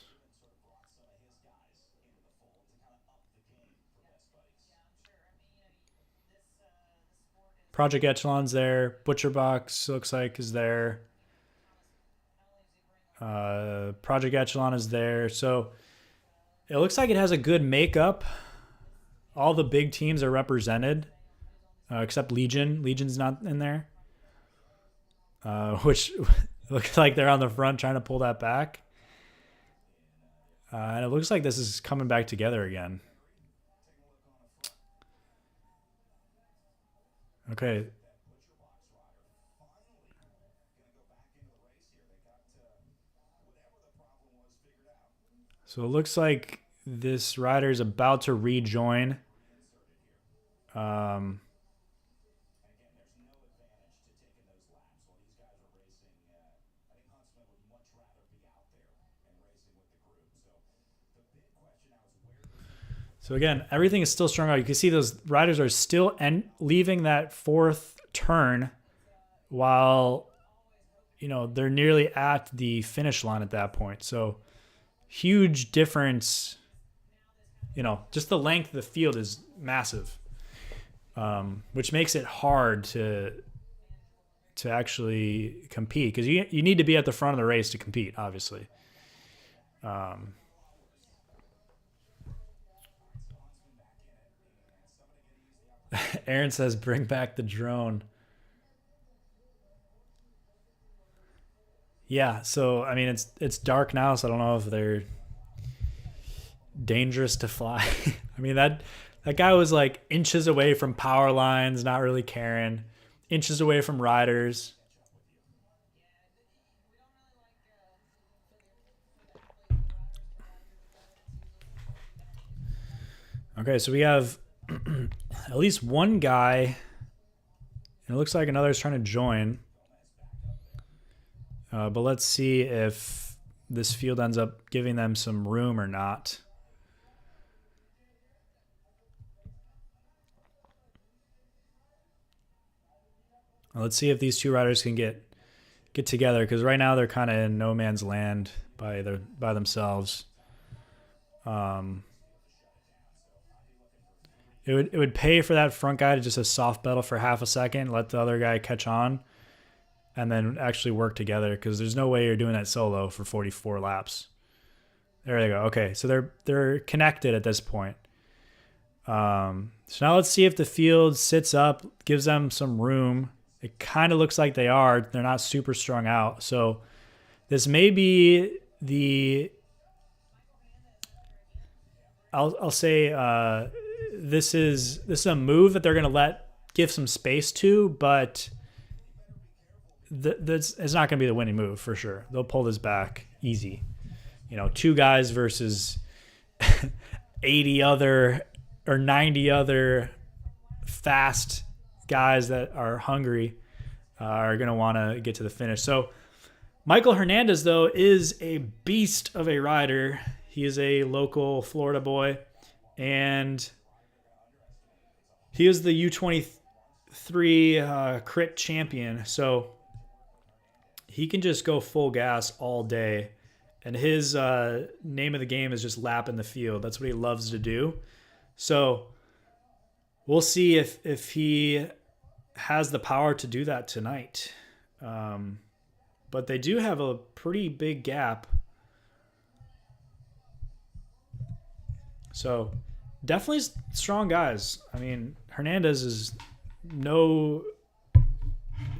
Project Echelon's there. Butcherbox looks like is there. Project Echelon is there. So it looks like it has a good makeup. All the big teams are represented, except Legion. Legion's not in there, which looks like they're on the front trying to pull that back. And it looks like this is coming back together again. Okay. So it looks like this rider is about to rejoin. So again, everything is still strung out. You can see those riders are still leaving that fourth turn while, they're nearly at the finish line at that point. So huge difference. Just the length of the field is massive, which makes it hard to actually compete, because you need to be at the front of the race to compete, obviously. Aaron says, bring back the drone. Yeah, so I mean it's dark now, so I don't know if they're dangerous to fly. I mean that guy was like inches away from power lines, not really caring. Inches away from riders. Okay, so we have at least one guy. And it looks like another's trying to join. But let's see if this field ends up giving them some room or not. Let's see if these two riders can get together, because right now they're kind of in no man's land by themselves. It would pay for that front guy to just a soft pedal for half a second, let the other guy catch on, and then actually work together, because there's no way you're doing that solo for 44 laps. There they go. Okay, so they're connected at this point. So now let's see if the field sits up, gives them some room. It kind of looks like they are. They're not super strung out. So this may be the, I'll say this is a move that they're going to give some space to, but it's not going to be the winning move for sure. They'll pull this back easy. Two guys versus 80 other or 90 other fast guys that are hungry are going to want to get to the finish. So Michael Hernandez, though, is a beast of a rider. He is a local Florida boy, and he is the U23 crit champion. So he can just go full gas all day. And his name of the game is just lapping the field. That's what he loves to do. So we'll see if he has the power to do that tonight. But they do have a pretty big gap. So definitely strong guys. I mean, Hernandez is no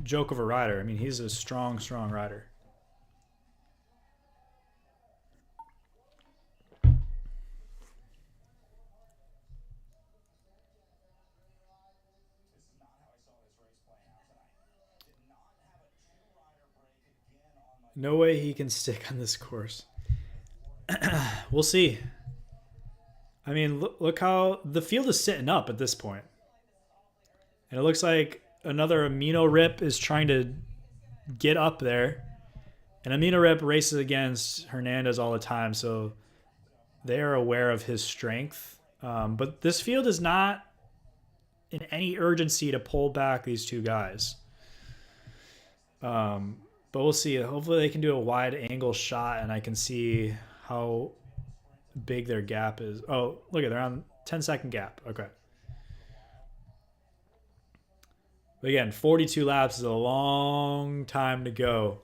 joke of a rider. I mean, he's a strong rider. No way he can stick on this course. We'll see. I mean, look how the field is sitting up at this point. And it looks like another Amino Rip is trying to get up there. And Amino Rip races against Hernandez all the time, so they are aware of his strength. But this field is not in any urgency to pull back these two guys. But we'll see. Hopefully they can do a wide angle shot and I can see how big their gap is. Oh, look at, they're on 10-second gap. Okay. But again, 42 laps is a long time to go.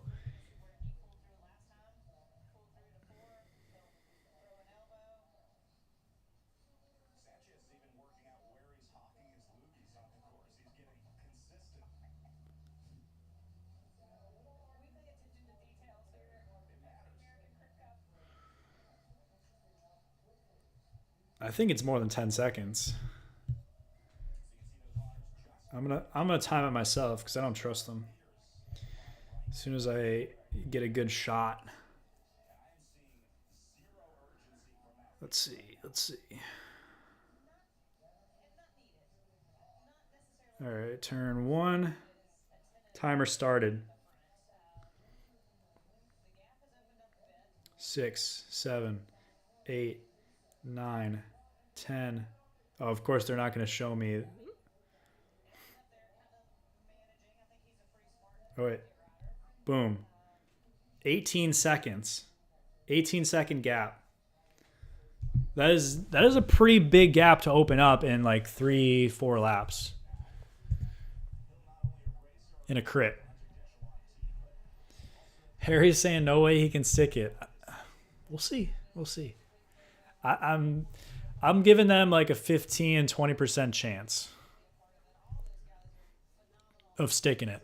I think it's more than 10 seconds. I'm gonna time it myself because I don't trust them. As soon as I get a good shot. Let's see. All right, turn 1. Timer started. 6, 7, 8, 9, 10. Oh, of course they're not going to show me. Oh wait. Boom. 18 seconds. 18-second gap. That is a pretty big gap to open up in like 3-4 laps. In a crit. Harry's saying no way he can stick it. We'll see. I'm giving them like a 15-20% chance of sticking it.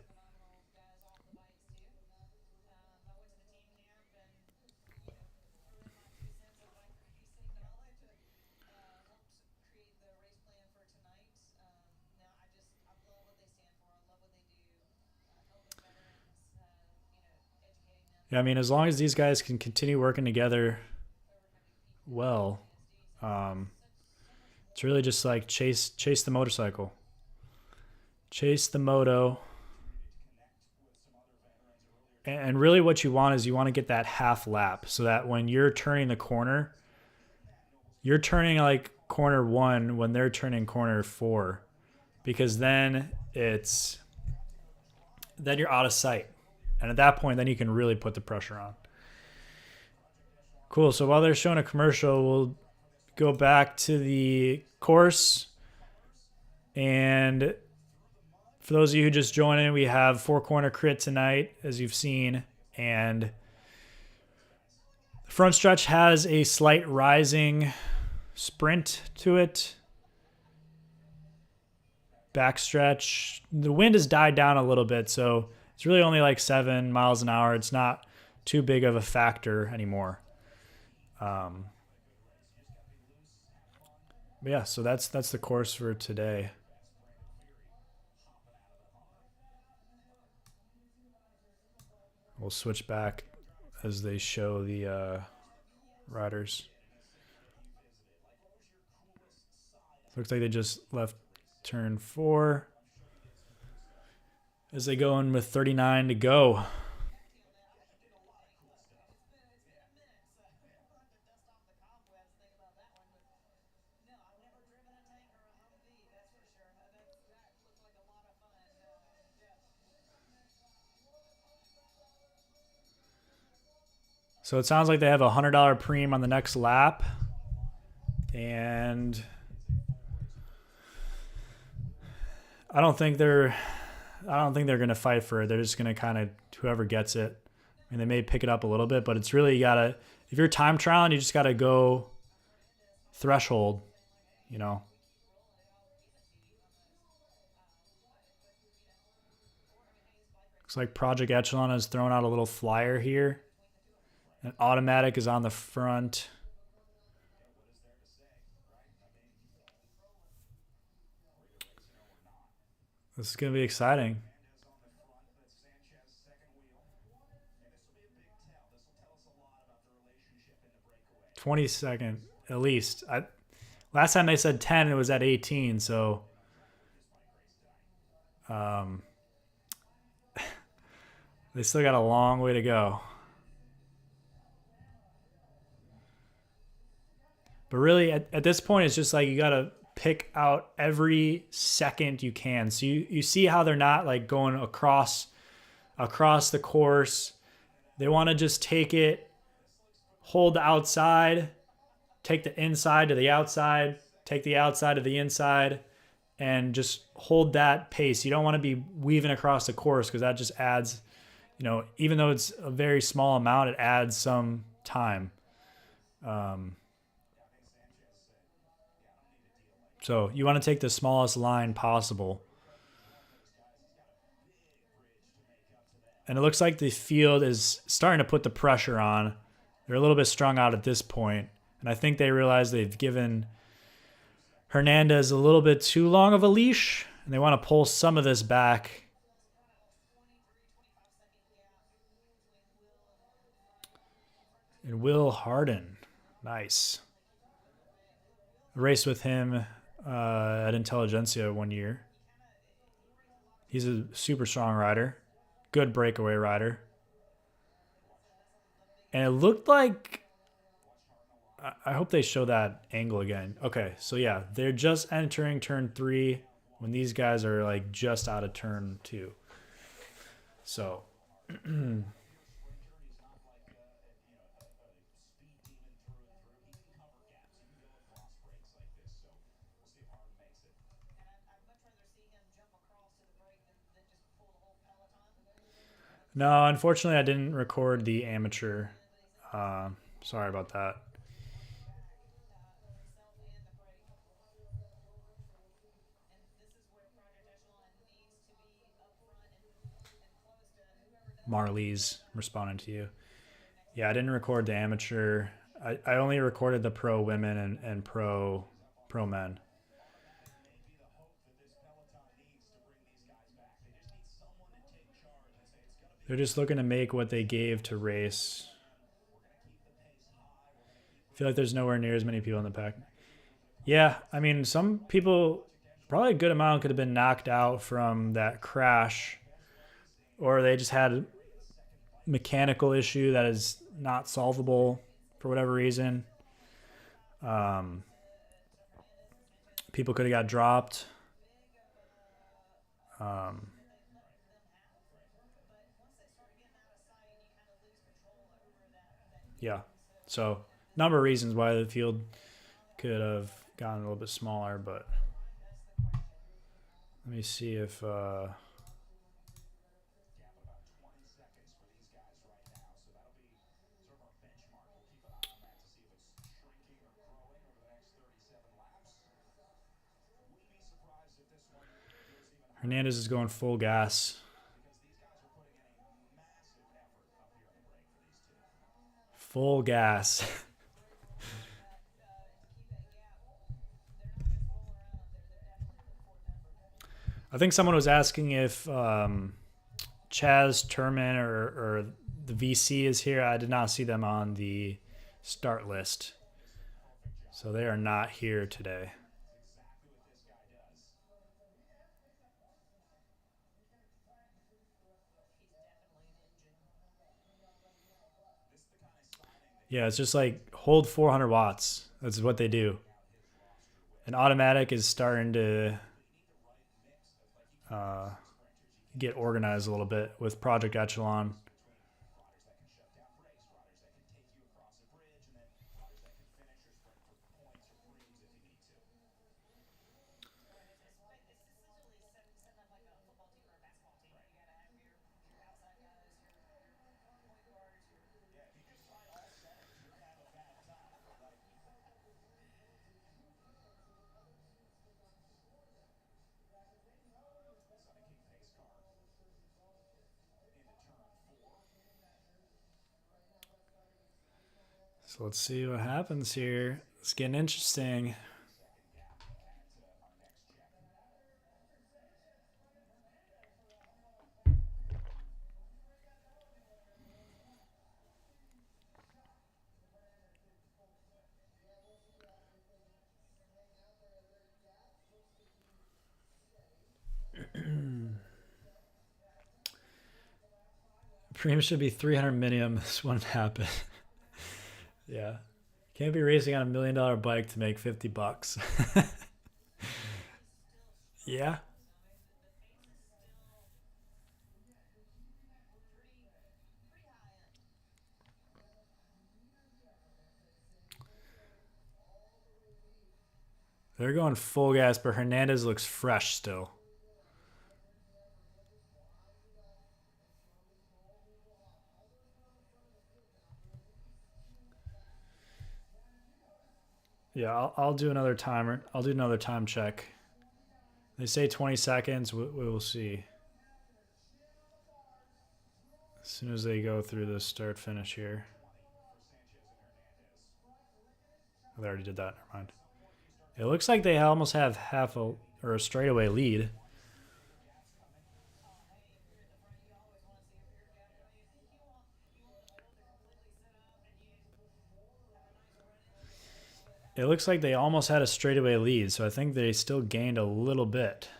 Yeah, I mean, as long as these guys can continue working together well, it's really just like chase the motorcycle. Chase the moto. And really what you want is you want to get that half lap so that when you're turning the corner, you're turning like corner 1 when they're turning corner 4. Because then you're out of sight. And at that point, then you can really put the pressure on. Cool. So while they're showing a commercial, we'll go back to the course. And for those of you who just joined in, we have 4-corner crit tonight, as you've seen. And the front stretch has a slight rising sprint to it. Backstretch. The wind has died down a little bit, so it's really only like 7 miles an hour. It's not too big of a factor anymore. But yeah, so that's the course for today. We'll switch back as they show the riders. Looks like they just left turn 4 as they go in with 39 to go. So it sounds like they have a $100 premium on the next lap. And I don't think they're going to fight for it. They're just going to kind of whoever gets it. And they may pick it up a little bit, but it's really, you got to, if you're time trialing, you just got to go threshold, you know. Looks like Project Echelon has thrown out a little flyer here. And Automatic is on the front. This is going to be exciting. 20-second, at least. Last time they said 10, it was at 18. So they still got a long way to go. But really, at this point, it's just like you got to pick out every second you can. So you see how they're not like going across the course. They want to just take it, hold the outside, take the inside to the outside, take the outside to the inside, and just hold that pace. You don't want to be weaving across the course because that just adds, even though it's a very small amount, it adds some time. So you want to take the smallest line possible. And it looks like the field is starting to put the pressure on. They're a little bit strung out at this point, and I think they realize they've given Hernandez a little bit too long of a leash, and they want to pull some of this back. And Will Harden, nice. Raced with him at Intelligentsia 1 year. He's a super strong rider, good breakaway rider. And it looked like, I hope they show that angle again. Okay, so yeah, they're just entering turn 3 when these guys are like just out of turn 2. So no, unfortunately, I didn't record the amateur. Sorry about that. Marley's responding to you. Yeah, I didn't record the amateur. I only recorded the pro women and pro men. They're just looking to make what they gave to race. I feel like there's nowhere near as many people in the pack. Yeah, I mean, some people, probably a good amount could have been knocked out from that crash, or they just had a mechanical issue that is not solvable for whatever reason. People could have got dropped. Yeah. So, number of reasons why the field could have gotten a little bit smaller, but let me see if Hernandez is going full gas. Full gas. I think someone was asking if Chaz Turman or the VC is here. I did not see them on the start list. So they are not here today. Yeah, it's just like hold 400 watts. That's what they do. And automatic is starting to get organized a little bit with Project Echelon. So let's see what happens here. It's getting interesting. Cream should be 300 minimum. This wouldn't happen. Yeah. Can't be racing on $1 million bike to make $50. Yeah. They're going full gas, but Hernandez looks fresh still. Yeah, I'll do another timer. I'll do another time check. They say 20 seconds. We will see. As soon as they go through the start finish here. Oh, they already did that. Never mind. It looks like they almost have half a or a straightaway lead. It looks like they almost had a straightaway lead, so I think they still gained a little bit.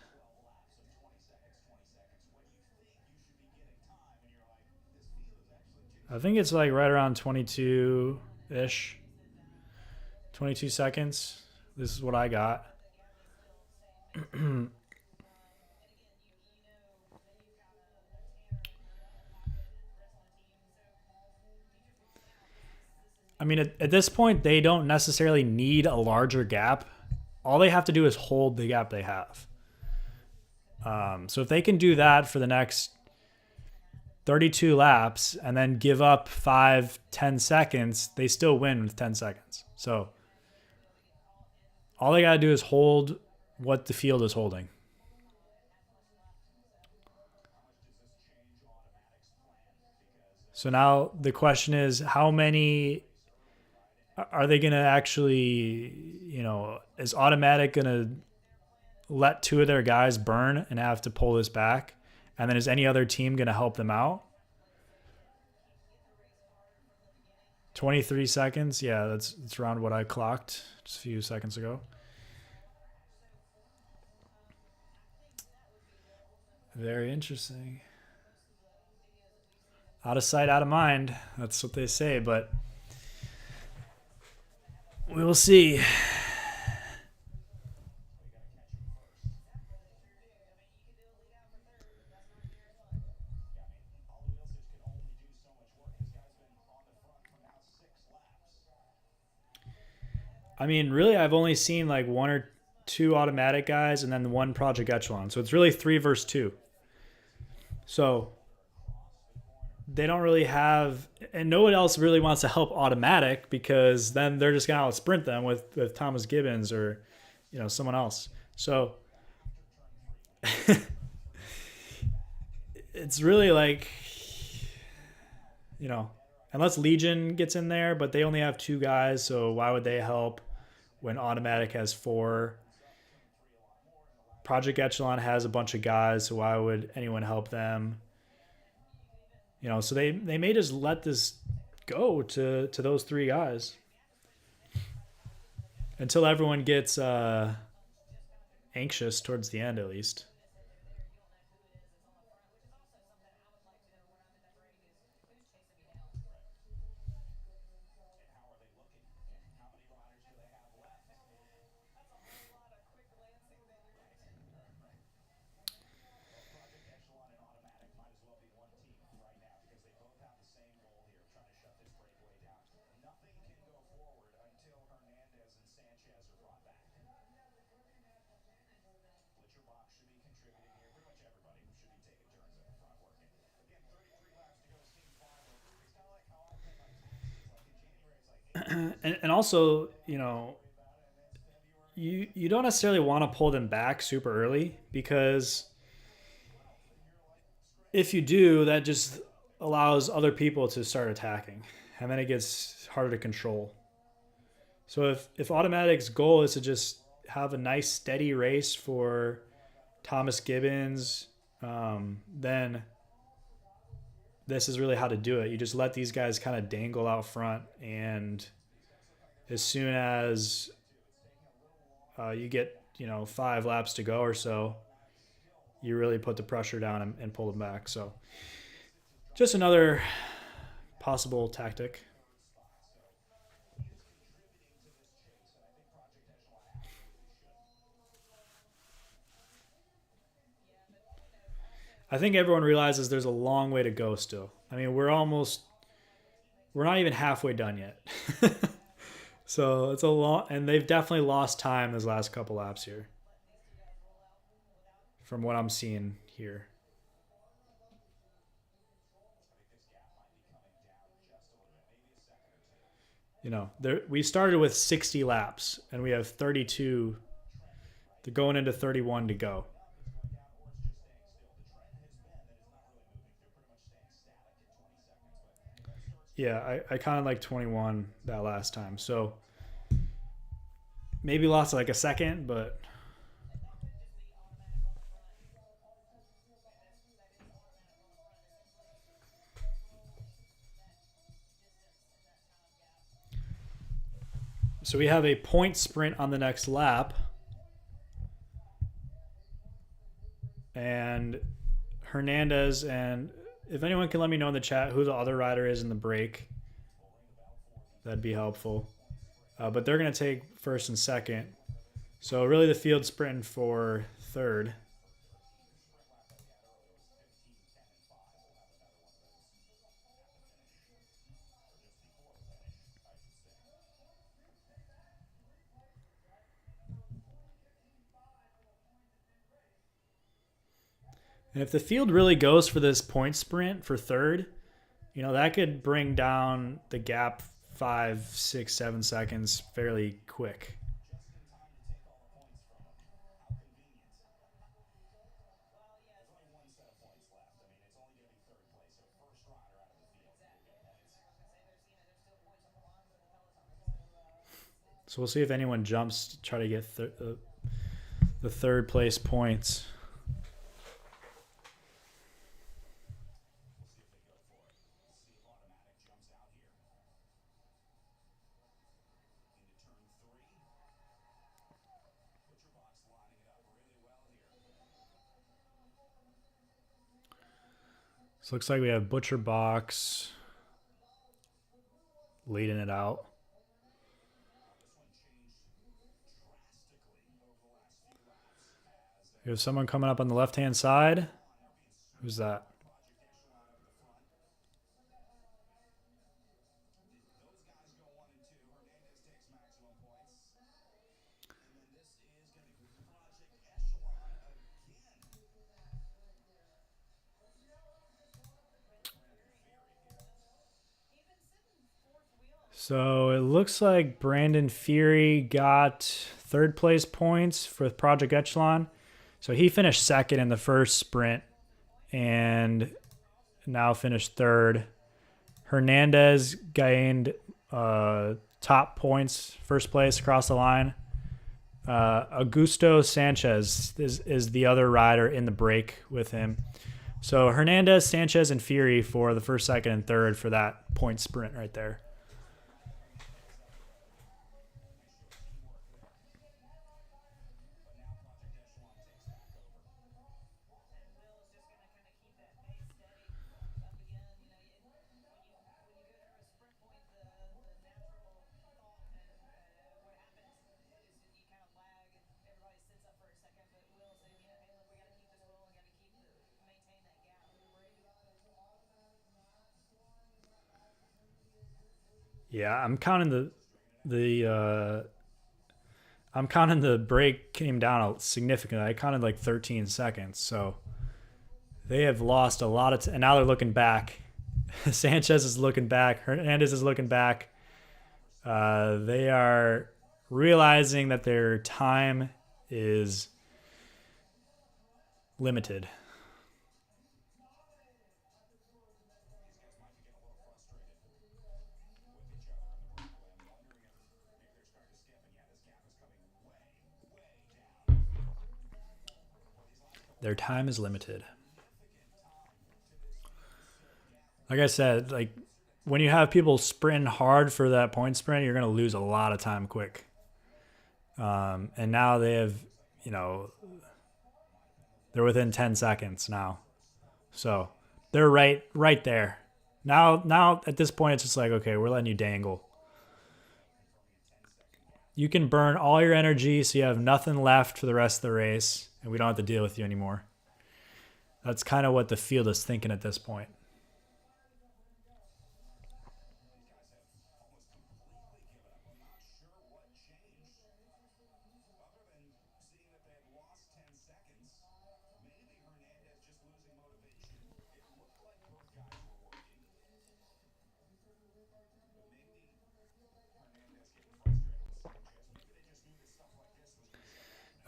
I think it's like right around 22-ish. 22 seconds. This is what I got. I mean, at this point, they don't necessarily need a larger gap. All they have to do is hold the gap they have. So if they can do that for the next 32 laps and then give up 5-10 seconds, they still win with 10 seconds. So all they got to do is hold what the field is holding. So now the question is, how many are they going to actually, is Automatic going to let two of their guys burn and have to pull this back? And then is any other team going to help them out? 23 seconds. Yeah, that's around what I clocked just a few seconds ago. Very interesting. Out of sight, out of mind. That's what they say, but we will see. I mean, really, I've only seen like one or two Automatic guys and then one Project Echelon. So it's really 3 versus 2. So they don't really have, and no one else really wants to help Automatic because then they're just going to out sprint them with Thomas Gibbons or, someone else. So it's really like, unless Legion gets in there, but they only have 2 guys. So why would they help when Automatic has 4? Project Echelon has a bunch of guys, so why would anyone help them? So they may just let this go to those 3 guys until everyone gets anxious towards the end, at least. And also, you don't necessarily want to pull them back super early because if you do, that just allows other people to start attacking, and then it gets harder to control. So if Automatic's goal is to just have a nice steady race for Thomas Gibbons, then this is really how to do it. You just let these guys kind of dangle out front, and as soon as you get 5 laps to go or so, you really put the pressure down and pull them back. So Just another possible tactic. I think everyone realizes there's a long way to go still. I mean, we're not even halfway done yet. So it's a long, and they've definitely lost time this last couple laps here from what I'm seeing here. You know, we started with 60 laps and we have 32. They're going into 31 to go. Yeah, I kind of like 21 that last time. So maybe lost like a second, but so we have a point sprint on the next lap. And Hernandez, and if anyone can let me know in the chat who the other rider is in the break, that'd be helpful. But they're going to take first and second. So really the field sprinting for third. And if the field really goes for this point sprint for third, you know, that could bring down the gap 5, 6, 7 seconds fairly quick. So we'll see if anyone jumps to try to get the third place points. So looks like we have Butcher Box leading it out. We have someone coming up on the left-hand side. Who's that? So it looks like Brandon Fury got third place points for Project Echelon. So he finished second in the first sprint and now finished third. Hernandez gained top points, first place across the line. Augusto Sanchez is the other rider in the break with him. So Hernandez, Sanchez, and Fury for the first, second, and third for that point sprint right there. Yeah, I'm counting the break came down significantly. I counted like 13 seconds. So they have lost a lot of and now they're looking back. Sanchez is looking back. Hernandez is looking back. They are realizing that their time is limited. Their time is limited. Like I said, like when you have people sprinting hard for that point sprint, you're going to lose a lot of time quick. And now they have, you know, they're within 10 seconds now. So They're right there. Now at this point, it's just like, okay, we're letting you dangle. You can burn all your energy so you have nothing left for the rest of the race, and we don't have to deal with you anymore. That's kind of what the field is thinking at this point.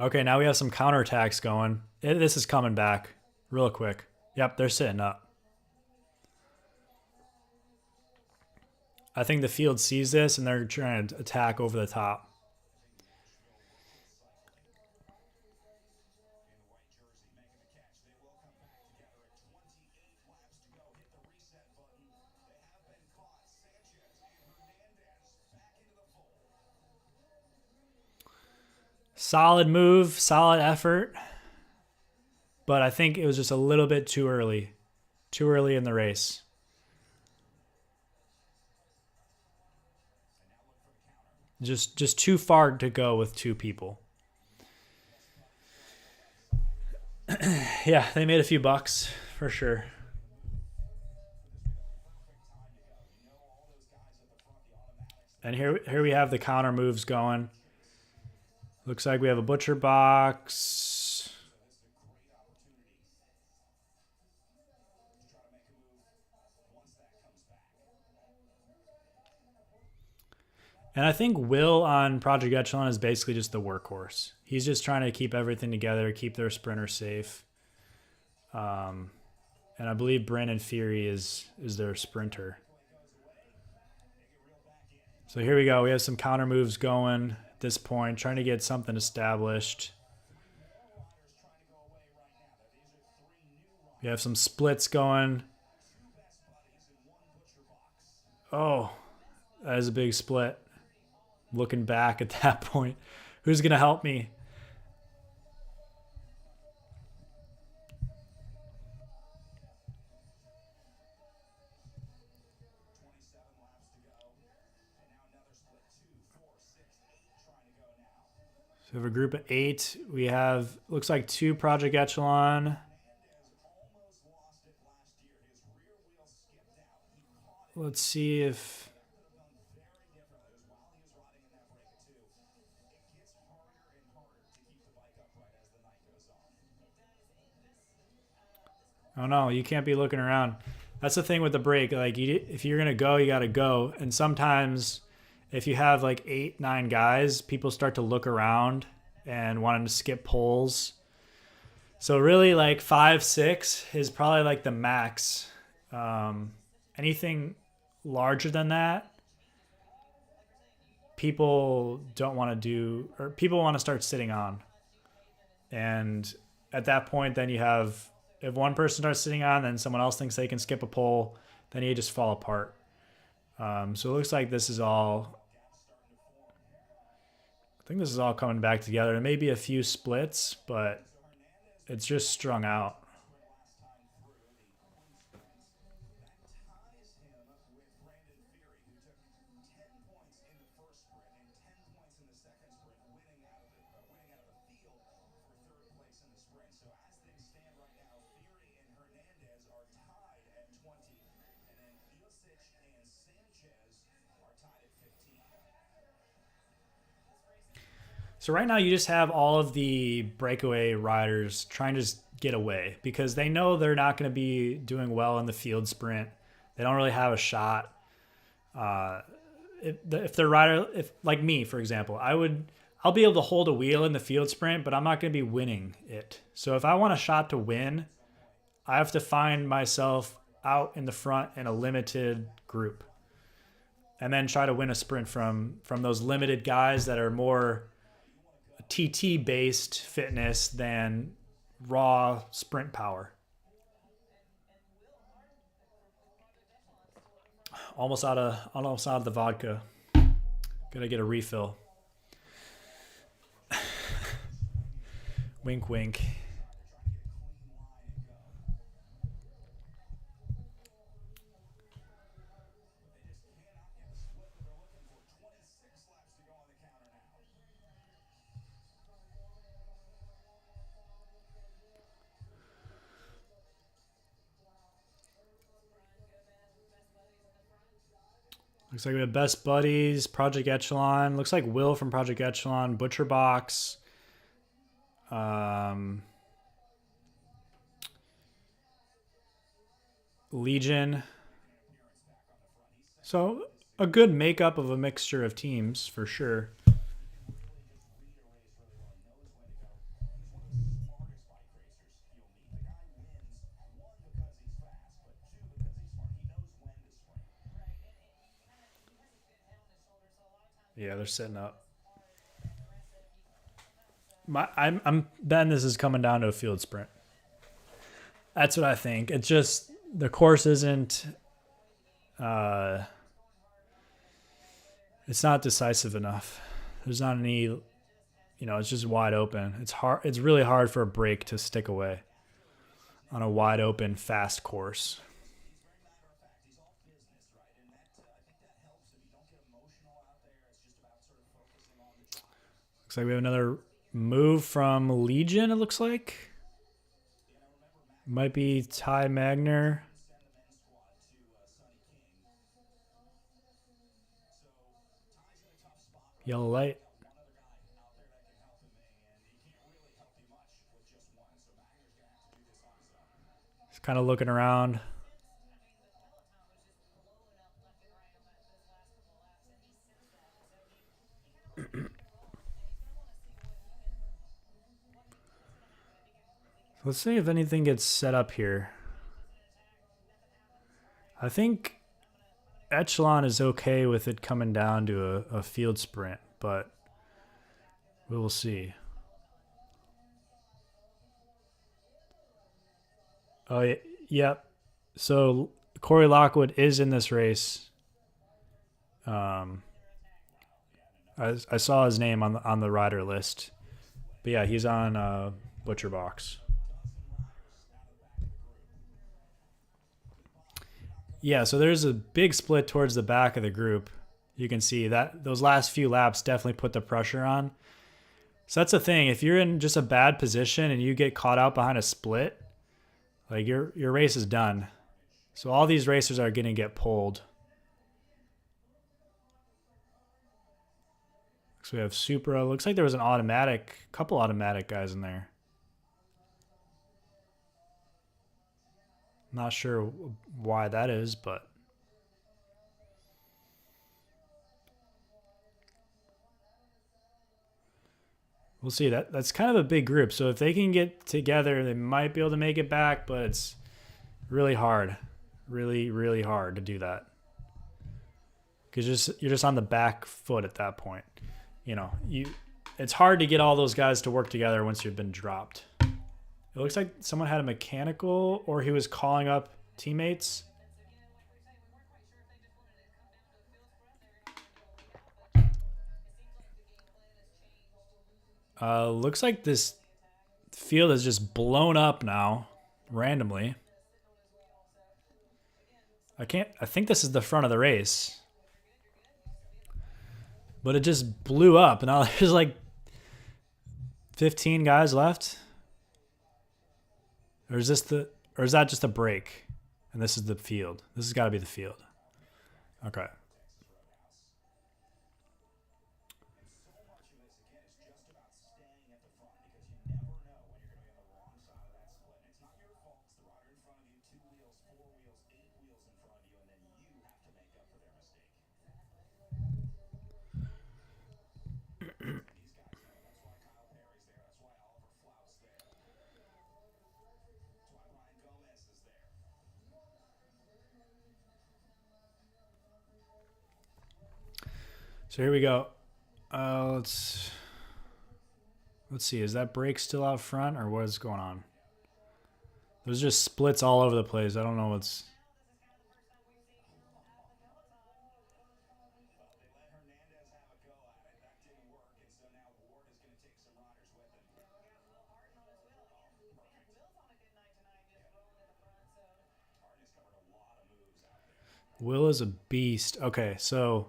Okay, now we have some counterattacks going. This is coming back real quick. Yep, they're sitting up. I think the field sees this and they're trying to attack over the top. Solid move, solid effort. But I think it was just a little bit too early. Too early in the race. Just too far to go with two people. Yeah, they made a few bucks for sure. And here we have the counter moves going. Looks like we have a butcher box. And I think Will on Project Echelon is basically just the workhorse. He's just trying to keep everything together, keep their sprinter safe. And I believe Brandon Fury is their sprinter. So here we go. We have some counter moves going at this point, trying to get something established. We have some splits going. Oh, that is a big split. Looking back at that point, who's going to help me? So we have a group of 8. We have, looks like 2 Project Echelon. Let's see if... Oh no, you can't be looking around. That's the thing with the break. Like, if you're gonna go, you gotta go. And sometimes, if you have like 8, 9 guys, people start to look around and wanting to skip poles. So really, like 5, 6 is probably like the max. Anything larger than that, people don't want to do, or people want to start sitting on. And at that point, then you have, if one person starts sitting on, then someone else thinks they can skip a pole, then you just fall apart. So it looks like this is all, I think this is all coming back together. There may be a few splits, but it's just strung out. So right now you just have all of the breakaway riders trying to just get away because they know they're not going to be doing well in the field sprint. They don't really have a shot. If the rider, if like me, for example, I'll be able to hold a wheel in the field sprint, but I'm not going to be winning it. So if I want a shot to win, I have to find myself out in the front in a limited group and then try to win a sprint from those limited guys that are more TT based fitness than raw sprint power. Almost out of the vodka. Gotta get a refill. Wink, wink. Looks like we have Best Buddies, Project Echelon. Looks like Will from Project Echelon, Butcher Box. Legion. So a good makeup of a mixture of teams for sure. Yeah, they're sitting up. I'm betting this is coming down to a field sprint. That's what I think. It's just the course isn't. It's not decisive enough. There's not any. It's just wide open. It's hard. It's really hard for a break to stick away on a wide open, fast course. Looks like we have another move from Legion, it looks like. Might be Ty Magner. Yellow light. Just kind of looking around. Let's see if anything gets set up here. I think Echelon is okay with it coming down to a field sprint, but we will see. Oh, yep. So Corey Lockwood is in this race. I saw his name on the rider list, but yeah, he's on Butcher Box. Yeah, so there's a big split towards the back of the group. You can see that those last few laps definitely put the pressure on. So that's the thing. If you're in just a bad position and you get caught out behind a split, like your race is done. So all these racers are going to get pulled. So we have Supra. Looks like there was couple automatic guys in there. Not sure why that is, but we'll see. That's kind of a big group. So if they can get together, they might be able to make it back, but it's really hard. Really, really hard to do that. Because you're just on the back foot at that point. It's hard to get all those guys to work together once you've been dropped. It looks like someone had a mechanical or he was calling up teammates. Looks like this field is just blown up now randomly. I think this is the front of the race. But it just blew up. Now there's like 15 guys left. Or is that just a break? And this is the field. This has got to be the field. Okay. So here we go. Let's see. Is that break still out front or what is going on? There's just splits all over the place. I don't know what's. Will is a beast. Okay, so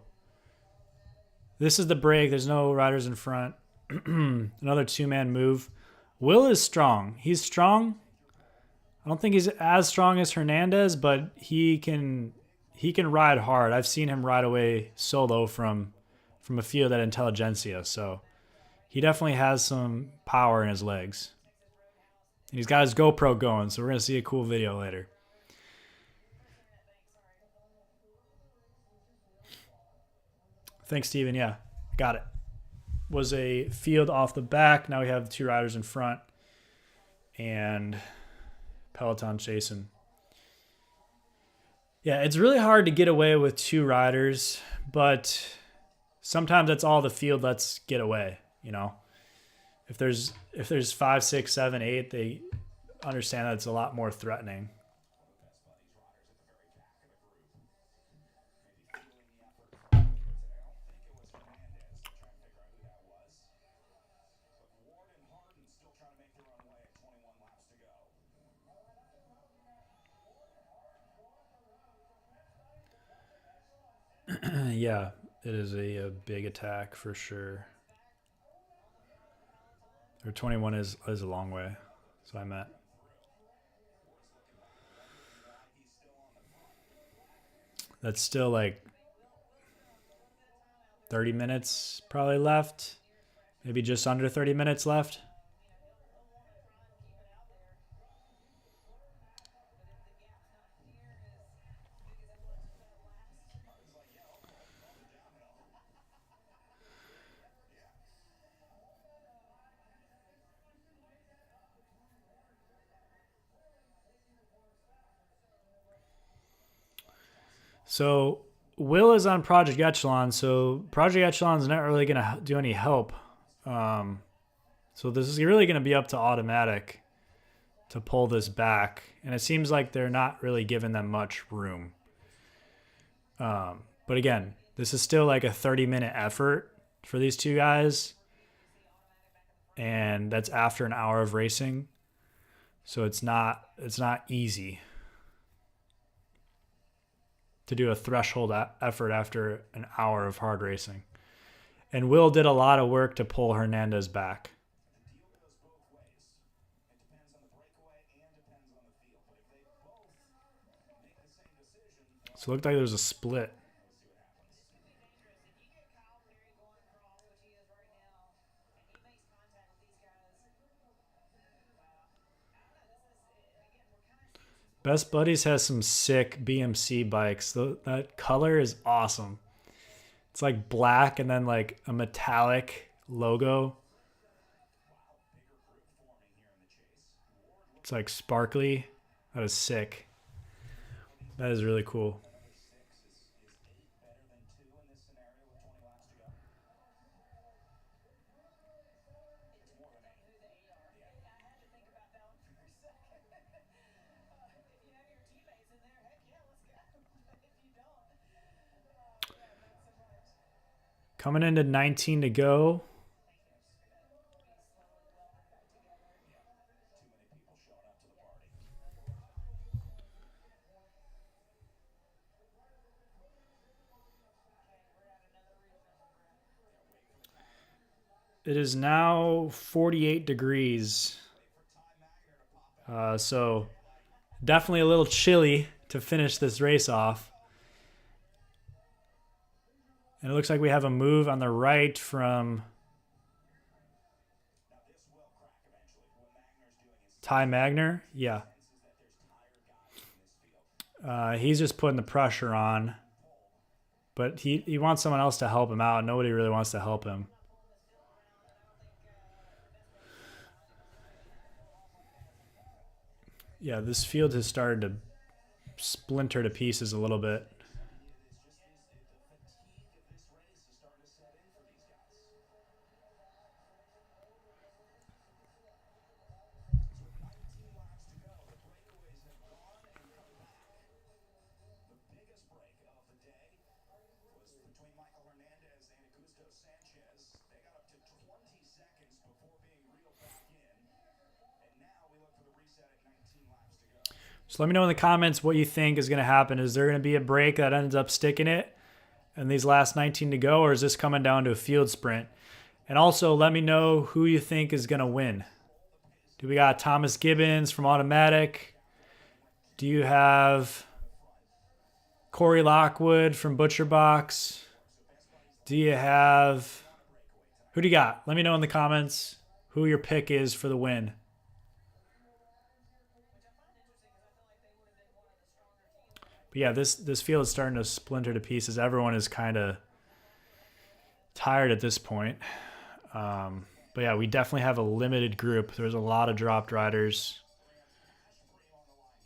this is the break. There's no riders in front. Another two-man move. Will is strong. He's strong. I don't think he's as strong as Hernandez, but he can he can ride hard. I've seen him ride away solo from a field at Intelligentsia, so he definitely has some power in his legs. And he's got his GoPro going, so we're going to see a cool video later. Thanks, Steven. Yeah, got it. Was a field off the back. Now we have 2 riders in front and peloton chasing. Yeah, it's really hard to get away with 2 riders, but sometimes that's all the field lets get away, you know. If there's 5, 6, 7, 8, they understand that it's a lot more threatening. Yeah, it is a big attack for sure. Or 21 is a long way. So I meant. That's still like 30 minutes probably left. Maybe just under 30 minutes left. So Will is on Project Echelon, so Project Echelon is not really going to do any help. So this is really going to be up to Automatic to pull this back, and it seems like they're not really giving them much room. But again, this is still like a 30-minute effort for these 2 guys, and that's after an hour of racing, so it's not easy to do a threshold effort after an hour of hard racing. And Will did a lot of work to pull Hernandez back. So it looked like there was a split. Best Buddies has some sick BMC bikes. That color is awesome. It's like black and then like a metallic logo. It's like sparkly. That is sick. That is really cool. Coming into 19 to go. It is now 48 degrees. So definitely a little chilly to finish this race off. And it looks like we have a move on the right from Ty Magner. Yeah. He's just putting the pressure on. But he wants someone else to help him out. Nobody really wants to help him. Yeah, this field has started to splinter to pieces a little bit. So let me know in the comments what you think is going to happen. Is there going to be a break that ends up sticking it in these last 19 to go, or is this coming down to a field sprint? And also let me know who you think is going to win. Do we got Thomas Gibbons from Automatic? Do you have Corey Lockwood from Butcher Box. Do you have... Who do you got? Let me know in the comments who your pick is for the win. But yeah, this field is starting to splinter to pieces. Everyone is kind of tired at this point. But yeah, we definitely have a limited group. There's a lot of dropped riders.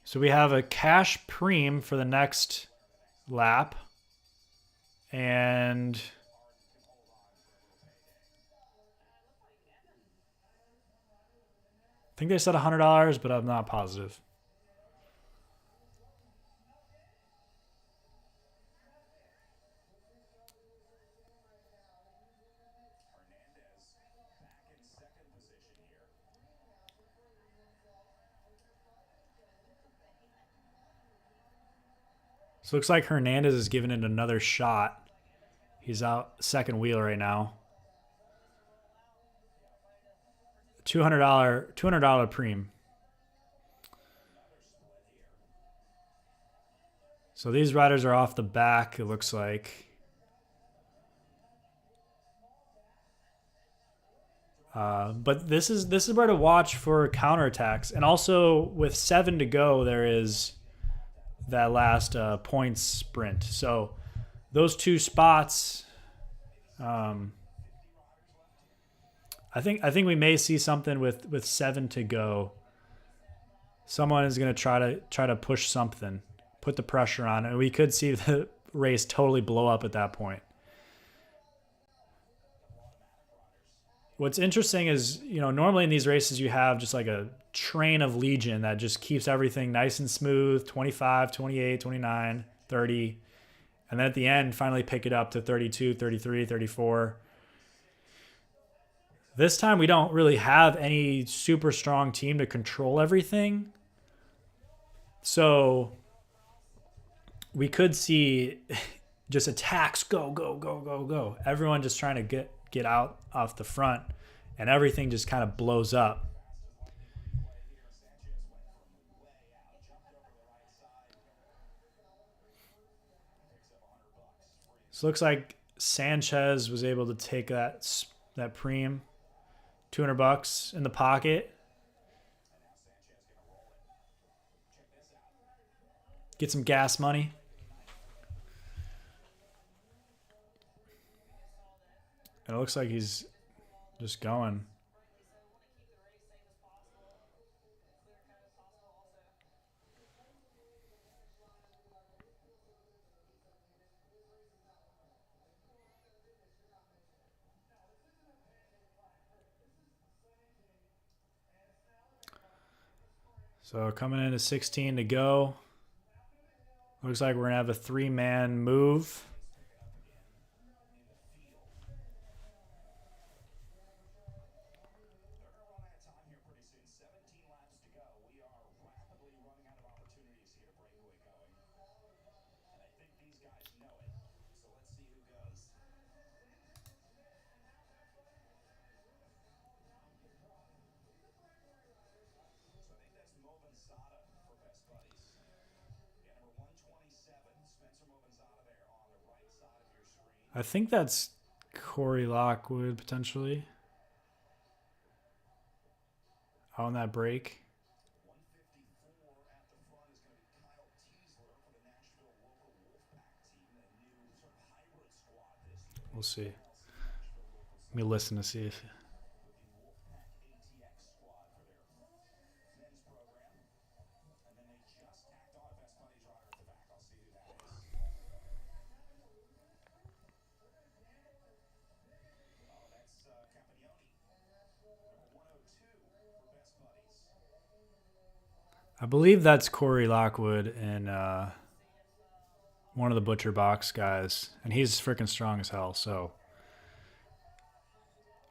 So we have a cash preem for the next lap. And I think they said $100, but I'm not positive. So it looks like Hernandez is giving it another shot. He's out second wheel right now. $200 preem. So these riders are off the back, it looks like. But this is where to watch for counterattacks. And also with 7 to go, there is that last points sprint. So those two spots, I think we may see something with 7 to go. Someone is going to try to push something, put the pressure on, and we could see the race totally blow up at that point. What's interesting is, normally in these races you have just like a train of legion that just keeps everything nice and smooth, 25, 28, 29, 30. And then at the end, finally pick it up to 32, 33, 34. This time we don't really have any super strong team to control everything. So we could see just attacks, go, go, go, go, go. Everyone just trying to get out off the front, and everything just kind of blows up. So it looks like Sanchez was able to take that preem, $200 in the pocket. Get some gas money. And it looks like he's just going. So coming into 16 to go. Looks like we're going to have a 3-man move. I think that's Corey Lockwood potentially on that break. We'll see. Let me listen to see if... I believe that's Corey Lockwood and one of the Butcher Box guys, and he's freaking strong as hell. So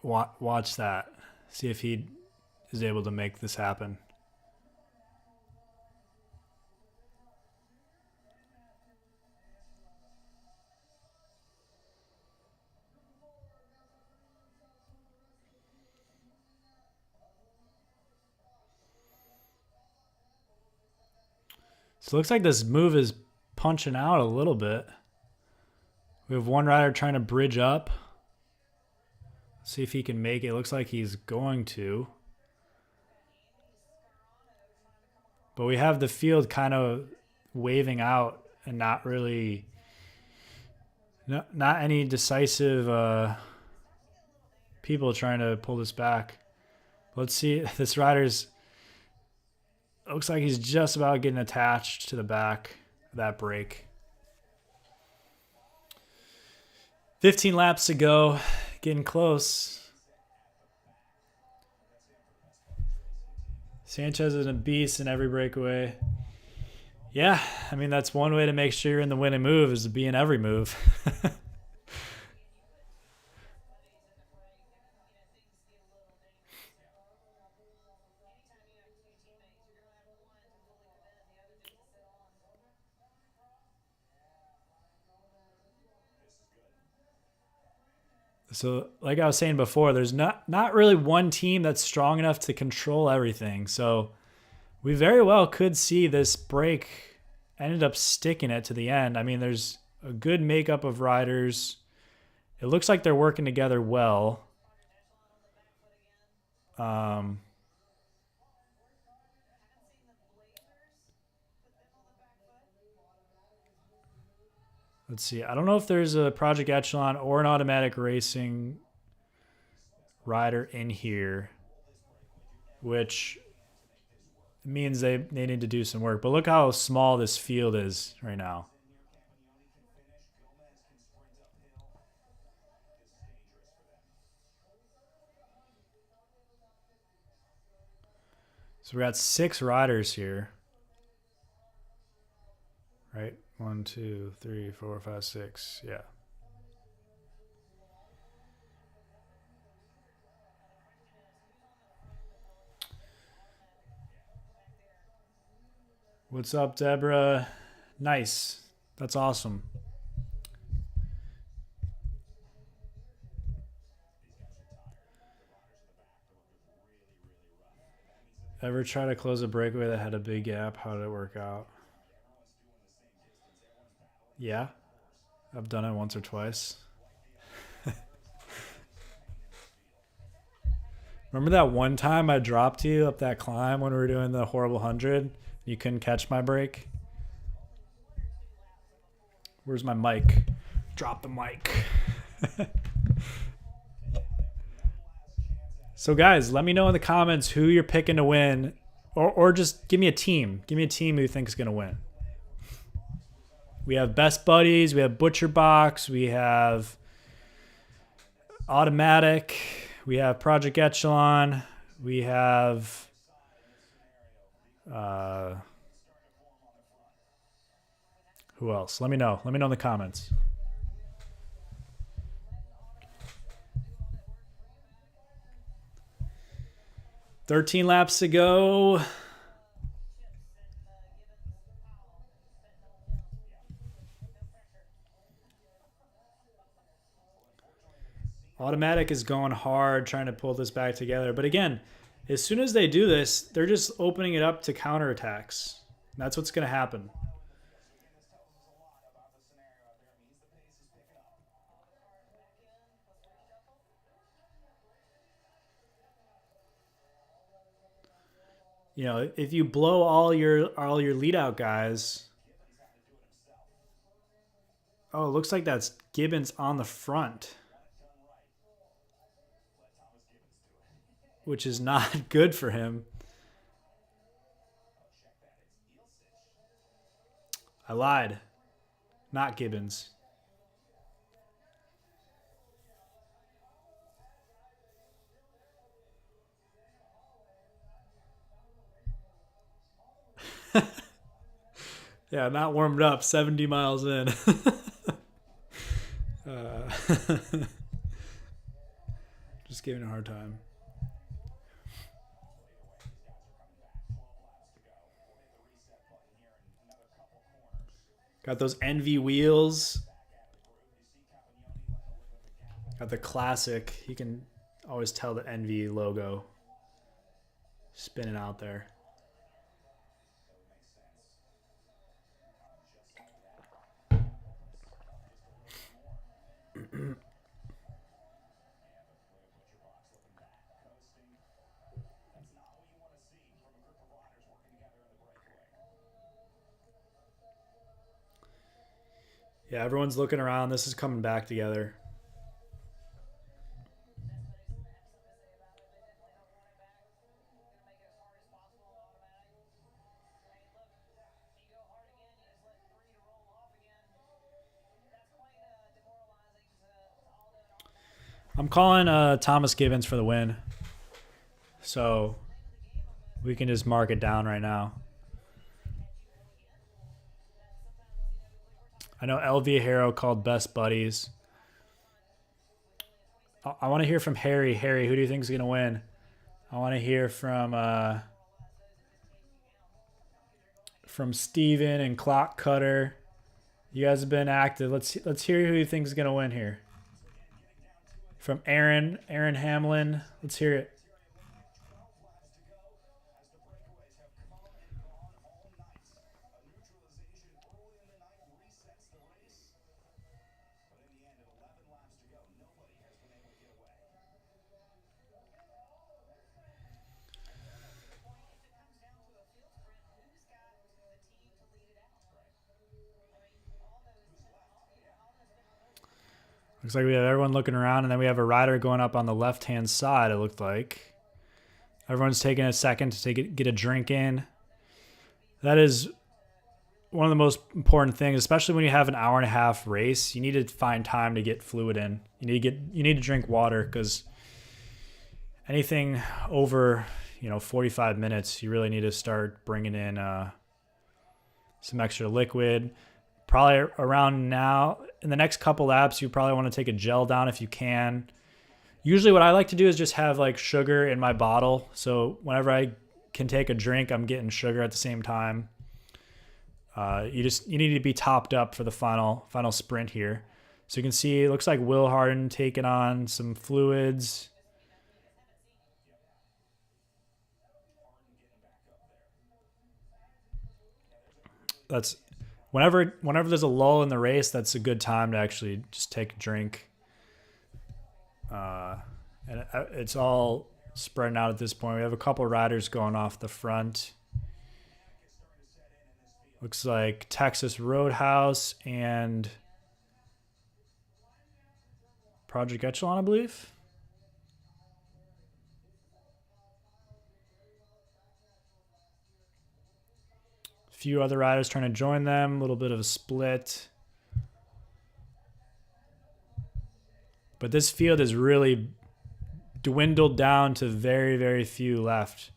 watch that. See if he is able to make this happen. So it looks like this move is punching out a little bit. We have one rider trying to bridge up. See if he can make it. It looks like he's going to. But we have the field kind of waving out and not really, not any decisive people trying to pull this back. Let's see. This rider's, looks like he's just about getting attached to the back of that break. 15 laps to go. Getting close. Sanchez is a beast in every breakaway. Yeah, I mean, that's one way to make sure you're in the winning move is to be in every move. So like I was saying before, there's not really one team that's strong enough to control everything. So we very well could see this break ended up sticking it to the end. I mean, there's a good makeup of riders. It looks like they're working together well. Let's see. I don't know if there's a Project Echelon or an automatic racing rider in here, which means they need to do some work. But look how small this field is right now. So we got 6 riders here. Right? 1, 2, 3, 4, 5, 6. Yeah. What's up, Deborah? Nice. That's awesome. Ever try to close a breakaway that had a big gap? How did it work out? Yeah, I've done it once or twice. Remember that one time I dropped you up that climb when we were doing the horrible 100? You couldn't catch my break? Where's my mic? Drop the mic. So guys, let me know in the comments who you're picking to win, or just give me a team. Give me a team who you think is going to win. We have Best Buddies, we have Butcher Box, we have Automatic, we have Project Echelon, we have who else? Let me know. Let me know in the comments. $13 laps to go. Automatic is going hard trying to pull this back together. But again, as soon as they do this, they're just opening it up to counterattacks. That's what's going to happen. You know, if you blow all your lead out guys. Oh, it looks like that's Gibbons on the front, which is not good for him. I lied. Not Gibbons. Yeah, not warmed up, 70 miles in. Just giving a hard time. Got those Envy wheels. Got the classic. You can always tell the Envy logo spinning out there. Yeah, everyone's looking around. This is coming back together. I'm calling Thomas Gibbons for the win. So we can just mark it down right now. I know El Viajero called best buddies. I want to hear from Harry. Harry, who do you think is going to win? I want to hear from Steven and Clock Cutter. You guys have been active. Let's hear who you think is going to win here. From Aaron Hamlin. Let's hear it. Looks like we have everyone looking around, and then we have a rider going up on the left-hand side, it looked like. Everyone's taking a second to get a drink in. That is one of the most important things, especially when you have an hour and a half race. You need to find time to get fluid in. You need to drink water, because anything over 45 minutes, you really need to start bringing in some extra liquid. Probably around now, in the next couple laps, you probably want to take a gel down if you can. Usually what I like to do is just have like sugar in my bottle. So whenever I can take a drink, I'm getting sugar at the same time. You need to be topped up for the final sprint here. So you can see it looks like Will Harden taking on some fluids. That's whenever there's a lull in the race, that's a good time to actually just take a drink. And it's all spreading out at this point. We have a couple riders going off the front. Looks like Texas Roadhouse and Project Echelon, I believe. A few other riders trying to join them. A little bit of a split. But this field is really dwindled down to very, very few left.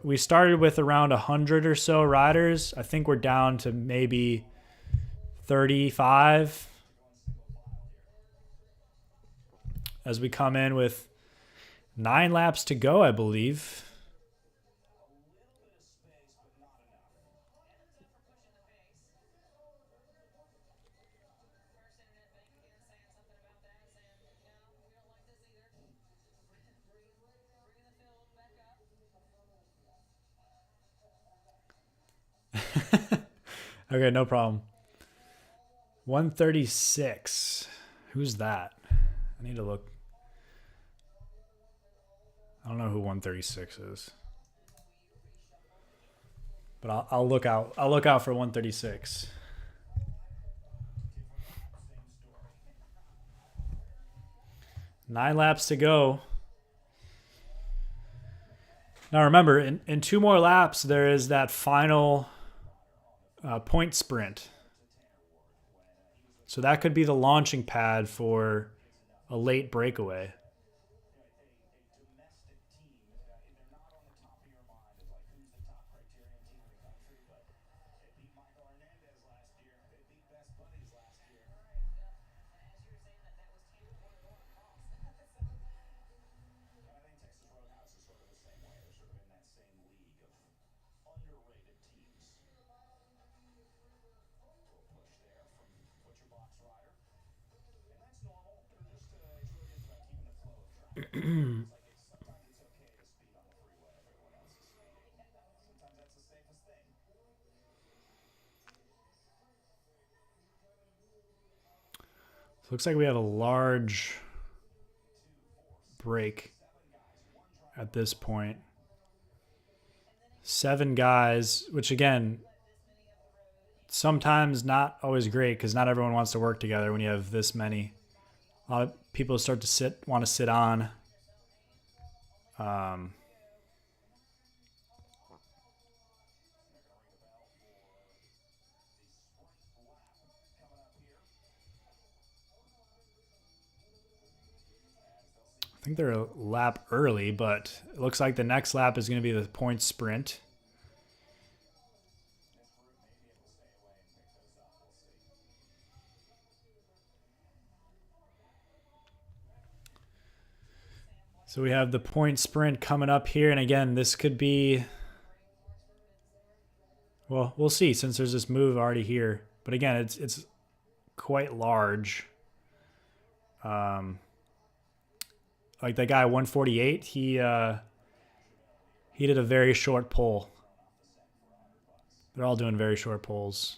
We started with around 100 or so riders. I think we're down to maybe 35 as we come in with 9 laps to go, I believe. Okay, no problem. 136. Who's that? I need to look. I don't know who 136 is. But I'll look out. I'll look out for 136. Nine laps to go. Now remember, in 2 more laps, there is that final point sprint. So that could be the launching pad for a late breakaway. Looks like we have a large break at this point. 7 guys, which again, sometimes not always great because not everyone wants to work together when you have this many. A lot of people start to want to sit on. I think they're a lap early, but it looks like the next lap is going to be the point sprint. So we have the point sprint coming up here. And again, this could be, well, we'll see since there's this move already here. But again, it's quite large. Like that guy 148, he did a very short pull. They're all doing very short pulls.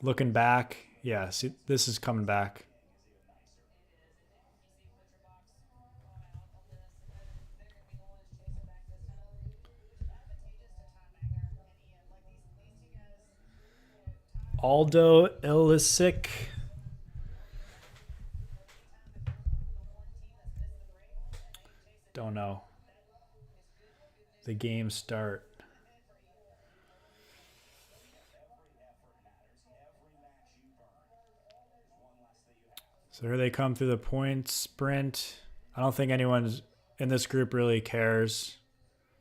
Looking back, yeah, see, this is coming back. Aldo Ilisic. Don't know. The game start. So here they come through the point sprint. I don't think anyone in this group really cares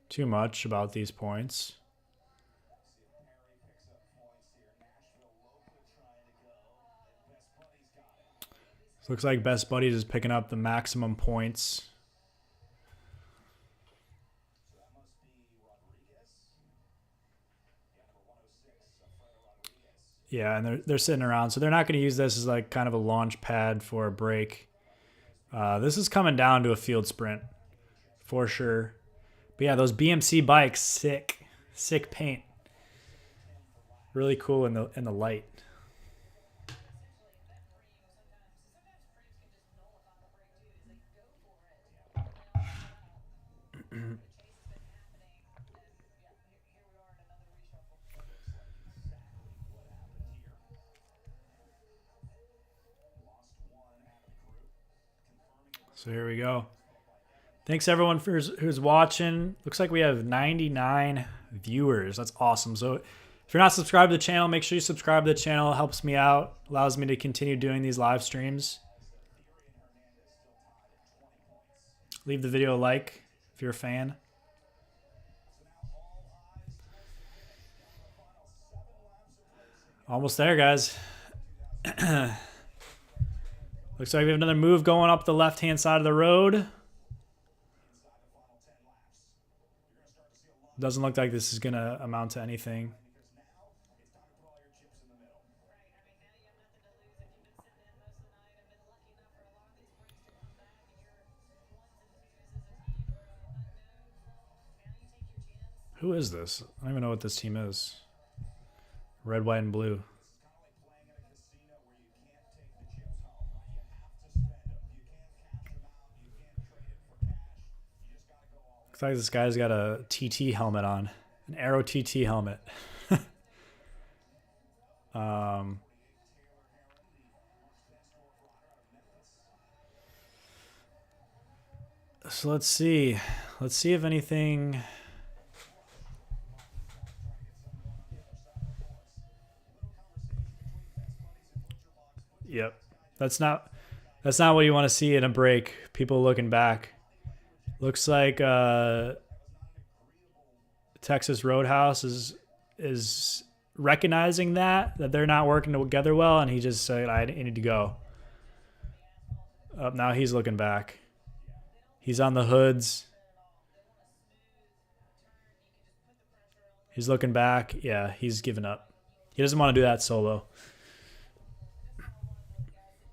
too much about these points. So looks like Best Buddies is picking up the maximum points. Yeah, and they're sitting around, so they're not going to use this as like kind of a launch pad for a break. This is coming down to a field sprint for sure. But yeah, those BMC bikes, sick paint, really cool in the light. So here we go. Thanks everyone who's watching. Looks like we have 99 viewers. That's awesome. So if you're not subscribed to the channel, make sure you subscribe to the channel. It helps me out, allows me to continue doing these live streams. Leave the video a like if you're a fan. Almost there, guys. Looks like we have another move going up the left-hand side of the road. Doesn't look like this is going to amount to anything. Who is this? I don't even know what this team is. Red, white, and blue. Looks like this guy's got a TT helmet on. An Aero TT helmet. So let's see. Let's see if anything... Yep. That's not what you want to see in a break. People looking back. Looks like Texas Roadhouse is recognizing that they're not working together well, and he just said, I need to go. Now he's looking back. He's on the hoods. He's looking back. Yeah, he's giving up. He doesn't want to do that solo.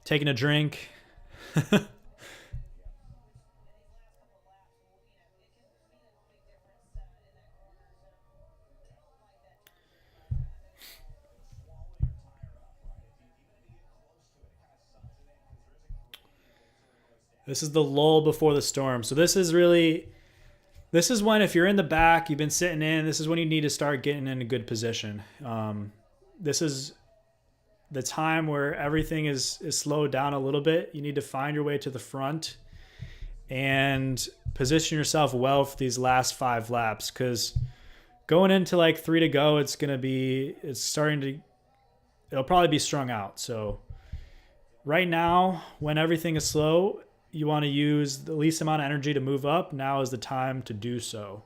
Taking a drink. This is the lull before the storm. So this is really This is when, if you're in the back, you've been sitting in, this is when you need to start getting in a good position. This is the time where everything is slowed down a little bit. You need to find your way to the front and position yourself well for these last 5 laps, because going into like 3 to go, it'll probably be strung out. So right now, when everything is slow, you want to use the least amount of energy to move up. Now is the time to do so.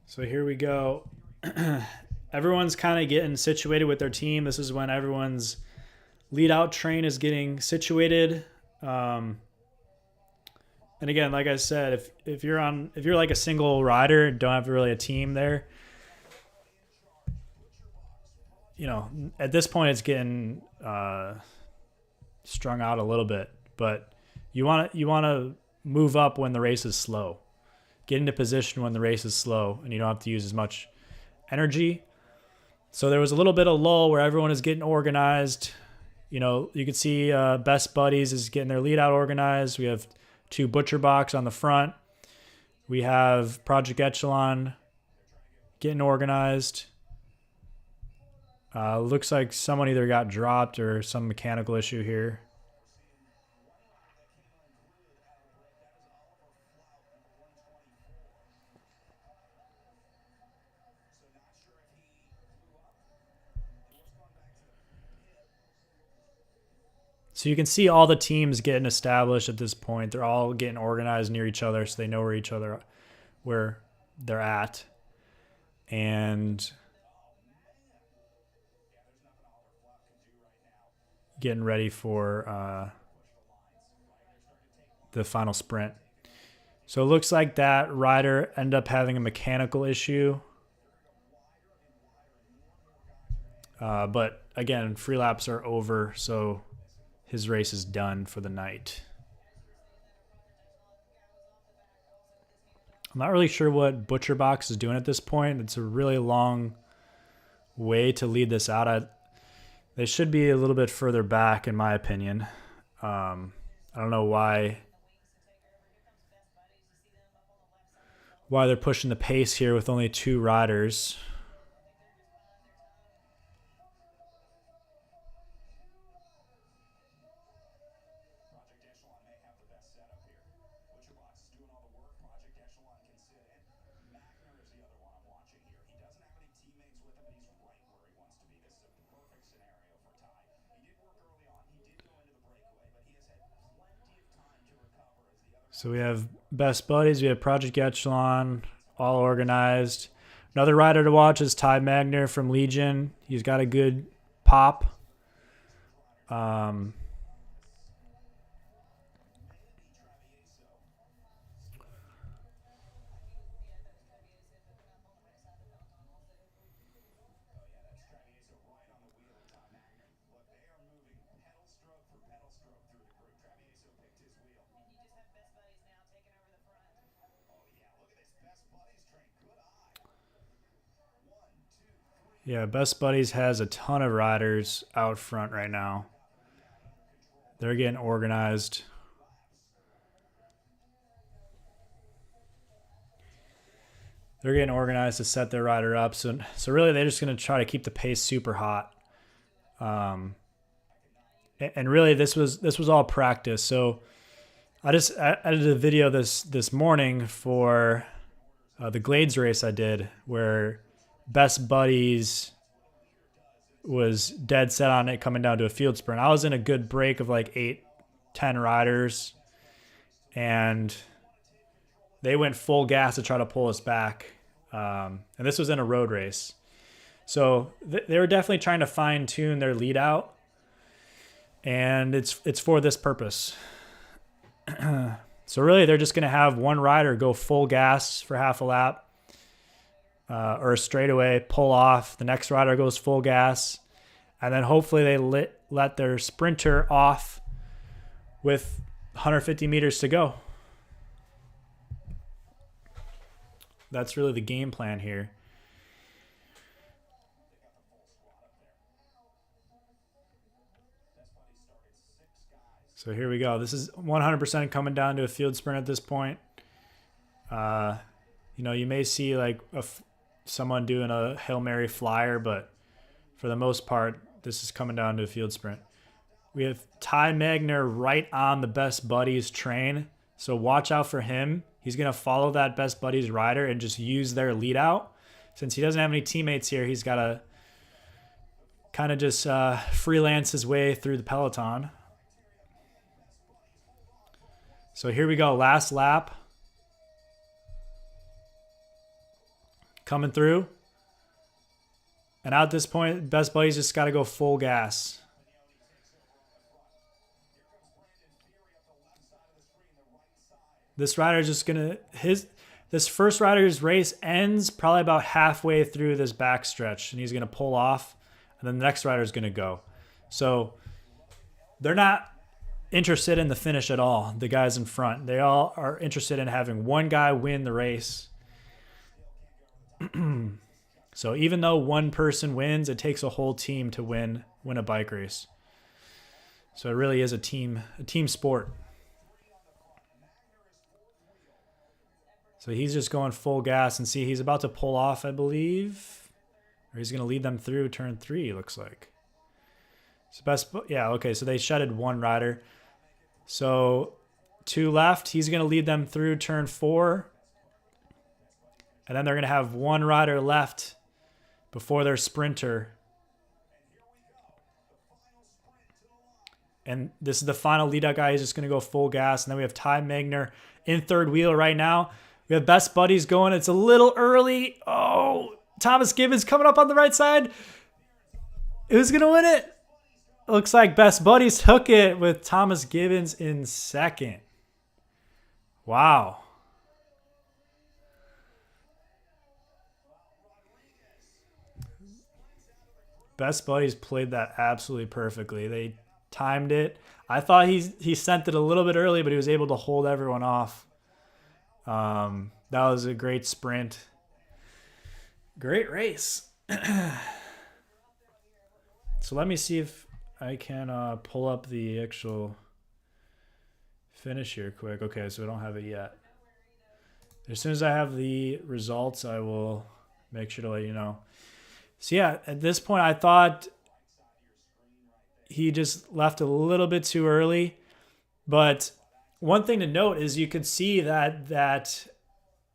So here we go. Everyone's kind of getting situated with their team. This is when everyone's lead out train is getting situated. And again, like I said, if you're like a single rider and don't have really a team there, at this point it's getting strung out a little bit. But you want to move up when the race is slow. Get into position when the race is slow and you don't have to use as much energy. So there was a little bit of lull where everyone is getting organized. You could see Best Buddies is getting their lead out organized. We have 2 Butcher Box on the front. We have Project Echelon getting organized. Looks like someone either got dropped or some mechanical issue here. So you can see all the teams getting established at this point. They're all getting organized near each other, so they know where they're at. And getting ready for the final sprint. So it looks like that rider ended up having a mechanical issue. But again, free laps are over, so his race is done for the night. I'm not really sure what Butcher Box is doing at this point. It's a really long way to lead this out. They should be a little bit further back, in my opinion. I don't know why they're pushing the pace here with only 2 riders. So we have Best Buddies, we have Project Echelon, all organized. Another rider to watch is Ty Magner from Legion. He's got a good pop. Yeah, Best Buddies has a ton of riders out front right now. They're getting organized. They're getting organized to set their rider up. So really, they're just going to try to keep the pace super hot. And really, this was all practice. So I did a video this morning for the Glades race I did, where Best Buddies was dead set on it coming down to a field sprint. I was in a good break of like 8-10 riders, and they went full gas to try to pull us back. And this was in a road race. So they were definitely trying to fine tune their lead out, and it's for this purpose. So really, they're just going to have one rider go full gas for half a lap or a straightaway, pull off. The next rider goes full gas. And then hopefully they let their sprinter off with 150 meters to go. That's really the game plan here. So here we go. This is 100% coming down to a field sprint at this point. You know, you may see like someone doing a Hail Mary flyer, but for the most part, this is coming down to a field sprint. We have Ty Magner right on the Best Buddies train. So watch out for him. He's going to follow that Best Buddies rider and just use their lead out. Since he doesn't have any teammates here, he's got to kind of just freelance his way through the peloton. So here we go. Last lap. Coming through. And at this point, Best Buddies just got to go full gas. This rider is just going to, this first rider's race ends probably about halfway through this back stretch, and he's going to pull off, and then the next rider is going to go. So they're not interested in the finish at all, the guys in front. They all are interested in having one guy win the race. So even though one person wins, it takes a whole team to win a bike race. So it really is a team sport. So he's just going full gas, and see, he's about to pull off, I believe. Or he's going to lead them through turn 3, looks like. So yeah, okay, so they shedded one rider. So 2 left, he's going to lead them through turn 4. And then they're going to have one rider left before their sprinter. And this is the final lead out guy. He's just going to go full gas. And then we have Ty Magner in third wheel right now. We have Best Buddies going. It's a little early. Oh, Thomas Gibbons coming up on the right side. Who's going to win it? Looks like Best Buddies took it with Thomas Gibbons in second. Wow. Best Buddies played that absolutely perfectly. They timed it. I thought he sent it a little bit early, but he was able to hold everyone off. That was a great sprint. Great race. So let me see if I can pull up the actual finish here quick. Okay, so I don't have it yet. As soon as I have the results, I will make sure to let you know. So yeah, at this point, I thought he just left a little bit too early. But one thing to note is you could see that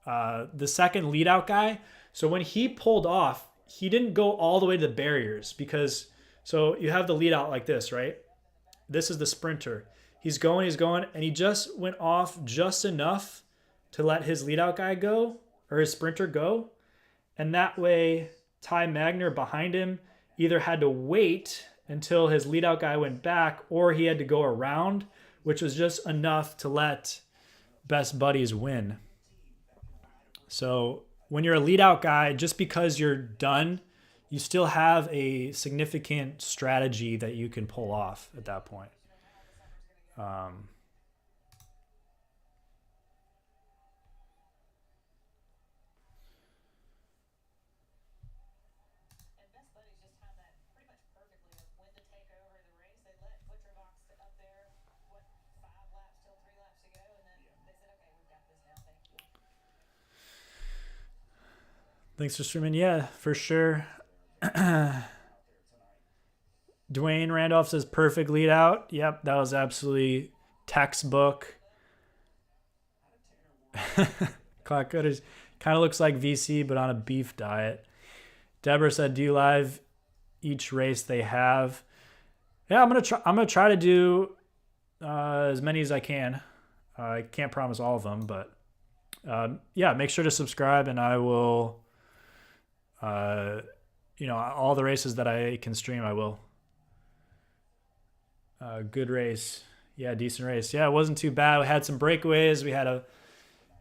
the second lead out guy, so when he pulled off, he didn't go all the way to the barriers because, so you have the lead out like this, right? This is the sprinter. He's going, and he just went off just enough to let his lead out guy go, or his sprinter go. And that way, Ty Magner behind him either had to wait until his lead out guy went back, or he had to go around, which was just enough to let Best Buddies win. So when you're a lead out guy, just because you're done, you still have a significant strategy that you can pull off at that point. Thanks for streaming. Yeah, for sure. Dwayne Randolph says perfect lead out. Yep, that was absolutely textbook. Clock Cutters kind of looks like VC, but on a beef diet. Deborah said, "Do you live each race they have?" Yeah, I'm gonna try to do as many as I can. I can't promise all of them, but yeah, make sure to subscribe, and I will. All the races that I can stream, I will. Good race. Yeah, decent race. Yeah, it wasn't too bad. We had some breakaways. We had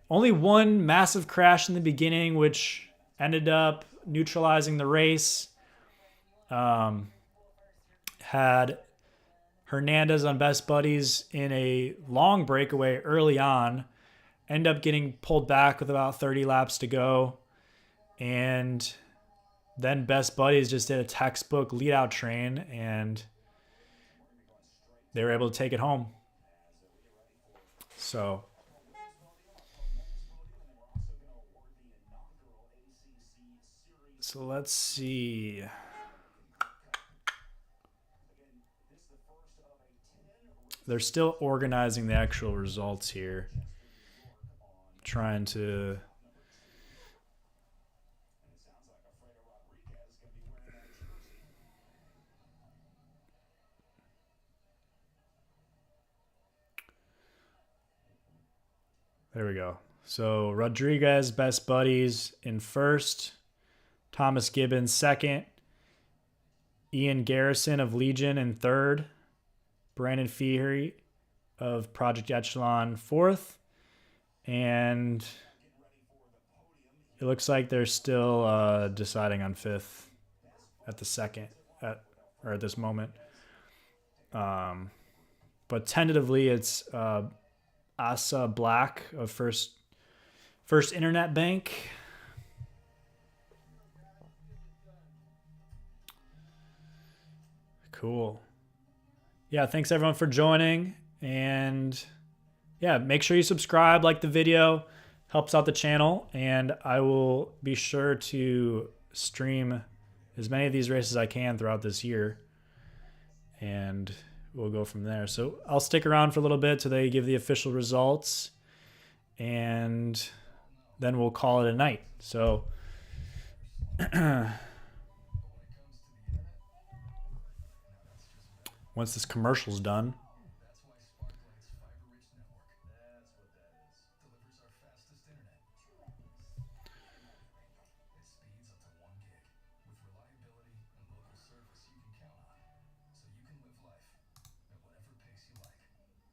only one massive crash in the beginning, which ended up neutralizing the race. Had Hernandez on Best Buddies in a long breakaway early on, end up getting pulled back with about 30 laps to go. And then Best Buddies just did a textbook lead out train and they were able to take it home. So let's see. They're still organizing the actual results here. Trying to there we go. So Rodriguez, Best Buddies in first. Thomas Gibbons second. Ian Garrison of Legion in third. Brandon Feehery of Project Echelon fourth. And it looks like they're still deciding on fifth at the second, at this moment. But tentatively, it's Asa Black of First Internet Bank. Cool. Yeah, thanks everyone for joining. And yeah, make sure you subscribe, like the video, helps out the channel. And I will be sure to stream as many of these races as I can throughout this year. And we'll go from there. So I'll stick around for a little bit till they give the official results. And then we'll call it a night. So once this commercial's done.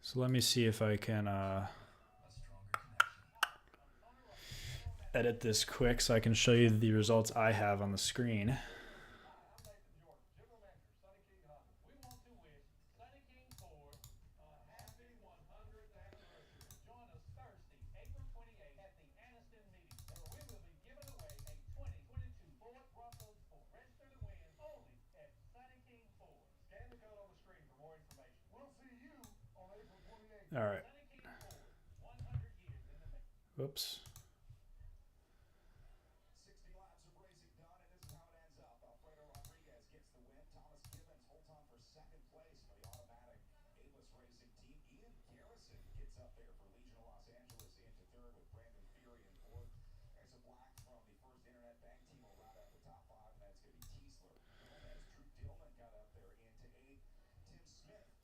So let me see if I can edit this quick so I can show you the results I have on the screen. All right. Whoops.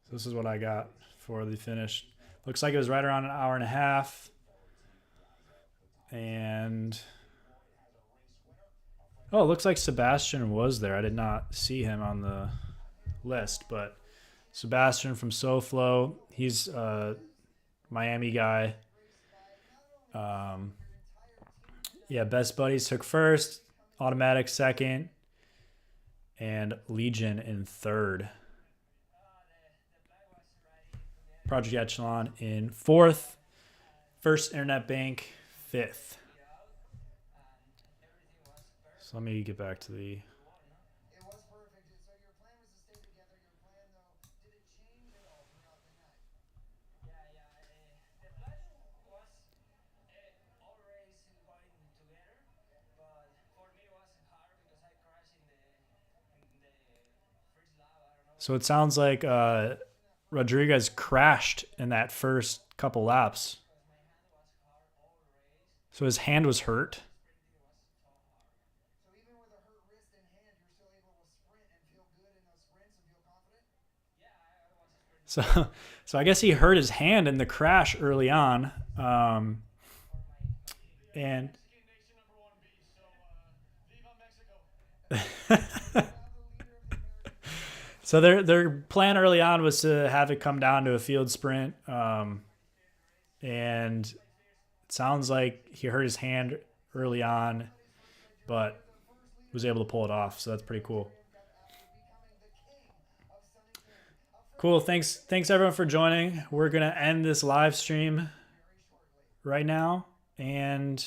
So this is what I got for the finish. Looks like it was right around an hour and a half. And oh, it looks like Sebastian was there. I did not see him on the list, but Sebastian from SoFlo, he's a Miami guy. Yeah, Best Buddies took first, Automatic second, and Legion in third. Project Echelon in fourth. First Internet Bank, fifth. So let me get back to the... So it sounds like Rodriguez crashed in that first couple laps. So his hand was hurt. So I guess he hurt his hand in the crash early on. And So their plan early on was to have it come down to a field sprint, and it sounds like he hurt his hand early on, but was able to pull it off. So that's pretty cool. Cool. Thanks everyone for joining. We're gonna end this live stream right now, and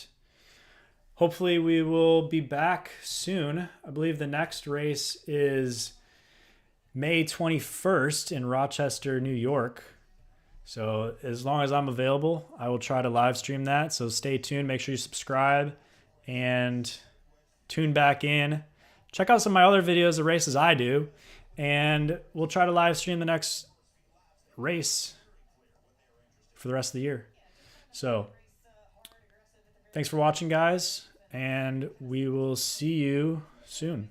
hopefully we will be back soon. I believe the next race is May 21st in Rochester, New York. So as long as I'm available, I will try to live stream that. So stay tuned. Make sure you subscribe and tune back in. Check out some of my other videos of races I do, and we'll try to live stream the next race for the rest of the year. So thanks for watching, guys, and we will see you soon.